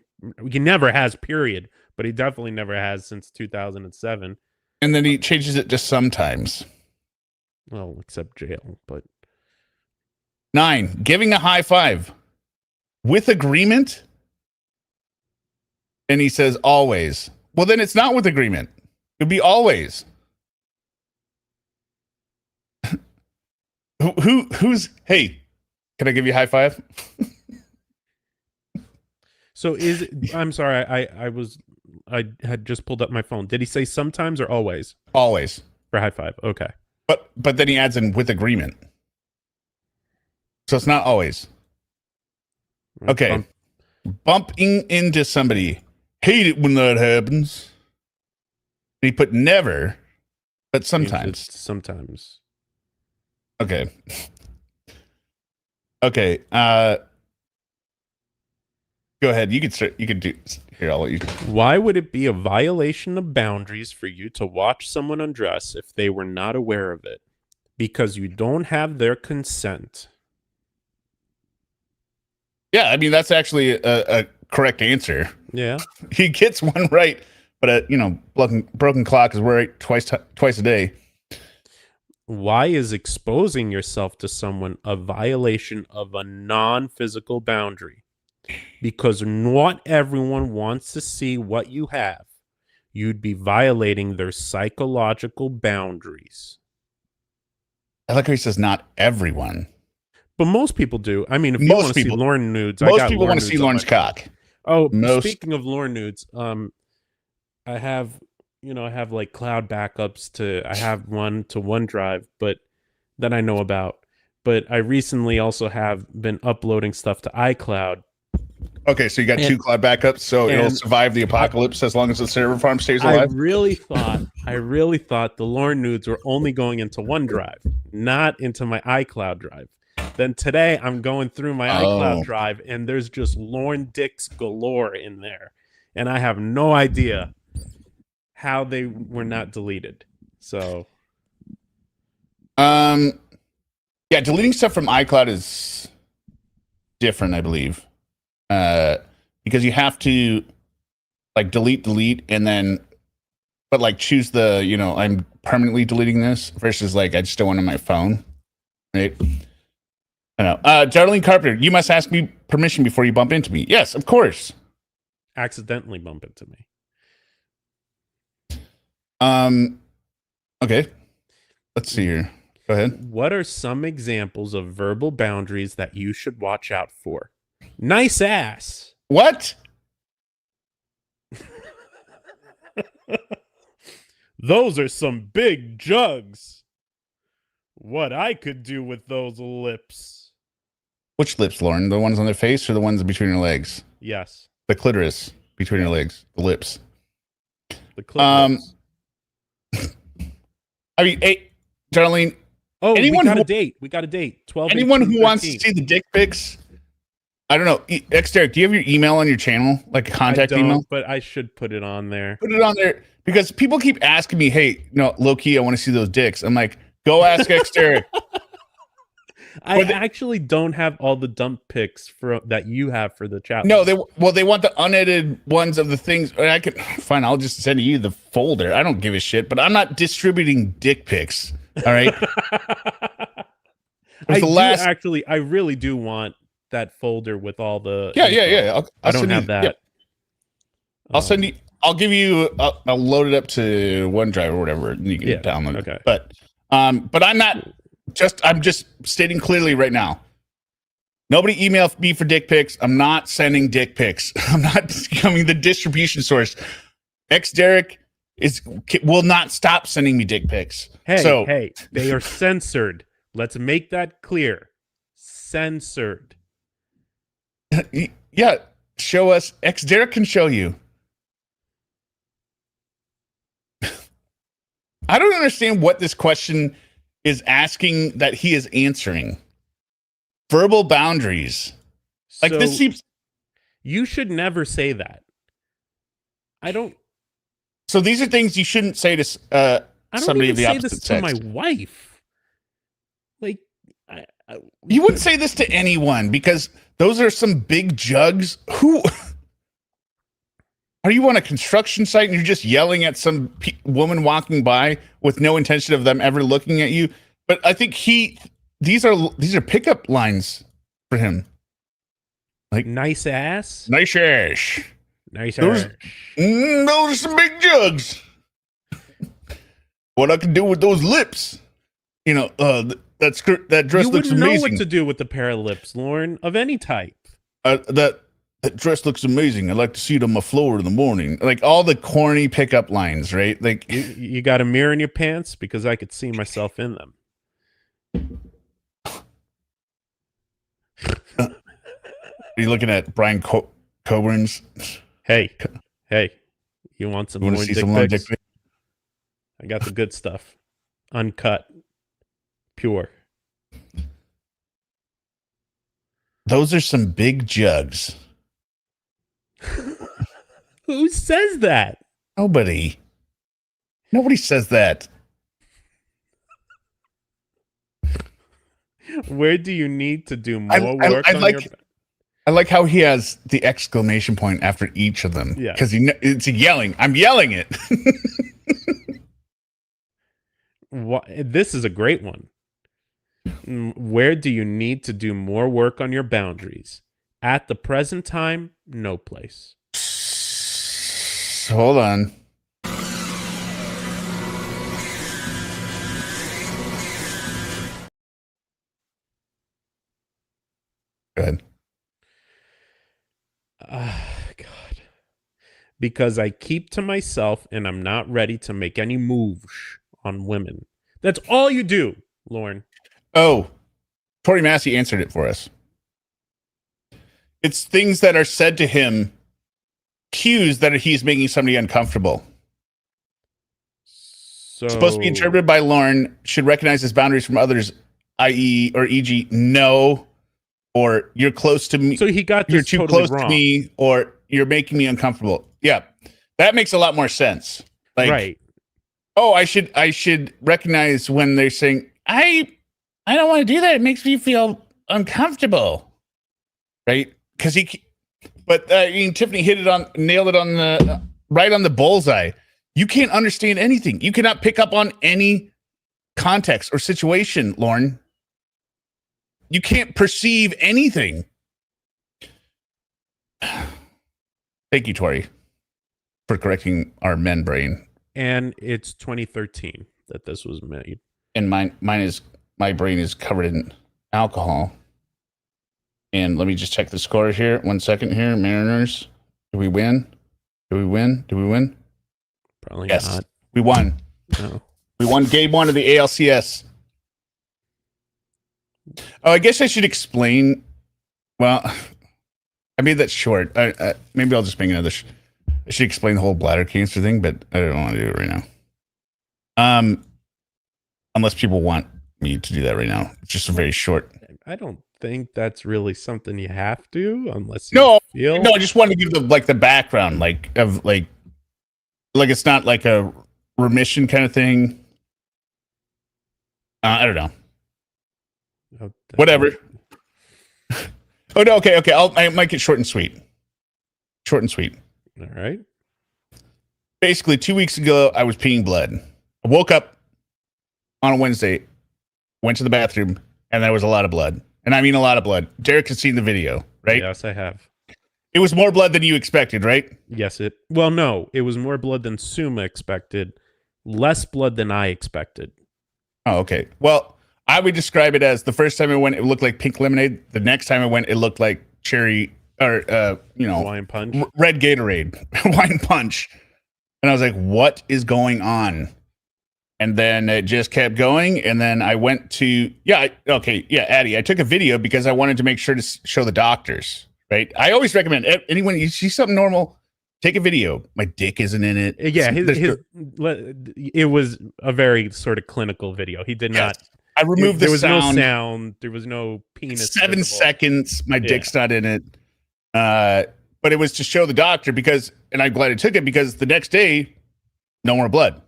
He never has, period. But he definitely never has since 2007. And then he changes it just sometimes. Well, except jail, but... 9, giving a high five. With agreement? And he says always. Well, then it's not with agreement. It'd be always. Who's... Hey, can I give you a high five? So is it... I'm sorry, I had just pulled up my phone. Did he say sometimes or always? Always. For high five, okay. But then he adds in with agreement. So it's not always. Okay. Bumping into somebody. Hate it when that happens. And he put never, but sometimes. Sometimes. Okay. Okay. Go ahead. You could start. You could do. Here, I'll let you. Why would it be a violation of boundaries for you to watch someone undress if they were not aware of it? Because you don't have their consent. Yeah, I mean, that's actually a correct answer. Yeah. He gets one right, but broken clock is right twice a day. Why is exposing yourself to someone a violation of a non-physical boundary? Because not everyone wants to see what you have. You'd be violating their psychological boundaries. I like how he says not everyone. But most people do. I mean, if you Most want to see people- Lorne nudes, I Most got people Lorne want to see nudes on Lorne's my- cock. Oh, Most- speaking of Lorne nudes, I have, I have like cloud backups I have one to OneDrive, but that I know about. But I recently also have been uploading stuff to iCloud. Okay, so you got two cloud backups, so it'll and survive the apocalypse as long as the server farm stays I alive. really thought the Lorne nudes were only going into OneDrive, not into my iCloud drive. Then today I'm going through my iCloud drive and there's just Lorne dicks galore in there. And I have no idea how they were not deleted. So Yeah, deleting stuff from iCloud is different, I believe. Because you have to like delete and then but like choose the, I'm permanently deleting this versus like I just don't want it on my phone. Right? I know. Darlene Carpenter, you must ask me permission before you bump into me. Yes, of course. accidentally bump into me. Okay. Let's see here. Go ahead. What are some examples of verbal boundaries that you should watch out for? Nice ass. What? Those are some big jugs. What I could do with those lips. Which lips, Lauren? The ones on their face or the ones between your legs? Yes. The clitoris between your legs. The lips. The clips. I mean, hey, Darlene. Oh, anyone we got who- a date. We got a date. 12. Anyone 18, who wants to 13. see the dick pics, I don't know. Derek, do you have your email on your channel? Like a contact I don't, email? but I should put it on there. Put it on there because people keep asking me, hey, low key, I want to see those dicks. I'm like, go ask X Derek. I actually don't have all the dump pics that you have for the chat. No, they want the unedited ones of the things. I could fine. I'll just send you the folder. I don't give a shit. But I'm not distributing dick pics. All right. I really do want that folder with all the. Yeah. I don't have that. Yeah. I'll send you. I'll give you. I'll load it up to OneDrive or whatever, and you can download it. Okay. But I'm not. I'm just stating clearly right now. Nobody email me for dick pics. I'm not sending dick pics. I'm not becoming the distribution source. X Derek will not stop sending me dick pics. Hey, they are censored. Let's make that clear. Censored. Yeah, show us. X Derek can show you. I don't understand what this question is asking that he is answering. Verbal boundaries. Like So this seems. You should never say that. I don't. So these are things you shouldn't say to I don't somebody even of the say opposite this sex. to my wife. Like, You wouldn't say this to anyone because those are some big jugs. Who are you on a construction site and you're just yelling at some woman walking by with no intention of them ever looking at you? But I think these are pickup lines for him. Like nice ass. nice ass. Nice Those- ass. Those are some big jugs. What I can do with those lips, that dress You looks wouldn't know amazing. what to do with the pair of lips, Lauren, of any type. That dress looks amazing. I'd like to see it on my floor in the morning. Like all the corny pickup lines, right? Like You got a mirror in your pants because I could see myself in them. are you looking at Brian Coburn's? Hey, you want some You want more to see dick some more pics? dick pics? I got the good stuff. Uncut. Pure. Those are some big jugs. Who says that? Nobody says that. Where do you need to do more work I on like your... I like how he has the exclamation point after each of them. Yeah. Because it's yelling. I'm yelling it. This is a great one. Where do you need to do more work on your boundaries? At the present time, no place. Hold on. Go ahead. God. Because I keep to myself and I'm not ready to make any moves on women. That's all you do, Lorne. Oh, Tori Massey answered it for us. It's things that are said to him, cues that he's making somebody uncomfortable. So Supposed to be interpreted by Lorne, should recognize his boundaries from others, i.e. or e.g. no, or you're close to me. So he got this you're too totally close wrong. to me, or you're making me uncomfortable. Yeah, that makes a lot more sense. Like, right. Oh, I should recognize when they're saying I don't want to do that. It makes me feel uncomfortable, right? Because Tiffany nailed it on the right on the bullseye. You can't understand anything. You cannot pick up on any context or situation, Lorne. You can't perceive anything. Thank you, Tori, for correcting our men brain. And it's 2013 that this was made. And my brain is covered in alcohol. And let me just check the score here. 1 second here. Mariners. Do we win? Do we win? Probably yes. not. We won. No. We won game 1 of the ALCS. Oh, I guess I should explain. Well, I made that short. Maybe I'll just make another. I should explain the whole bladder cancer thing, but I don't want to do it right now. Unless people want me to do that right now. It's just a very short. I don't think that's really something you have to, unless you feel. No, I just wanted to give the background, of it's not like a remission kind of thing. I don't know. Oh, whatever. Oh no, okay. I'll make it short and sweet. Short and sweet. All right. Basically, 2 weeks ago, I was peeing blood. I woke up on a Wednesday, went to the bathroom, and there was a lot of blood. And I mean a lot of blood. Derek has seen the video, right? Yes, I have. It was more blood than you expected, right? Yes, well, no, it was more blood than Suma expected, less blood than I expected. Oh, okay. Well, I would describe it as the first time I went, it looked like pink lemonade. The next time I went, it looked like cherry or, wine punch, red Gatorade, wine punch. And I was like, what is going on? And then it just kept going. And then I went to, Addie, I took a video because I wanted to make sure to show the doctors, right? I always recommend anyone, you see something normal, take a video. My dick isn't in it. Yeah, it was a very sort of clinical video. He did not. I removed the sound. There was no sound. There was no penis. 7 seconds. My dick's not in it. But it was to show the doctor and I'm glad I took it because the next day, no more blood.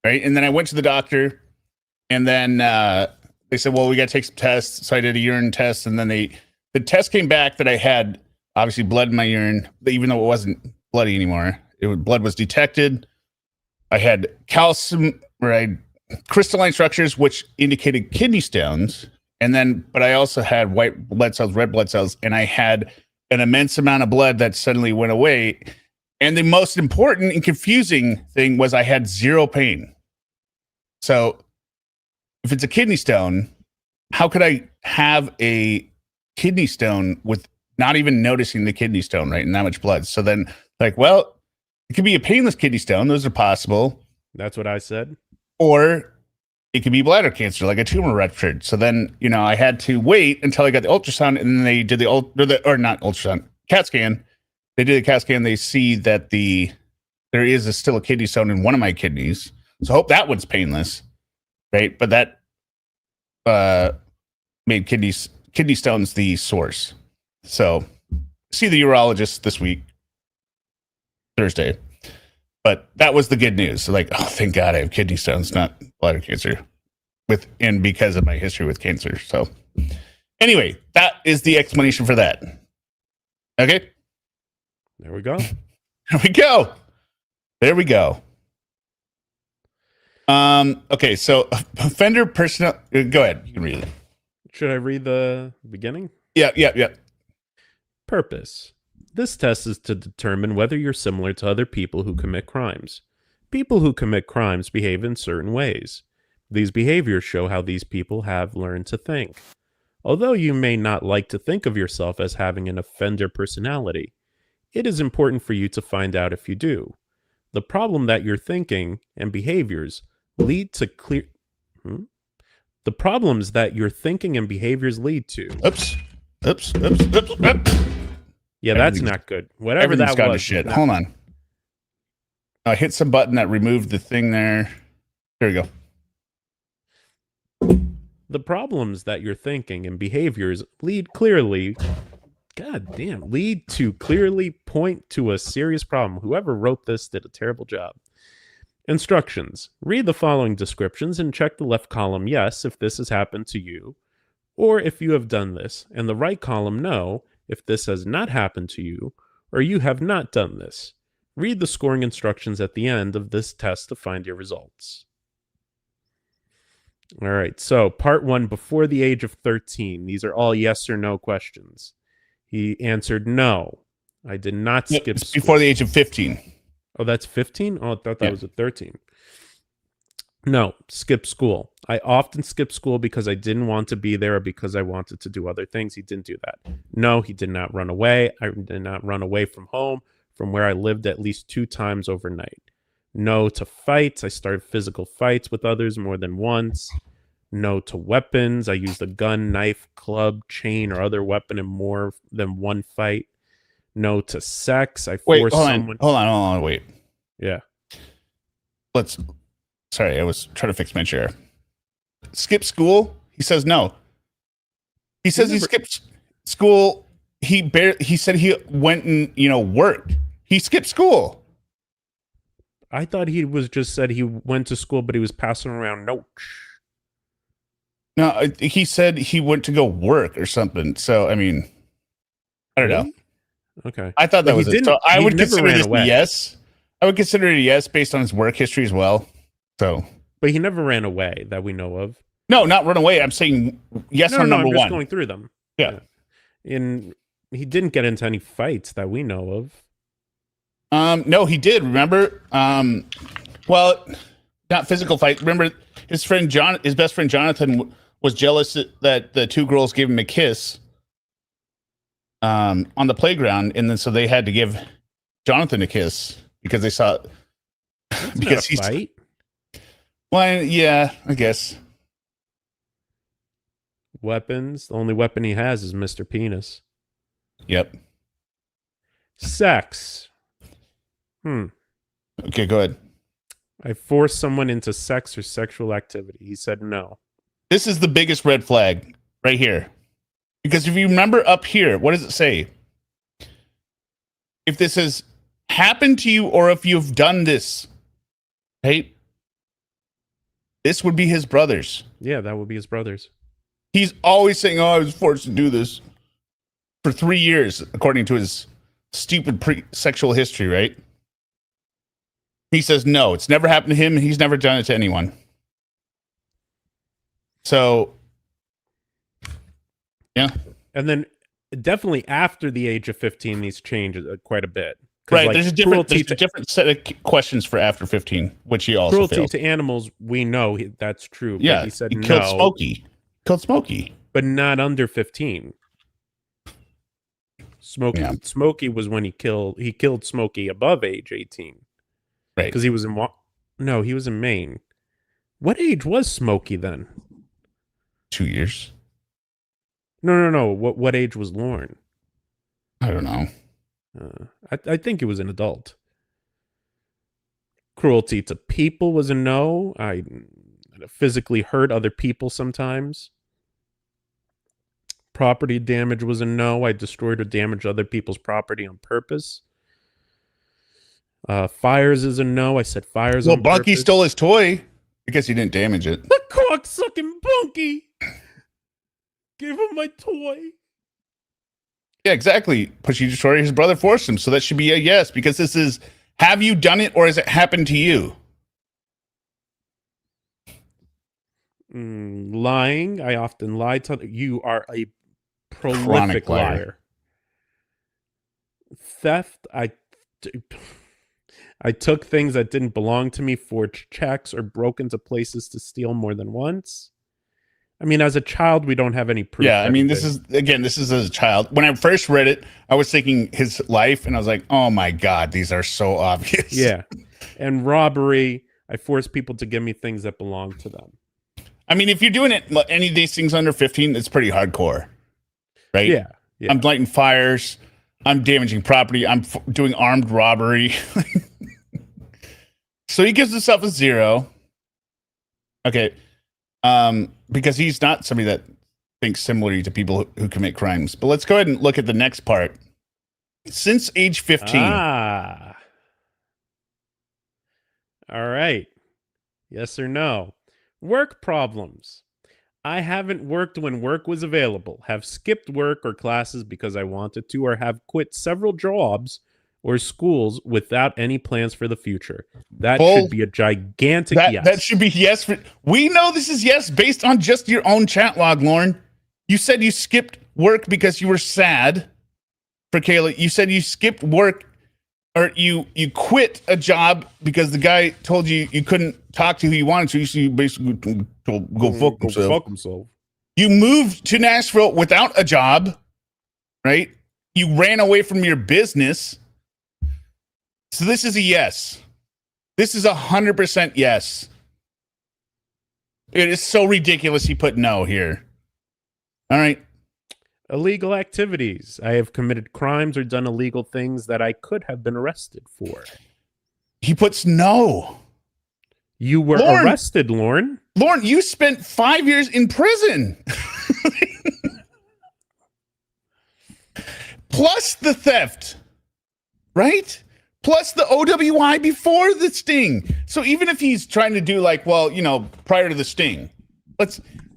Right. And then I went to the doctor and then they said, well, we got to take some tests. So I did a urine test. And then the test came back that I had obviously blood in my urine, even though it wasn't bloody anymore. Blood was detected. I had calcium, crystalline structures, which indicated kidney stones. But I also had white blood cells, red blood cells, and I had an immense amount of blood that suddenly went away. And the most important and confusing thing was I had zero pain. So if it's a kidney stone, how could I have a kidney stone with not even noticing the kidney stone, right? And that much blood. So then it could be a painless kidney stone. Those are possible. That's what I said. Or it could be bladder cancer, like a tumor ruptured. So then, I had to wait until I got the ultrasound, and then they did not ultrasound, CAT scan. They did a CAT scan. They see that there is still a kidney stone in one of my kidneys. So I hope that one's painless, right? But that made kidney stones the source. So see the urologist this week, Thursday. But that was the good news. So oh, thank God I have kidney stones, not bladder cancer, because of my history with cancer. So anyway, that is the explanation for that. Okay. There we go. There we go. Okay, so offender personnel. Go ahead. You can read it. Should I read the beginning? Yeah. Purpose. This test is to determine whether you're similar to other people who commit crimes. People who commit crimes behave in certain ways. These behaviors show how these people have learned to think. Although you may not like to think of yourself as having an offender personality, it is important for you to find out if you do. The problem that your thinking and behaviors lead to clear... The problems that your thinking and behaviors lead to... Oops. Yeah, that's not good. Whatever Everything's that gone to was. shit. Hold on. I hit some button that removed the thing there. There we go. The problems that your thinking and behaviors lead to clearly point to a serious problem. Whoever wrote this did a terrible job. Instructions. Read the following descriptions and check the left column yes if this has happened to you, or if you have done this, and the right column no if this has not happened to you, or you have not done this. Read the scoring instructions at the end of this test to find your results. All right, so part 1, before the age of 13. These are all yes or no questions. He answered no. I did not skip school. Before the age of 15. Oh, that's 15? Oh, I thought that was at 13. No, skip school. I often skip school because I didn't want to be there or because I wanted to do other things. He didn't do that. No, he did not run away. I did not run away from home, from where I lived at least 2 times overnight. No to fights. I started physical fights with others more than once. No to weapons. I used a gun, knife, club, chain, or other weapon in more than one fight. No to sex. I forced someone... Hold on, wait. Yeah. Sorry, I was trying to fix my chair. Skip school? He says no. He says he skipped school. He said he went and, worked. He skipped school. I thought he was just said he went to school, but he was passing around notes. No, he said he went to go work or something. So, I mean, I don't know. Okay. I thought that was it. So I would consider this a yes. I would consider it a yes based on his work history as well. So, but he never ran away that we know of. No, not run away. I'm saying yes on number 1. I'm just going through them. Yeah. And he didn't get into any fights that we know of. No, he did. Remember? Well, not physical fight. Remember his best friend Jonathan was jealous that the 2 girls gave him a kiss on the playground, and then so they had to give Jonathan a kiss because they saw because he's fight. Well, yeah, I guess. Weapons. The only weapon he has is Mr. Penis. Yep. Sex. Okay, go ahead. I forced someone into sex or sexual activity. He said no. This is the biggest red flag right here. Because if you remember up here, what does it say? If this has happened to you or if you've done this, right? This would be his brothers. Yeah, that would be his brothers. He's always saying, I was forced to do this for 3 years, according to his stupid sexual history, right? He says, no, it's never happened to him. And he's never done it to anyone. So, yeah. And then definitely after the age of 15, these change quite a bit. Right. There's a different set of questions for after 15, which he also cruelty failed. to animals, we know that's true. Yeah. But he said killed no. Smokey. Killed Smokey. But not under 15. Smokey was when he killed Smokey above age 18. Right. Because he was he was in Maine. What age was Smokey then? 2 years. No. What age was Lorne? I don't know. I think he was an adult. Cruelty to people was a no. I physically hurt other people sometimes. Property damage was a no. I destroyed or damaged other people's property on purpose. Fires is a no. I said fires on Bunky purpose. stole his toy because he didn't damage it. The cocksucking Bunky! Give him my toy. Yeah, exactly. Pushy destroyer, his brother forced him. So that should be a yes, because this is, have you done it or has it happened to you? Lying. I often lie to you. Are a prolific Chronic liar. liar. Theft. I took things that didn't belong to me, forged checks, or broke into places to steal more than once. I mean, as a child, we don't have any proof. Yeah, I that mean, he this did. is as a child. When I first read it, I was thinking his life, and I was like, oh my God, these are so obvious. Yeah. And robbery, I force people to give me things that belong to them. I mean, if you're doing it, any of these things under 15, it's pretty hardcore, right? Yeah. Yeah. I'm lighting fires. I'm damaging property. I'm doing armed robbery. So he gives himself a 0. Okay. Because he's not somebody that thinks similarly to people who commit crimes. But let's go ahead and look at the next part. Since age 15. Ah. All right. Yes or no? Work problems. I haven't worked when work was available, have skipped work or classes because I wanted to, or have quit several jobs or schools without any plans for the future. That should be a gigantic yes. That should be yes. We know this is yes based on just your own chat log, Lorne. You said you skipped work because you were sad for Kayla. You said you skipped work or you quit a job because the guy told you you couldn't talk to who you wanted to. So you basically go fuck himself. You moved to Nashville without a job, right? You ran away from your business. So this is a yes. This is 100% yes. It is so ridiculous he put no here. All right. Illegal activities. I have committed crimes or done illegal things that I could have been arrested for. He puts no. You were arrested, Lorne. Lorne, you spent 5 years in prison. Plus the theft, right? Plus the OWI before the sting. So even if he's trying to do like, well, you know, prior to the sting,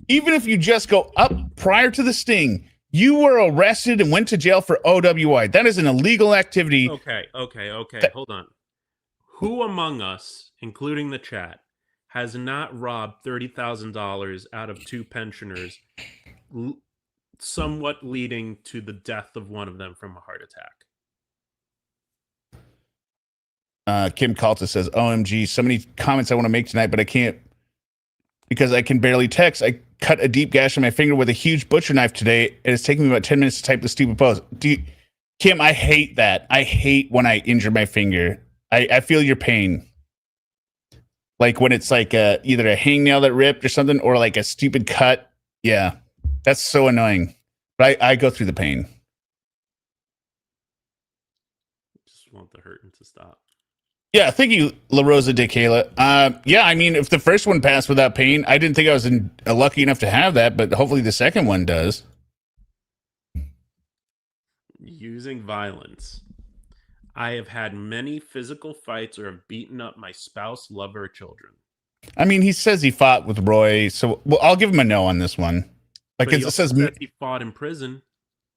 even if you just go up prior to the sting, you were arrested and went to jail for OWI. That is an illegal activity. Okay. Hold on. Who among us, including the chat, has not robbed $30,000 out of 2 pensioners, somewhat leading to the death of one of them from a heart attack? Kim Calta says, OMG, so many comments I want to make tonight, but I can't because I can barely text. I cut a deep gash on my finger with a huge butcher knife today. And it's taken me about 10 minutes to type the stupid post. Kim, I hate that. I hate when I injure my finger. I feel your pain. Like when it's like either a hangnail that ripped or something, or like a stupid cut. Yeah, that's so annoying. But I go through the pain. Just want the hurting to stop. Yeah, thank you, La Rosa de Kayla. Yeah, I mean, if the first one passed without pain, I didn't think I was lucky enough to have that, but hopefully the second one does. Using violence. I have had many physical fights or have beaten up my spouse, lover, or children. I mean, he says he fought with Roy, so I'll give him a no on this one. Like it says he fought in prison.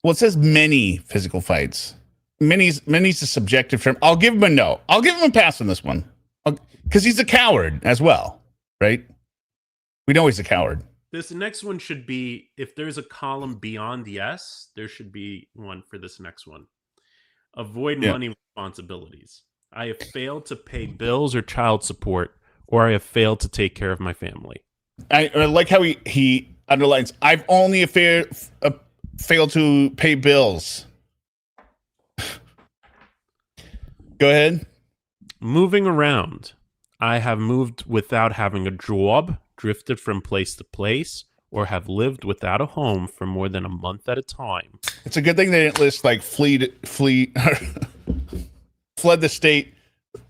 Well, it says many physical fights. Many's a subjective term. I'll give him a no. I'll give him a pass on this one. Because he's a coward as well, right? We know he's a coward. This next one should be, if there's a column beyond yes, there should be one for this next one. Avoid money responsibilities. I have failed to pay bills or child support, or I have failed to take care of my family. I like how he underlines, I've only failed to pay bills. Go ahead. Moving around. I have moved without having a job, drifted from place to place, or have lived without a home for more than a month at a time. It's a good thing they didn't list like fled the state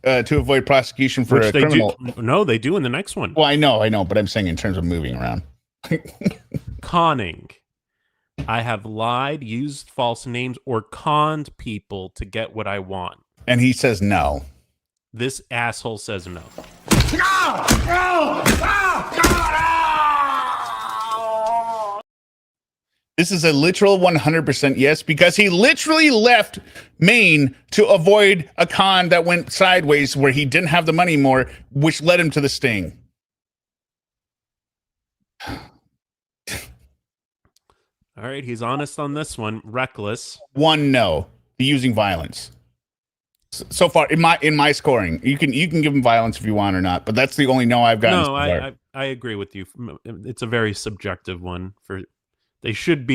to avoid prosecution for a criminal. No, they do in the next one. Well, I know, but I'm saying in terms of moving around. Conning. I have lied, used false names, or conned people to get what I want. And he says no. This asshole says no. This is a literal 100% yes, because he literally left Maine to avoid a con that went sideways where he didn't have the money more, which led him to the sting. All right, he's honest on this one. Reckless. One no. Using violence. So far in my scoring, you can give him violence if you want or not, but that's the only no I've gotten. No, I agree with you. It's a very subjective one. They should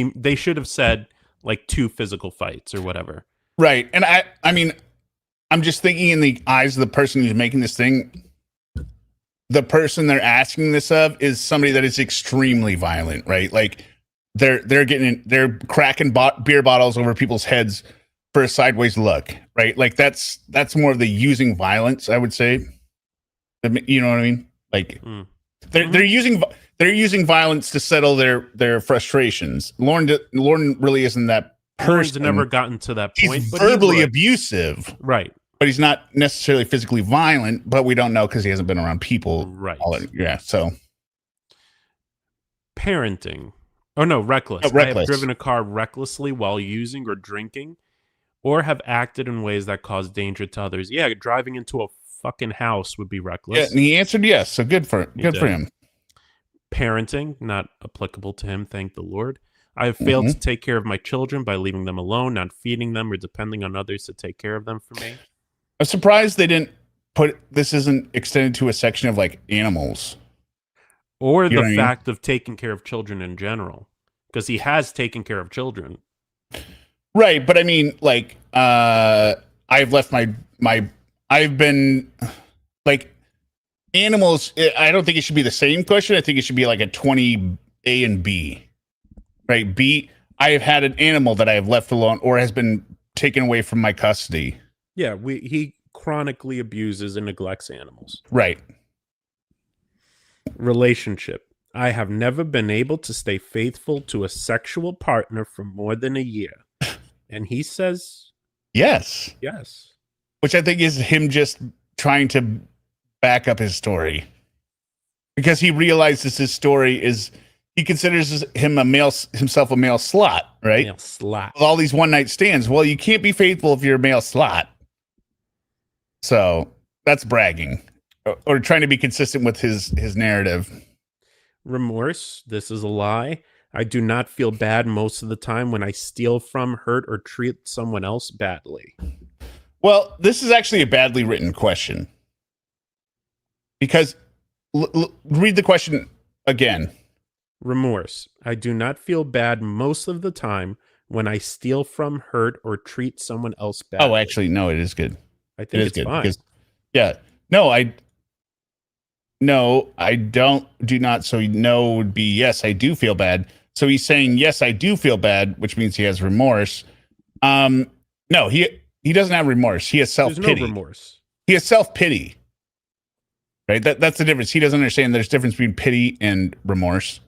have said like 2 physical fights or whatever. Right. And I mean, I'm just thinking in the eyes of the person who's making this thing, the person they're asking this of is somebody that is extremely violent, right? Like they're cracking beer bottles over people's heads for a sideways look, right? Like that's more of the using violence, I would say. You know what I mean? Like they're using violence to settle their frustrations. Lorne really isn't that person. Lorne's never gotten to that point. He's verbally abusive, right? But he's not necessarily physically violent. But we don't know because he hasn't been around people, right? So parenting. Oh no, reckless. I have driven a car recklessly while using or drinking, or have acted in ways that cause danger to others. Yeah, driving into a fucking house would be reckless. Yeah, and he answered yes. So good for him. Parenting, not applicable to him, thank the Lord. I have failed to take care of my children by leaving them alone, not feeding them, or depending on others to take care of them for me. I'm surprised they didn't put this isn't extended to a section of like animals. Or the fact of taking care of children in general. Because he has taken care of children. Right, but I mean, like, I've left I've been, like, animals, I don't think it should be the same question. I think it should be like a 20 A and B. Right, B, I have had an animal that I have left alone or has been taken away from my custody. Yeah, he chronically abuses and neglects animals. Right. Relationship. I have never been able to stay faithful to a sexual partner for more than a year. And he says yes. Yes. Which I think is him just trying to back up his story. Because he realizes his story is, he considers himself a male slut, right? Male slut. With all these one-night stands. Well, you can't be faithful if you're a male slut. So that's bragging. Or trying to be consistent with his narrative. Remorse. This is a lie. I do not feel bad most of the time when I steal from, hurt, or treat someone else badly. Well, this is actually a badly written question. Because, read the question again. Remorse. I do not feel bad most of the time when I steal from, hurt, or treat someone else badly. Oh, actually, no, it is good. I think it's fine. Because, yeah. No, I do not. So no would be yes, I do feel bad. So he's saying, yes, I do feel bad, which means he has remorse. No, he doesn't have remorse. He has self-pity. There's no remorse. He has self-pity. Right? That's the difference. He doesn't understand there's a difference between pity and remorse.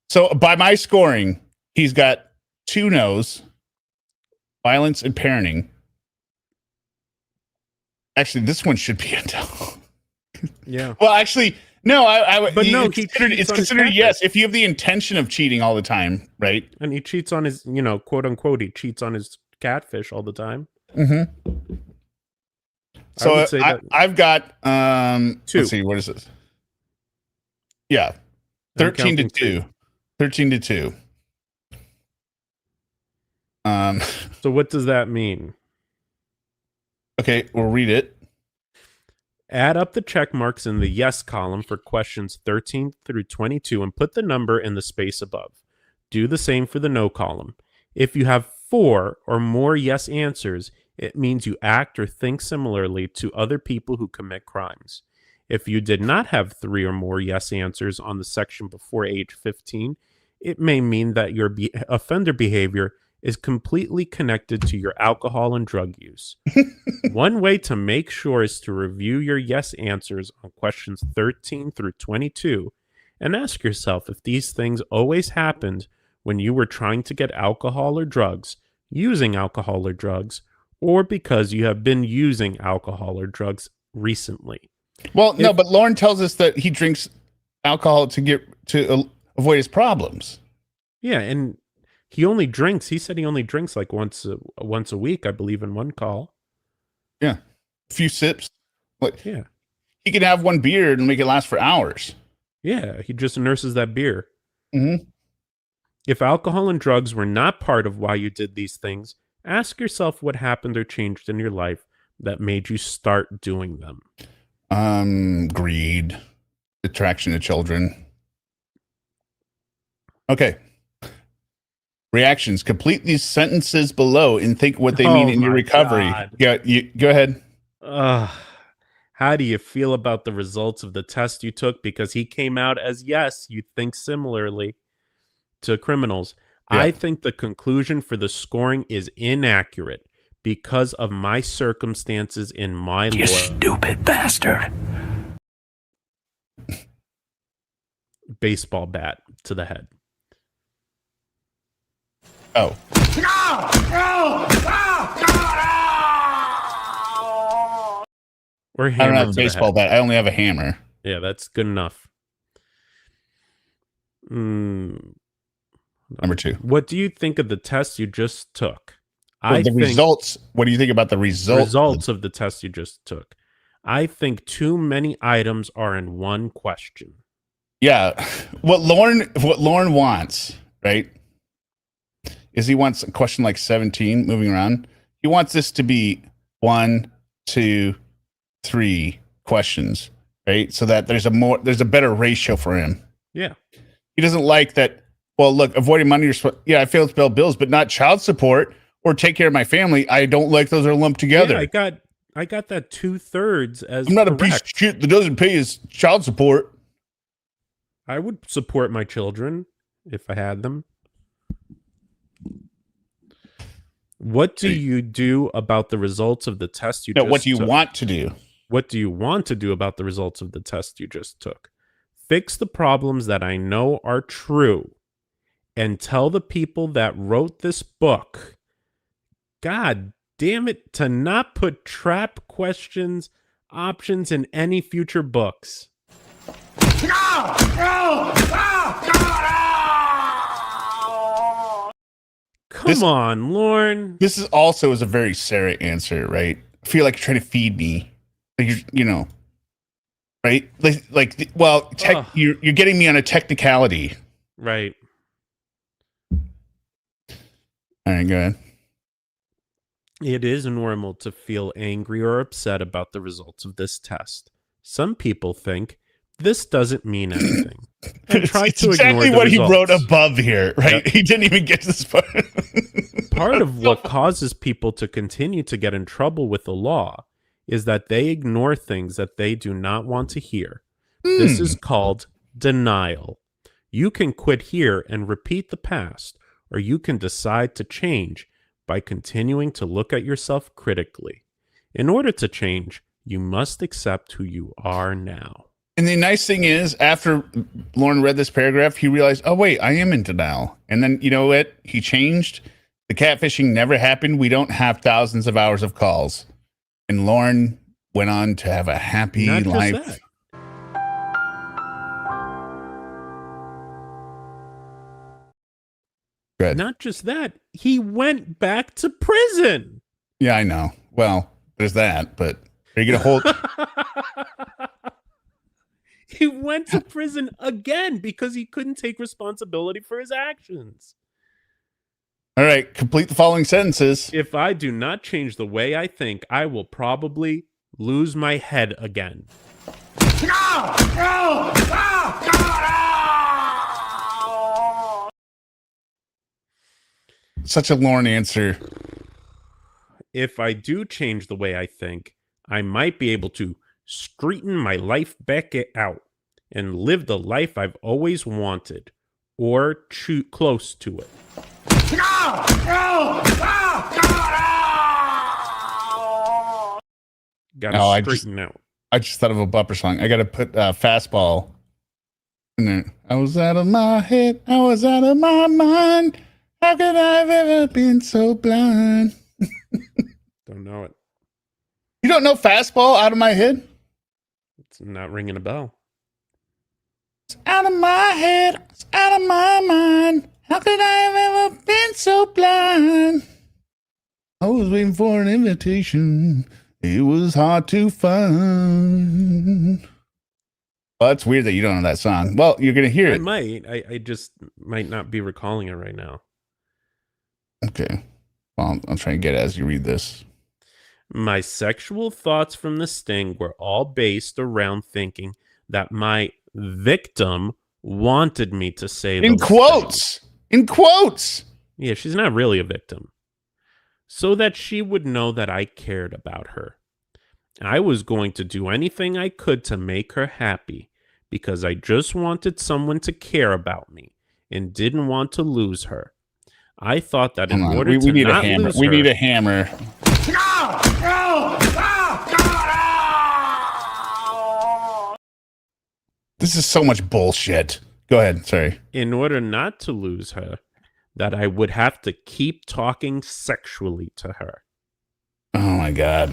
So by my scoring, he's got 2 no's, violence and parenting. Actually, this one should be a no. Yeah. Well, actually, no. But no, it's considered yes if you have the intention of cheating all the time, right? And he cheats on his, quote unquote, he cheats on his catfish all the time. Mm-hmm. So I've got 2. Let's see, what is this? Yeah, 13 to 2. 13 to 2. So what does that mean? Okay, we'll read it. Add up the check marks in the yes column for questions 13 through 22 and put the number in the space above. Do the same for the no column. If you have 4 or more yes answers, it means you act or think similarly to other people who commit crimes. If you did not have 3 or more yes answers on the section before age 15, it may mean that your offender behavior is completely connected to your alcohol and drug use. One way to make sure is to review your yes answers on questions 13 through 22 and ask yourself if these things always happened when you were trying to get alcohol or drugs, using alcohol or drugs, or because you have been using alcohol or drugs recently. Well, no, but Lorne tells us that he drinks alcohol to avoid his problems. Yeah, and he said he only drinks like once a week, I believe, in one call. Yeah. A few sips. Yeah. He can have 1 beer and make it last for hours. Yeah, he just nurses that beer. Mm-hmm. If alcohol and drugs were not part of why you did these things, ask yourself what happened or changed in your life that made you start doing them. Greed. attraction to children. Okay. Reactions. Complete these sentences below and think what they mean in your my recovery. God. Yeah, you go ahead. How do you feel about the results of the test you took? Because he came out as yes, you think similarly to criminals. Yeah. I think the conclusion for the scoring is inaccurate because of my circumstances in my You law. stupid bastard. Baseball bat to the head. Oh. Or I don't hammer have to a the baseball head. bat. I only have a hammer. Yeah, that's good enough. Mm, Number 2. what do you think of the test you just took? Well, the results. What do you think about the results of the test you just took? I think too many items are in one question. Yeah. What Lorne wants, right? Is he wants a question like 17 moving around. He wants this to be 1, 2, 3 questions, right? So that there's a better ratio for him. Yeah. He doesn't like that. Well, look, avoiding money. I failed to pay bills, but not child support or take care of my family. I don't like those are lumped together. Yeah, I got that 2/3 as I'm not correct. a piece of shit that doesn't pay his child support. I would support my children if I had them. What do you do about the results of the test you No, just what do you took? want to do? What do you want to do about the results of the test you just took? Fix the problems that I know are true and tell the people that wrote this book, God damn it, to not put trap questions, options in any future books. Come on, Lorne. This is also a very Sarah answer, right? I feel like you're trying to feed me. Like you're right? You're getting me on a technicality. Right. All right, go ahead. It is normal to feel angry or upset about the results of this test. Some people think this doesn't mean anything and try It's to exactly ignore the what he wrote results. above here, right? Yep. He didn't even get to this part. Part of what causes people to continue to get in trouble with the law is that they ignore things that they do not want to hear. This is called denial. You can quit here and repeat the past, or you can decide to change by continuing to look at yourself critically. In order to change, you must accept who you are now. And the nice thing is, after Lorne read this paragraph, he realized, oh, wait, I am in denial. And then, you know what? He changed. The catfishing never happened. We don't have thousands of hours of calls. And Lorne went on to have a happy Not just life. that. Good. Not just that, he went back to prison. Yeah, I know. Well, there's that, but are you going to hold? He went to prison again because he couldn't take responsibility for his actions. All right, complete the following sentences. If I do not change the way I think, I will probably lose my head again. Such a Lorne answer. If I do change the way I think, I might be able to straighten my life back out and live the life I've always wanted, or close to it. Gotta straighten out. I just thought of a bumper song. I got to put fastball in there. I was out of my head. I was out of my mind. How could I have ever been so blind? Don't know it. You don't know fastball out of my head? It's not ringing a bell. It's out of my head. It's out of my mind. How could I have ever been so blind? I was waiting for an invitation. It was hard to find. Well, it's weird that you don't know that song. Well, you're going to hear I it. might. I just might not be recalling it right now. Okay. Well, I'll try and get it as you read this. My sexual thoughts from the sting were all based around thinking that victim wanted me to say In those quotes. things. In quotes. Yeah, she's not really a victim. So that she would know that I cared about her. I was going to do anything I could to make her happy because I just wanted someone to care about me and didn't want to lose her. I thought that in order we to need not a hammer. lose We her, need a hammer. This is so much bullshit. Go ahead. Sorry. in order not to lose her, that I would have to keep talking sexually to her. Oh my God.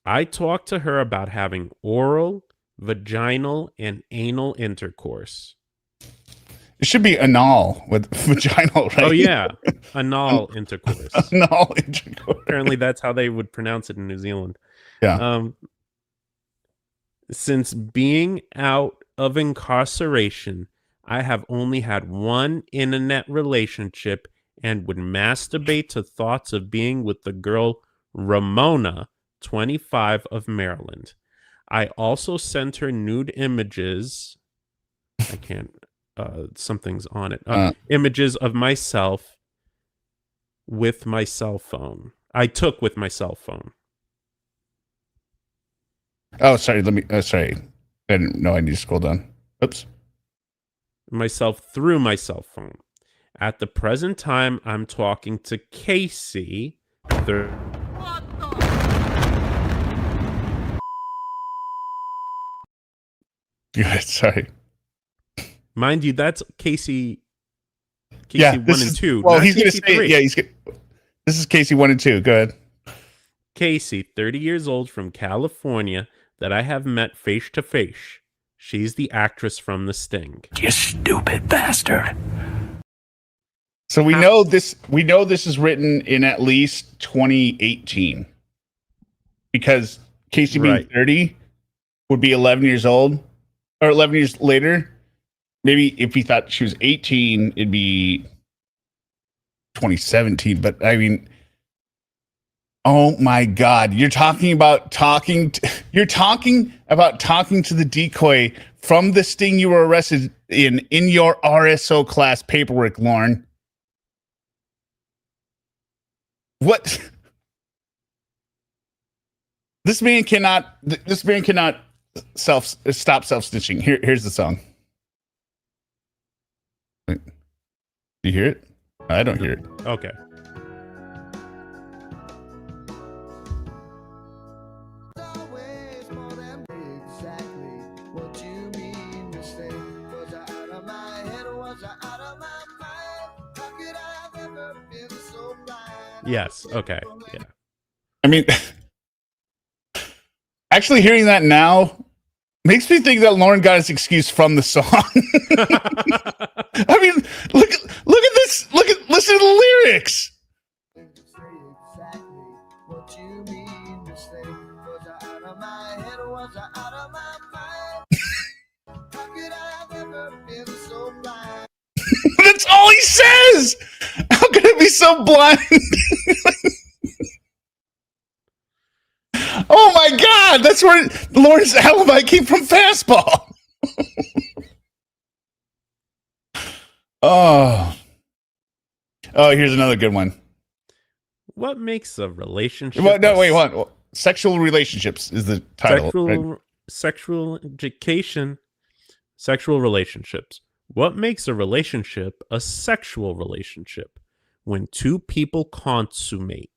I talked to her about having oral, vaginal, and anal intercourse. It should be anal with vaginal, right? Oh, yeah. Anal intercourse. Anal intercourse. Apparently, that's how they would pronounce it in New Zealand. Yeah. Since being out of incarceration, I have only had one internet relationship and would masturbate to thoughts of being with the girl Ramona, 25, of Maryland. I also sent her nude images. I can't, something's on it. Images of myself with my cell phone. I took with my cell phone. Oh, sorry. Sorry. I didn't know I need to scroll down. Oops. Myself through my cell phone. At the present time, I'm talking to Casey. Good. Sorry. Mind you, that's Casey. Yeah, 1 this and is- 2. Well, not he's going to Casey say, 3. yeah, this is Casey 1 and 2. Go ahead. Casey, 30 years old from California, that I have met face to face. She's the actress from The Sting. You stupid bastard. So we know this. We know this is written in at least 2018, because Casey being Right. 30 would be 11 years old, or 11 years later. Maybe if he thought she was 18, it'd be 2017. But I mean, oh my God, you're talking about talking to the decoy from the sting you were arrested in your RSO class paperwork, Lorne. What? This man cannot stop self-snitching. Here's the song. Do you hear it? I don't hear it. Okay. Yes. Okay. Yeah. I mean, actually hearing that now makes me think that Lauren got his excuse from the song. I mean, look at this. Listen to the lyrics. That's all he says. How could it be so blind? Oh my God, that's where Lauren's alibi came from. Fastball. Oh, here's another good one. What makes a relationship? Well, no, wait, what? Sexual relationships is the title. Right? Sexual education, sexual relationships. What makes a relationship a sexual relationship? When two people consummate.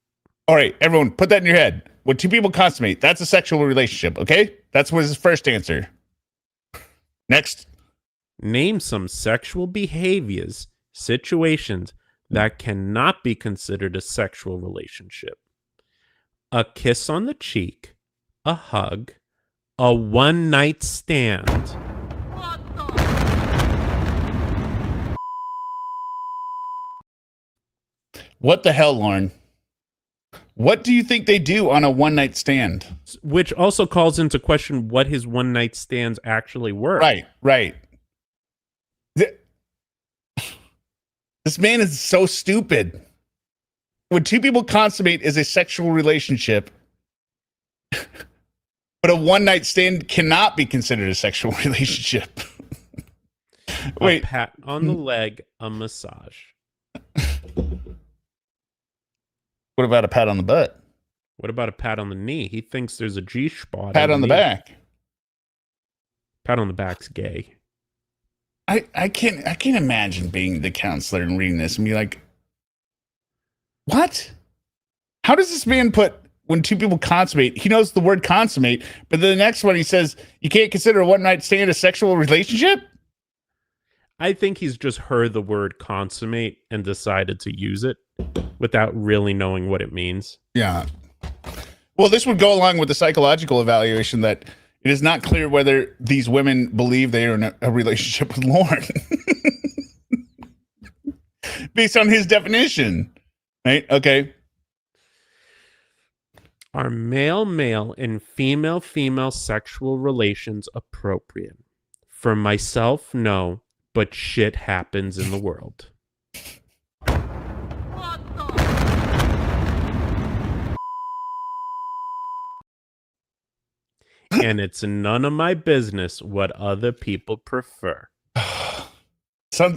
All right, everyone, put that in your head. When two people consummate, that's a sexual relationship, okay? That's what his first answer. Next. Name some sexual behaviors, situations that cannot be considered a sexual relationship. A kiss on the cheek, a hug, a one-night stand. What the hell, Lauren? What do you think they do on a one-night stand? Which also calls into question what his one-night stands actually were. Right. This man is so stupid. when two people consummate is a sexual relationship, but a one-night stand cannot be considered a sexual relationship. Wait. A pat on the leg, a massage. What about a pat on the butt? What about a pat on the knee? He thinks there's a G spot. Pat on the back. Pat on the back's gay. I can't imagine being the counselor and reading this and be like, what? How does this man put when two people consummate? He knows the word consummate, but then the next one he says you can't consider a one-night stand a sexual relationship? I think he's just heard the word consummate and decided to use it without really knowing what it means. Yeah. Well, this would go along with the psychological evaluation that it is not clear whether these women believe they are in a relationship with Lorne. Based on his definition. Right? Okay. Are male-male and female-female sexual relations appropriate? For myself, no, but shit happens in the world. And it's none of my business what other people prefer.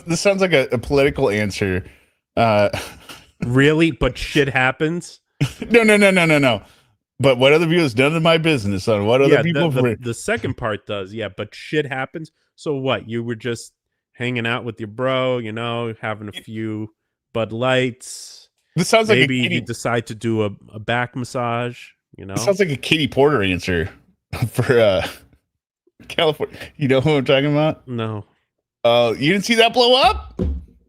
This sounds like a political answer. Really? But shit happens? No. But what other people is none of my business on what other people the second part does, yeah, but shit happens. So what? You were just hanging out with your bro, you know, having a few Bud Lights. This sounds like maybe you decide to do a back massage, you know. This sounds like a Katie Porter answer for California. You know who I'm talking about? No. You didn't see that blow up?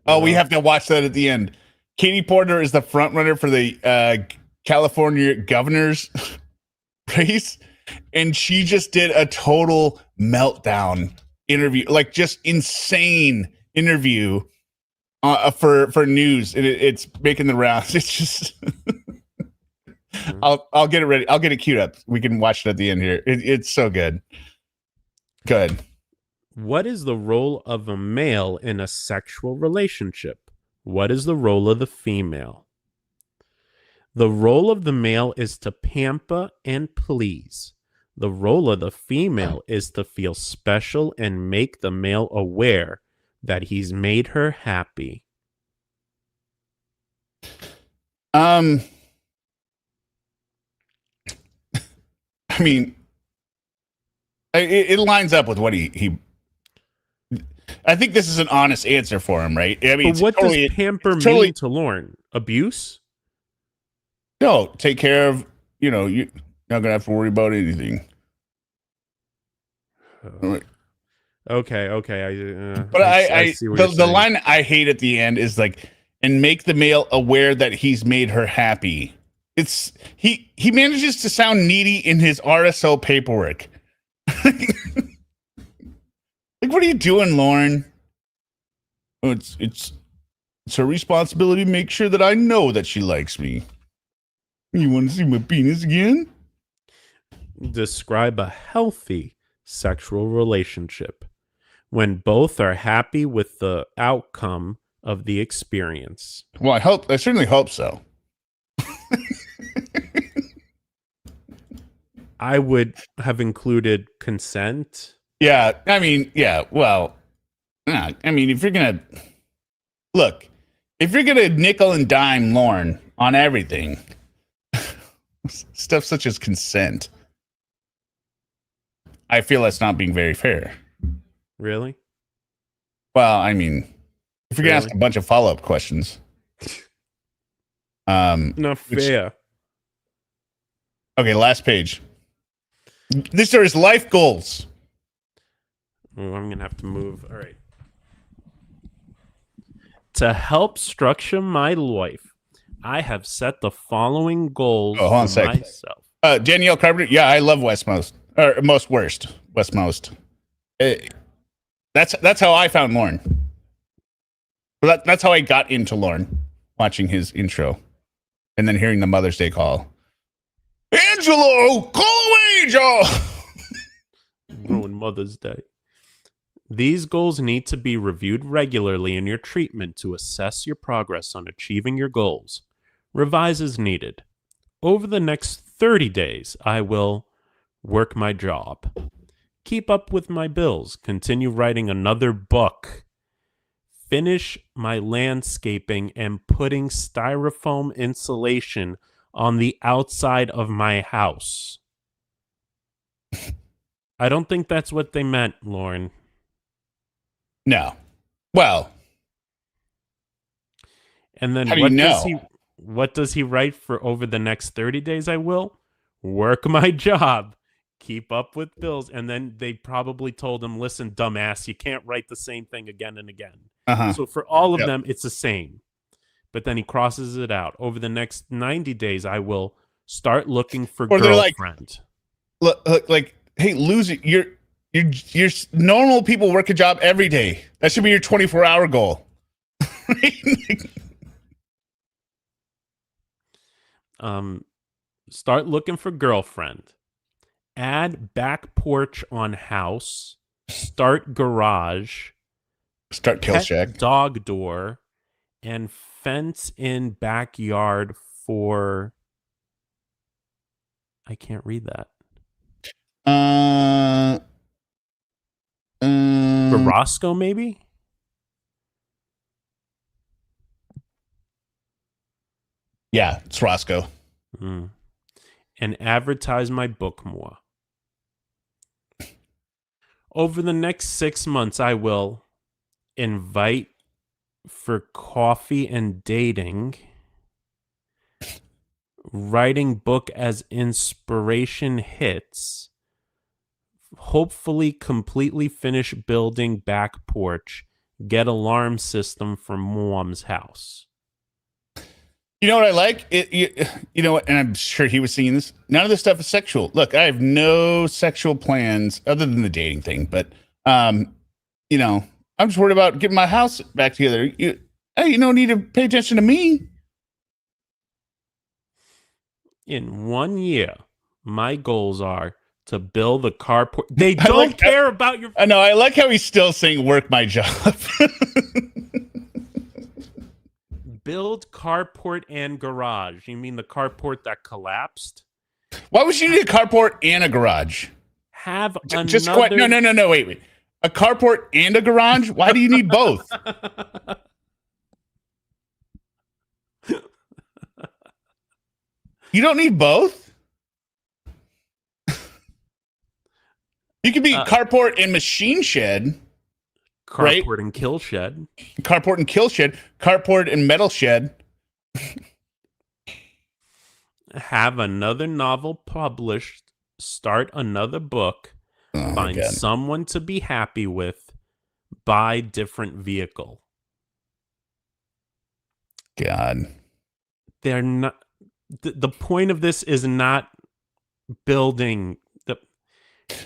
Oh, we have to watch that at the end. Katie Porter is the front runner for the California governor's race, and she just did a total meltdown interview, like just insane interview for news, and it's making the rounds. It's just I'll get it ready. I'll get it queued up. We can watch it at the end here. It's so good. Good. What is the role of a male in a sexual relationship? What is the role of the female? The role of the male is to pamper and please. The role of the female is to feel special and make the male aware that he's made her happy. I mean, it lines up with what he I think this is an honest answer for him, right? I mean, but what does pamper mean to Lorne? Abuse? No, take care of, you know, you're not going to have to worry about anything. Okay. But I see the line I hate at the end is like, and make the male aware that he's made her happy. It's he manages to sound needy in his RSO paperwork. Like, what are you doing, Lorne? Oh, it's her responsibility to make sure that I know that she likes me. You want to see my penis again? Describe a healthy sexual relationship when both are happy with the outcome of the experience. Well, I certainly hope so. I would have included consent. Yeah, I mean, yeah, well, I mean, if you're going to nickel and dime Lorne on everything, stuff such as consent, I feel that's not being very fair. Really? Well, I mean, if you're going to ask a bunch of follow-up questions. Not fair. Okay, last page. These are his life goals. Oh, I'm going to have to move. All right. To help structure my life, I have set the following goals for myself. Danielle Carpenter. Yeah, I love Westmost. Or Westmost. That's how I found Lorne. That's how I got into Lorne, watching his intro. And then hearing the Mother's Day call. Angelo! Call away, Joe! Ruin Mother's Day. These goals need to be reviewed regularly in your treatment to assess your progress on achieving your goals. Revise as needed. Over the next 30 days, I will work my job, keep up with my bills, continue writing another book, finish my landscaping and putting styrofoam insulation on the outside of my house. I don't think that's what they meant, Lorne. No. Well, And then how do you what does he write for over the next 30 days? I will work my job, keep up with bills. And then they probably told him, listen, dumbass, you can't write the same thing again and again. Uh-huh. So for all of them, it's the same. But then he crosses it out. Over the next 90 days, I will start looking for Or they're like, girlfriend. look, like, hey, loser, you're normal people work a job every day. That should be your 24-hour goal. Start looking for girlfriend. Add back porch on house. Start garage. Start kill pet shack. Dog door. And fence in backyard for... I can't read that. For Roscoe, maybe? Yeah, it's Roscoe. And advertise my book more. Over the next 6 months, I will invite for coffee and dating, writing book as inspiration hits, hopefully completely finish building back porch, get alarm system for mom's house. You know what I like? You know what? And I'm sure he was seeing this. None of this stuff is sexual. Look, I have no sexual plans other than the dating thing. But, you know, I'm just worried about getting my house back together. You don't need to pay attention to me. In 1 year, my goals are to build a carport. They don't care about your... I know. I like how he's still saying work my job. Build carport and garage. You mean the carport that collapsed? Why would you need a carport and a garage? Have Just quite, no, wait. A carport and a garage? Why do you need both? You don't need both? You could be carport and machine shed. Carport right? and kill shed. Carport and kill shed. Carport and metal shed. Have another novel published. Start another book. Find someone to be happy with. Buy different vehicle. God. They're not... The point of this is not building...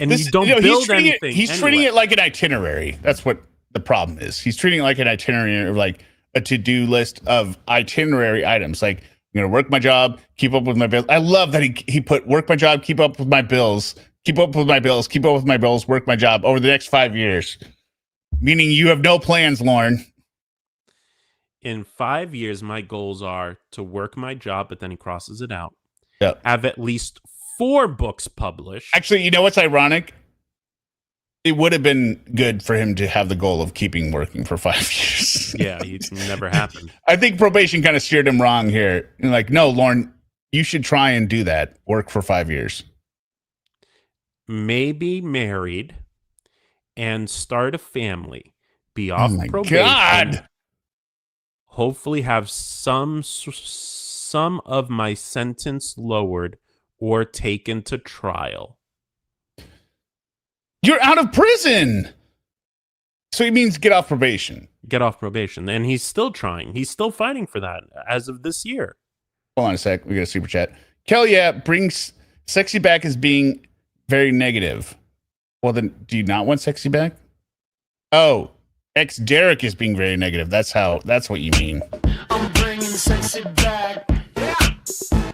And you don't build anything. He's treating it like an itinerary. That's what the problem is. He's treating it like an itinerary, or like a to-do list of itinerary items. Like, I'm going to work my job, keep up with my bills. I love that he put work my job, keep up with my bills, keep up with my bills, keep up with my bills, work my job over the next 5 years. Meaning you have no plans, Lorne. In 5 years, my goals are to work my job, but then he crosses it out. Yep. Have at least 4 books published. Actually, you know what's ironic? It would have been good for him to have the goal of keeping working for 5 years. Yeah, it never happened. I think probation kind of steered him wrong here. And like, no, Lorne, you should try and do that. Work for 5 years. Maybe married and start a family. Be off probation. God. Hopefully have some of my sentence lowered or taken to trial. You're out of prison. So he means get off probation. Get off probation. And he's still trying. He's still fighting for that as of this year. Hold on a sec. We got a super chat. Kelly brings sexy back as being very negative. Well, then do you not want sexy back? Oh, ex Derek is being very negative. That's what you mean. I'm bringing sexy back. Yeah.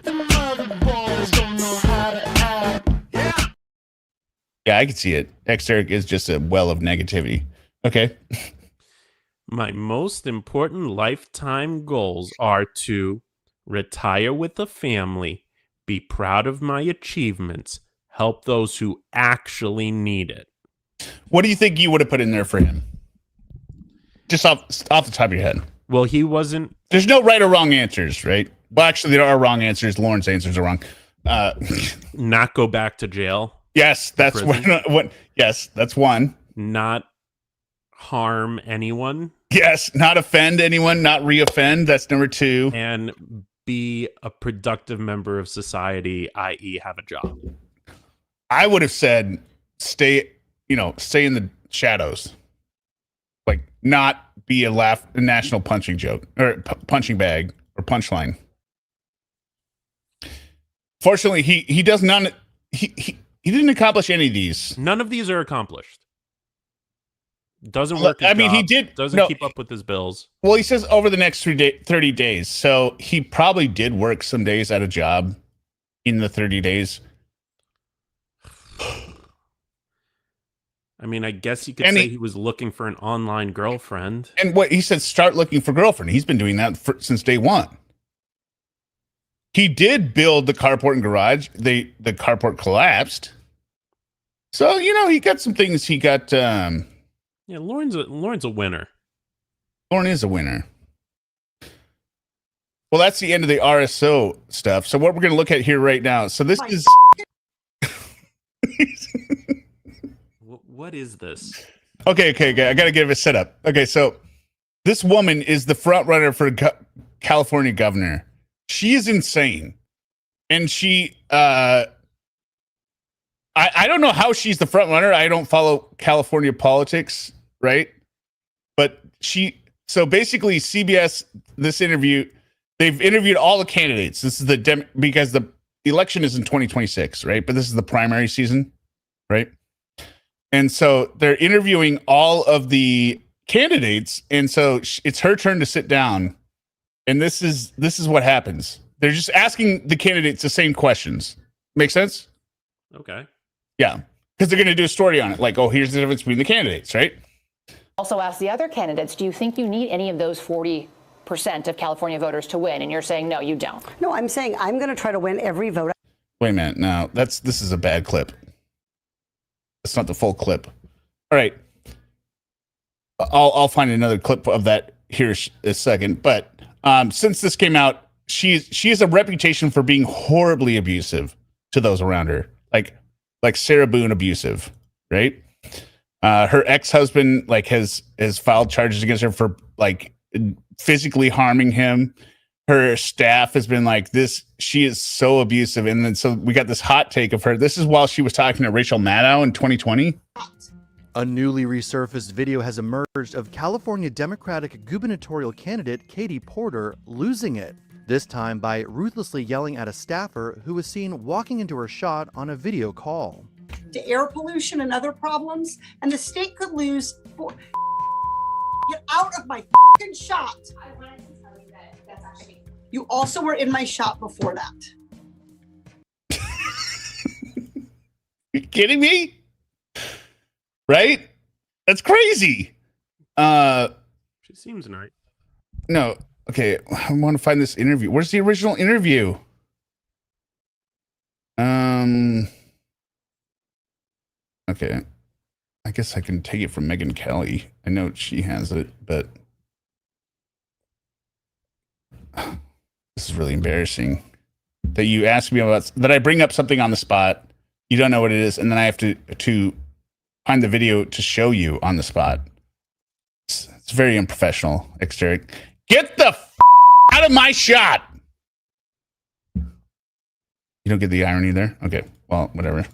The mother boys don't know how to act. Yeah. Yeah, I can see it. Ex Derek is just a well of negativity. Okay. My most important lifetime goals are to retire with a family, be proud of my achievements, help those who actually need it. What do you think you would have put in there for him? Just off the top of your head. Well, he wasn't. There's no right or wrong answers, right? Well, actually, there are wrong answers. Lauren's answers are wrong. Not go back to jail. Yes, that's what. Yes, that's one. Not harm anyone. Yes, not offend anyone, not reoffend. That's number 2. And be a productive member of society, i.e., have a job. I would have said stay in the shadows. Like, not be a national punching joke or punching bag or punchline. Fortunately, he does none. He didn't accomplish any of these. None of these are accomplished. Doesn't work. I mean, he did. Doesn't keep up with his bills. Well, he says over the next 30 days. So he probably did work some days at a job in the 30 days. I mean, I guess you could say he was looking for an online girlfriend. And what he said, start looking for girlfriend. He's been doing that since day one. He did build the carport and garage. The carport collapsed. So, he got some things. He got... Yeah, Lauren's a winner. Lorne is a winner. Well, that's the end of the RSO stuff. So what we're going to look at here right now. So this is... What is this? Okay. I got to give a setup. Okay, so this woman is the front runner for California governor. She is insane. And she... I don't know how she's the front runner. I don't follow California politics, right? But so basically CBS, this interview, they've interviewed all the candidates. This is because the election is in 2026, right? But this is the primary season, right? And so they're interviewing all of the candidates. And so it's her turn to sit down. And this is what happens. They're just asking the candidates the same questions. Make sense? Okay. Yeah, because they're going to do a story on it. Like, oh, here's the difference between the candidates, right? Also ask the other candidates, do you think you need any of those 40% of California voters to win? And you're saying, no, you don't. No, I'm saying I'm going to try to win every vote. Wait a minute. No, this is a bad clip. That's not the full clip. All right. I'll find another clip of that here in a second. But since this came out, she has a reputation for being horribly abusive to those around her. Like Sarah Boone abusive, right? Her ex-husband has filed charges against her for physically harming him. Her staff has been like this. She is so abusive. And then so we got this hot take of her. This is while she was talking to Rachel Maddow in 2020. A newly resurfaced video has emerged of California Democratic gubernatorial candidate Katie Porter losing it. This time by ruthlessly yelling at a staffer who was seen walking into her shot on a video call. To air pollution and other problems, and the state could lose. Get out of my shot. I wanted to tell you that that's actually... You also were in my shot before that. You kidding me? Right? That's crazy. She seems nice. No. Okay, I want to find this interview. Where's the original interview? Okay. I guess I can take it from Megyn Kelly. I know she has it, but this is really embarrassing. That you ask me about, that I bring up something on the spot, you don't know what it is, and then I have to find the video to show you on the spot. It's very unprofessional, Exteric. Get the out of my shot. You don't get the irony there? Okay, well, whatever.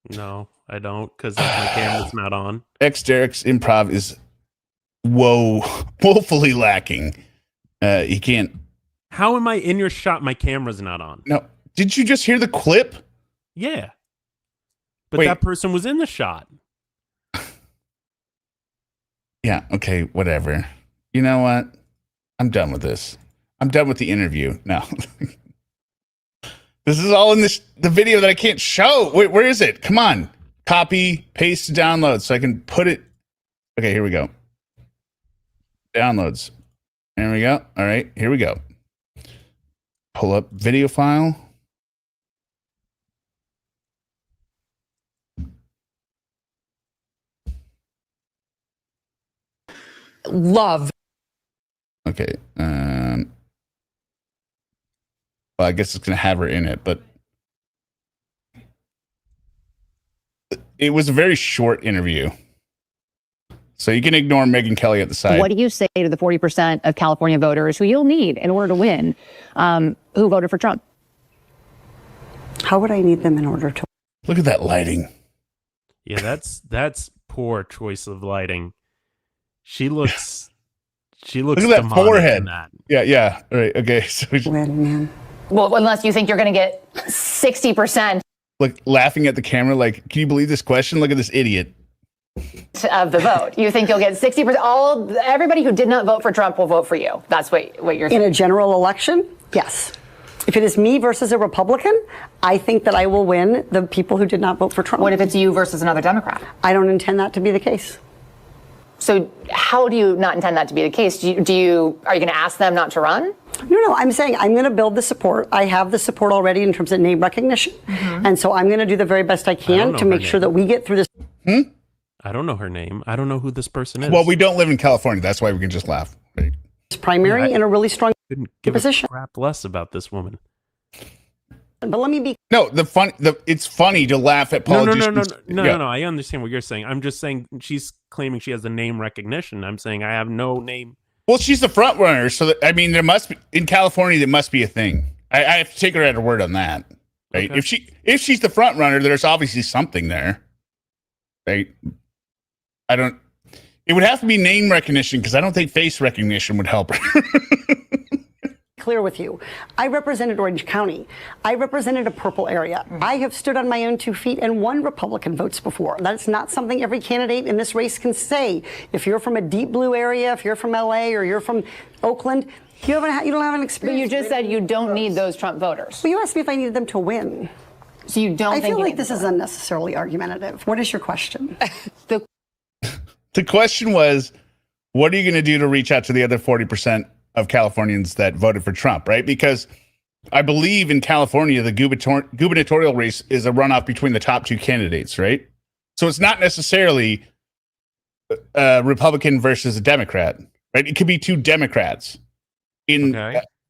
No, I don't, because my camera's not on. Derek's improv is woefully lacking. He can't. How am I in your shot? My camera's not on. No, did you just hear the clip? Yeah, but Wait. that person was in the shot. Yeah, okay, whatever. You know what? I'm done with this. I'm done with the interview. No. This is all in the video that I can't show. Wait, where is it? Come on. Copy, paste, download so I can put it. Okay, here we go. Downloads. There we go. All right, here we go. pull up video file. Love. Okay. Well, I guess it's going to have her in it, but it was a very short interview. So you can ignore Megyn Kelly at the side. What do you say to the 40% of California voters who you'll need in order to win, who voted for Trump? How would I need them in order to? Look at that lighting. Yeah, that's poor choice of lighting. She looks Look at that demonic forehead. in that. Yeah. All right. Okay. So Win, man. Well, unless you think you're going to get 60% like laughing at the camera, like, can you believe this question? Look at this idiot. of the vote. You think you'll get 60%? Everybody who did not vote for Trump will vote for you. That's what you're In saying. a general election, yes. If it is me versus a Republican, I think that I will win the people who did not vote for Trump. What if it's you versus another Democrat? I don't intend that to be the case. So how do you not intend that to be the case? Are you going to ask them not to run? No, I'm saying I'm going to build the support. I have the support already in terms of name recognition. And so I'm going to do the very best I can to make sure that we get through this. I don't know her name. I don't know who this person is. Well, we don't live in California. That's why we can just laugh. Right? Primary in a really strong Couldn't give position. a crap less about this woman. But let me be. No, it's funny to laugh at politicians. No. I understand what you're saying. I'm just saying she's claiming she has the name recognition. I'm saying I have no name. Well, she's the front runner, so I mean, there must be in California. There must be a thing. I have to take her at her word on that, right? Okay. If she's the front runner, there's obviously something there, right? It would have to be name recognition because I don't think face recognition would help her. Clear with you. I represented Orange County. I represented a purple area. I have stood on my own 2 feet and won Republican votes before. That's not something every candidate in this race can say. If you're from a deep blue area, if you're from LA or you're from Oakland, you don't have an experience. But you just said you don't need those Trump voters. Well, you asked me if I needed them to win. So you don't I think feel you like need this them is to win. unnecessarily argumentative. What is your question? The question was, what are you going to do to reach out to the other 40% of Californians that voted for Trump, right? Because I believe in California, the gubernatorial race is a runoff between the top two candidates, right? So it's not necessarily a Republican versus a Democrat, right? It could be two Democrats in,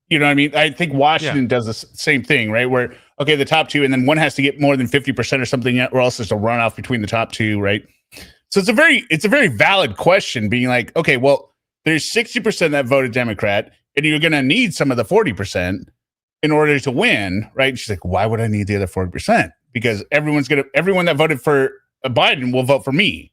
you know what I mean? I think Washington does the same thing, right? Where, okay, the top two, and then one has to get more than 50% or something, or else there's a runoff between the top two, right? So it's a very valid question, being like, okay, well, there's 60% that voted Democrat, and you're going to need some of the 40% in order to win, right? And she's like, why would I need the other 40%? Because everyone that voted for Biden will vote for me.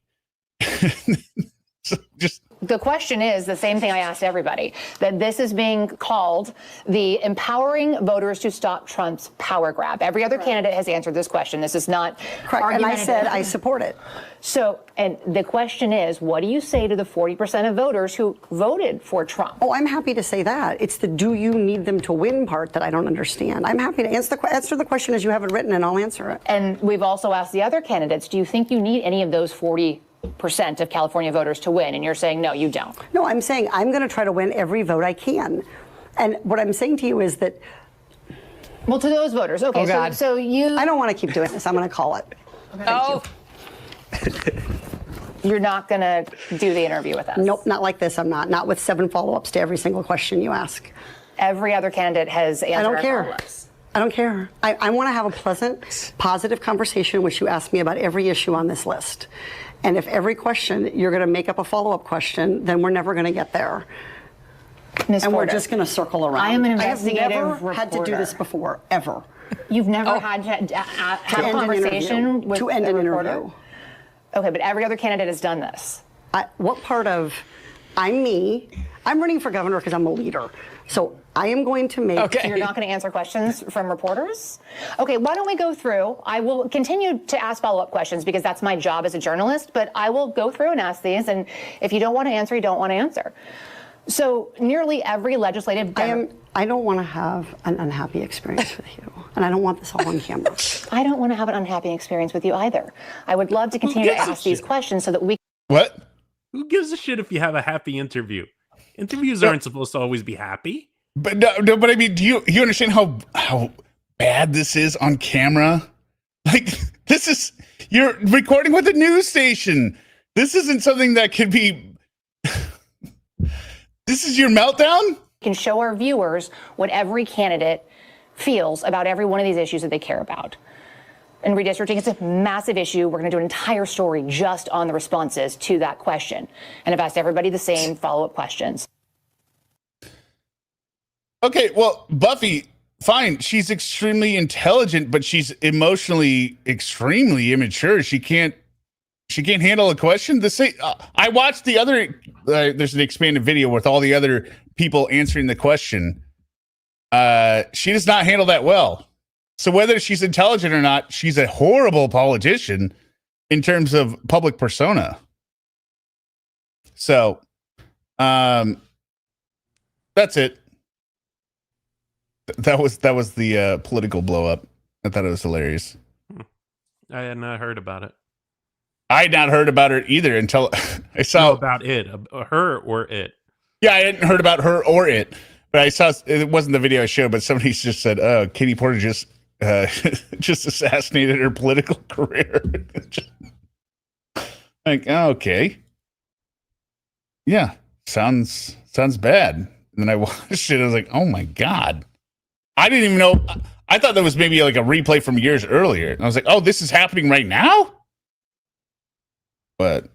So just The question is the same thing I asked everybody, that this is being called the empowering voters to stop Trump's power grab. Every other candidate has answered this question. This is not Correct. And I argumentative. said I support it. So, and the question is, what do you say to the 40% of voters who voted for Trump? Oh, I'm happy to say that. It's the do you need them to win part that I don't understand. I'm happy to answer the question as you have it written, and I'll answer it. And we've also asked the other candidates, do you think you need any of those 40% of California voters to win? And you're saying, no, you don't. No, I'm saying I'm going to try to win every vote I can. And what I'm saying to you is that. Well, to those voters, okay. Oh, God. So you. I don't want to keep doing this. I'm going to call it. Oh. You're not going to do the interview with us? Nope, not like this. I'm not. Not with 7 follow-ups to every single question you ask. Every other candidate has answered. I don't our care. follow-ups. I don't care. I want to have a pleasant, positive conversation in which you ask me about every issue on this list. And if every question you're going to make up a follow-up question, then we're never going to get there. Ms. And we're Porter, just going to circle around. I am an investigative I have never had to do reporter. this before, ever. You've never had to have a end an conversation interview. with To end a an reporter? interview. Okay, but every other candidate has done this. What part of I'm me? I'm running for governor because I'm a leader. So I am going to make. So you're not going to answer questions from reporters? Okay, why don't we go through? I will continue to ask follow-up questions because that's my job as a journalist, but I will go through and ask these, and if you don't want to answer, you don't want to answer. So nearly every legislative... I don't want to have an unhappy experience with you, and I don't want this all on camera. I don't want to have an unhappy experience with you either. I would love to continue to ask these questions so that we... What? Who gives a shit if you have a happy interview? Interviews aren't supposed to always be happy. But no, but I mean, do you understand how bad this is on camera? Like, this is, you're recording with a news station. This isn't something that could be. This is your meltdown? Can show our viewers what every candidate feels about every one of these issues that they care about. And redistricting is a massive issue. We're going to do an entire story just on the responses to that question. And I've asked everybody the same follow-up questions. Okay, well, Buffy, fine. She's extremely intelligent, but she's emotionally extremely immature. She can't handle a question. I watched the other. There's an expanded video with all the other people answering the question. She does not handle that well. So whether she's intelligent or not, she's a horrible politician in terms of public persona. So, that's it. That was the political blow up. I thought it was hilarious. I had not heard about it. I had not heard about her either until I saw about it, her or it. Yeah, I hadn't heard about her or it, but I saw it wasn't the video I showed, but somebody just said, "Oh, Katie Porter just assassinated her political career." Like, okay, yeah, sounds bad. And then I watched it. I was like, oh my god, I didn't even know. I thought that was maybe like a replay from years earlier. And I was like, oh, this is happening right now. But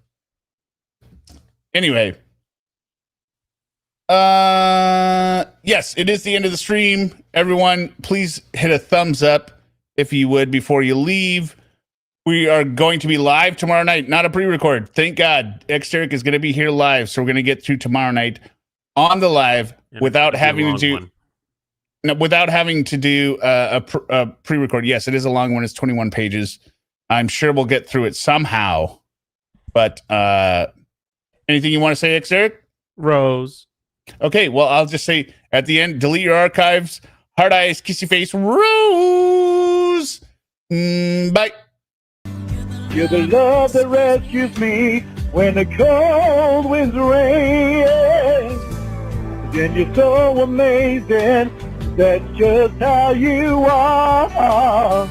anyway, yes, it is the end of the stream. Everyone, please hit a thumbs up if you would before you leave. We are going to be live tomorrow night, not a pre-record. Thank God, Xteric is going to be here live, so we're going to get through tomorrow night on the live without having to do a pre-record. Yes, it is a long one. It's 21 pages. I'm sure we'll get through it somehow. But anything you want to say, Xteric? Rose. Okay, well, I'll just say at the end, delete your archives. Hard eyes, kissy face, Rose. Bye. You're the love that rescues me when the cold winds rain. Then you're so amazing, that's just how you are.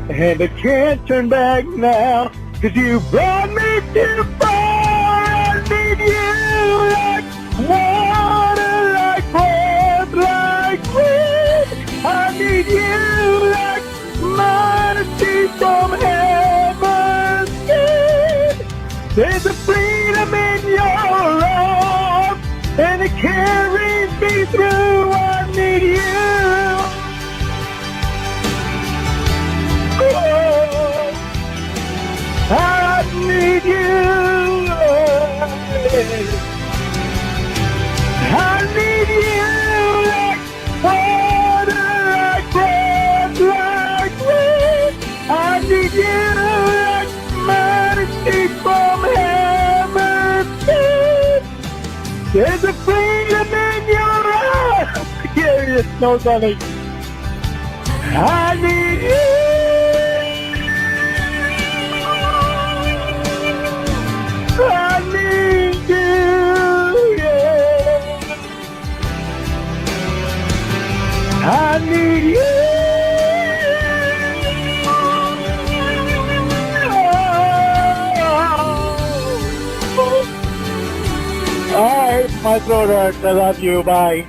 And I can't turn back now, 'cause you brought me too far. I need you like water, like breath, like wind. I need you like mercy from heaven's gate. There's a freedom in your arms, and it carries me through. I need you. Oh, I need you. I need you like water, like breath, like wind. I need you like mercy from heaven's gate. There's a freedom in your eyes. Curious, no darling. I need you. I need you, yeah. I need you. All right, my throat hurts. I love you. Bye.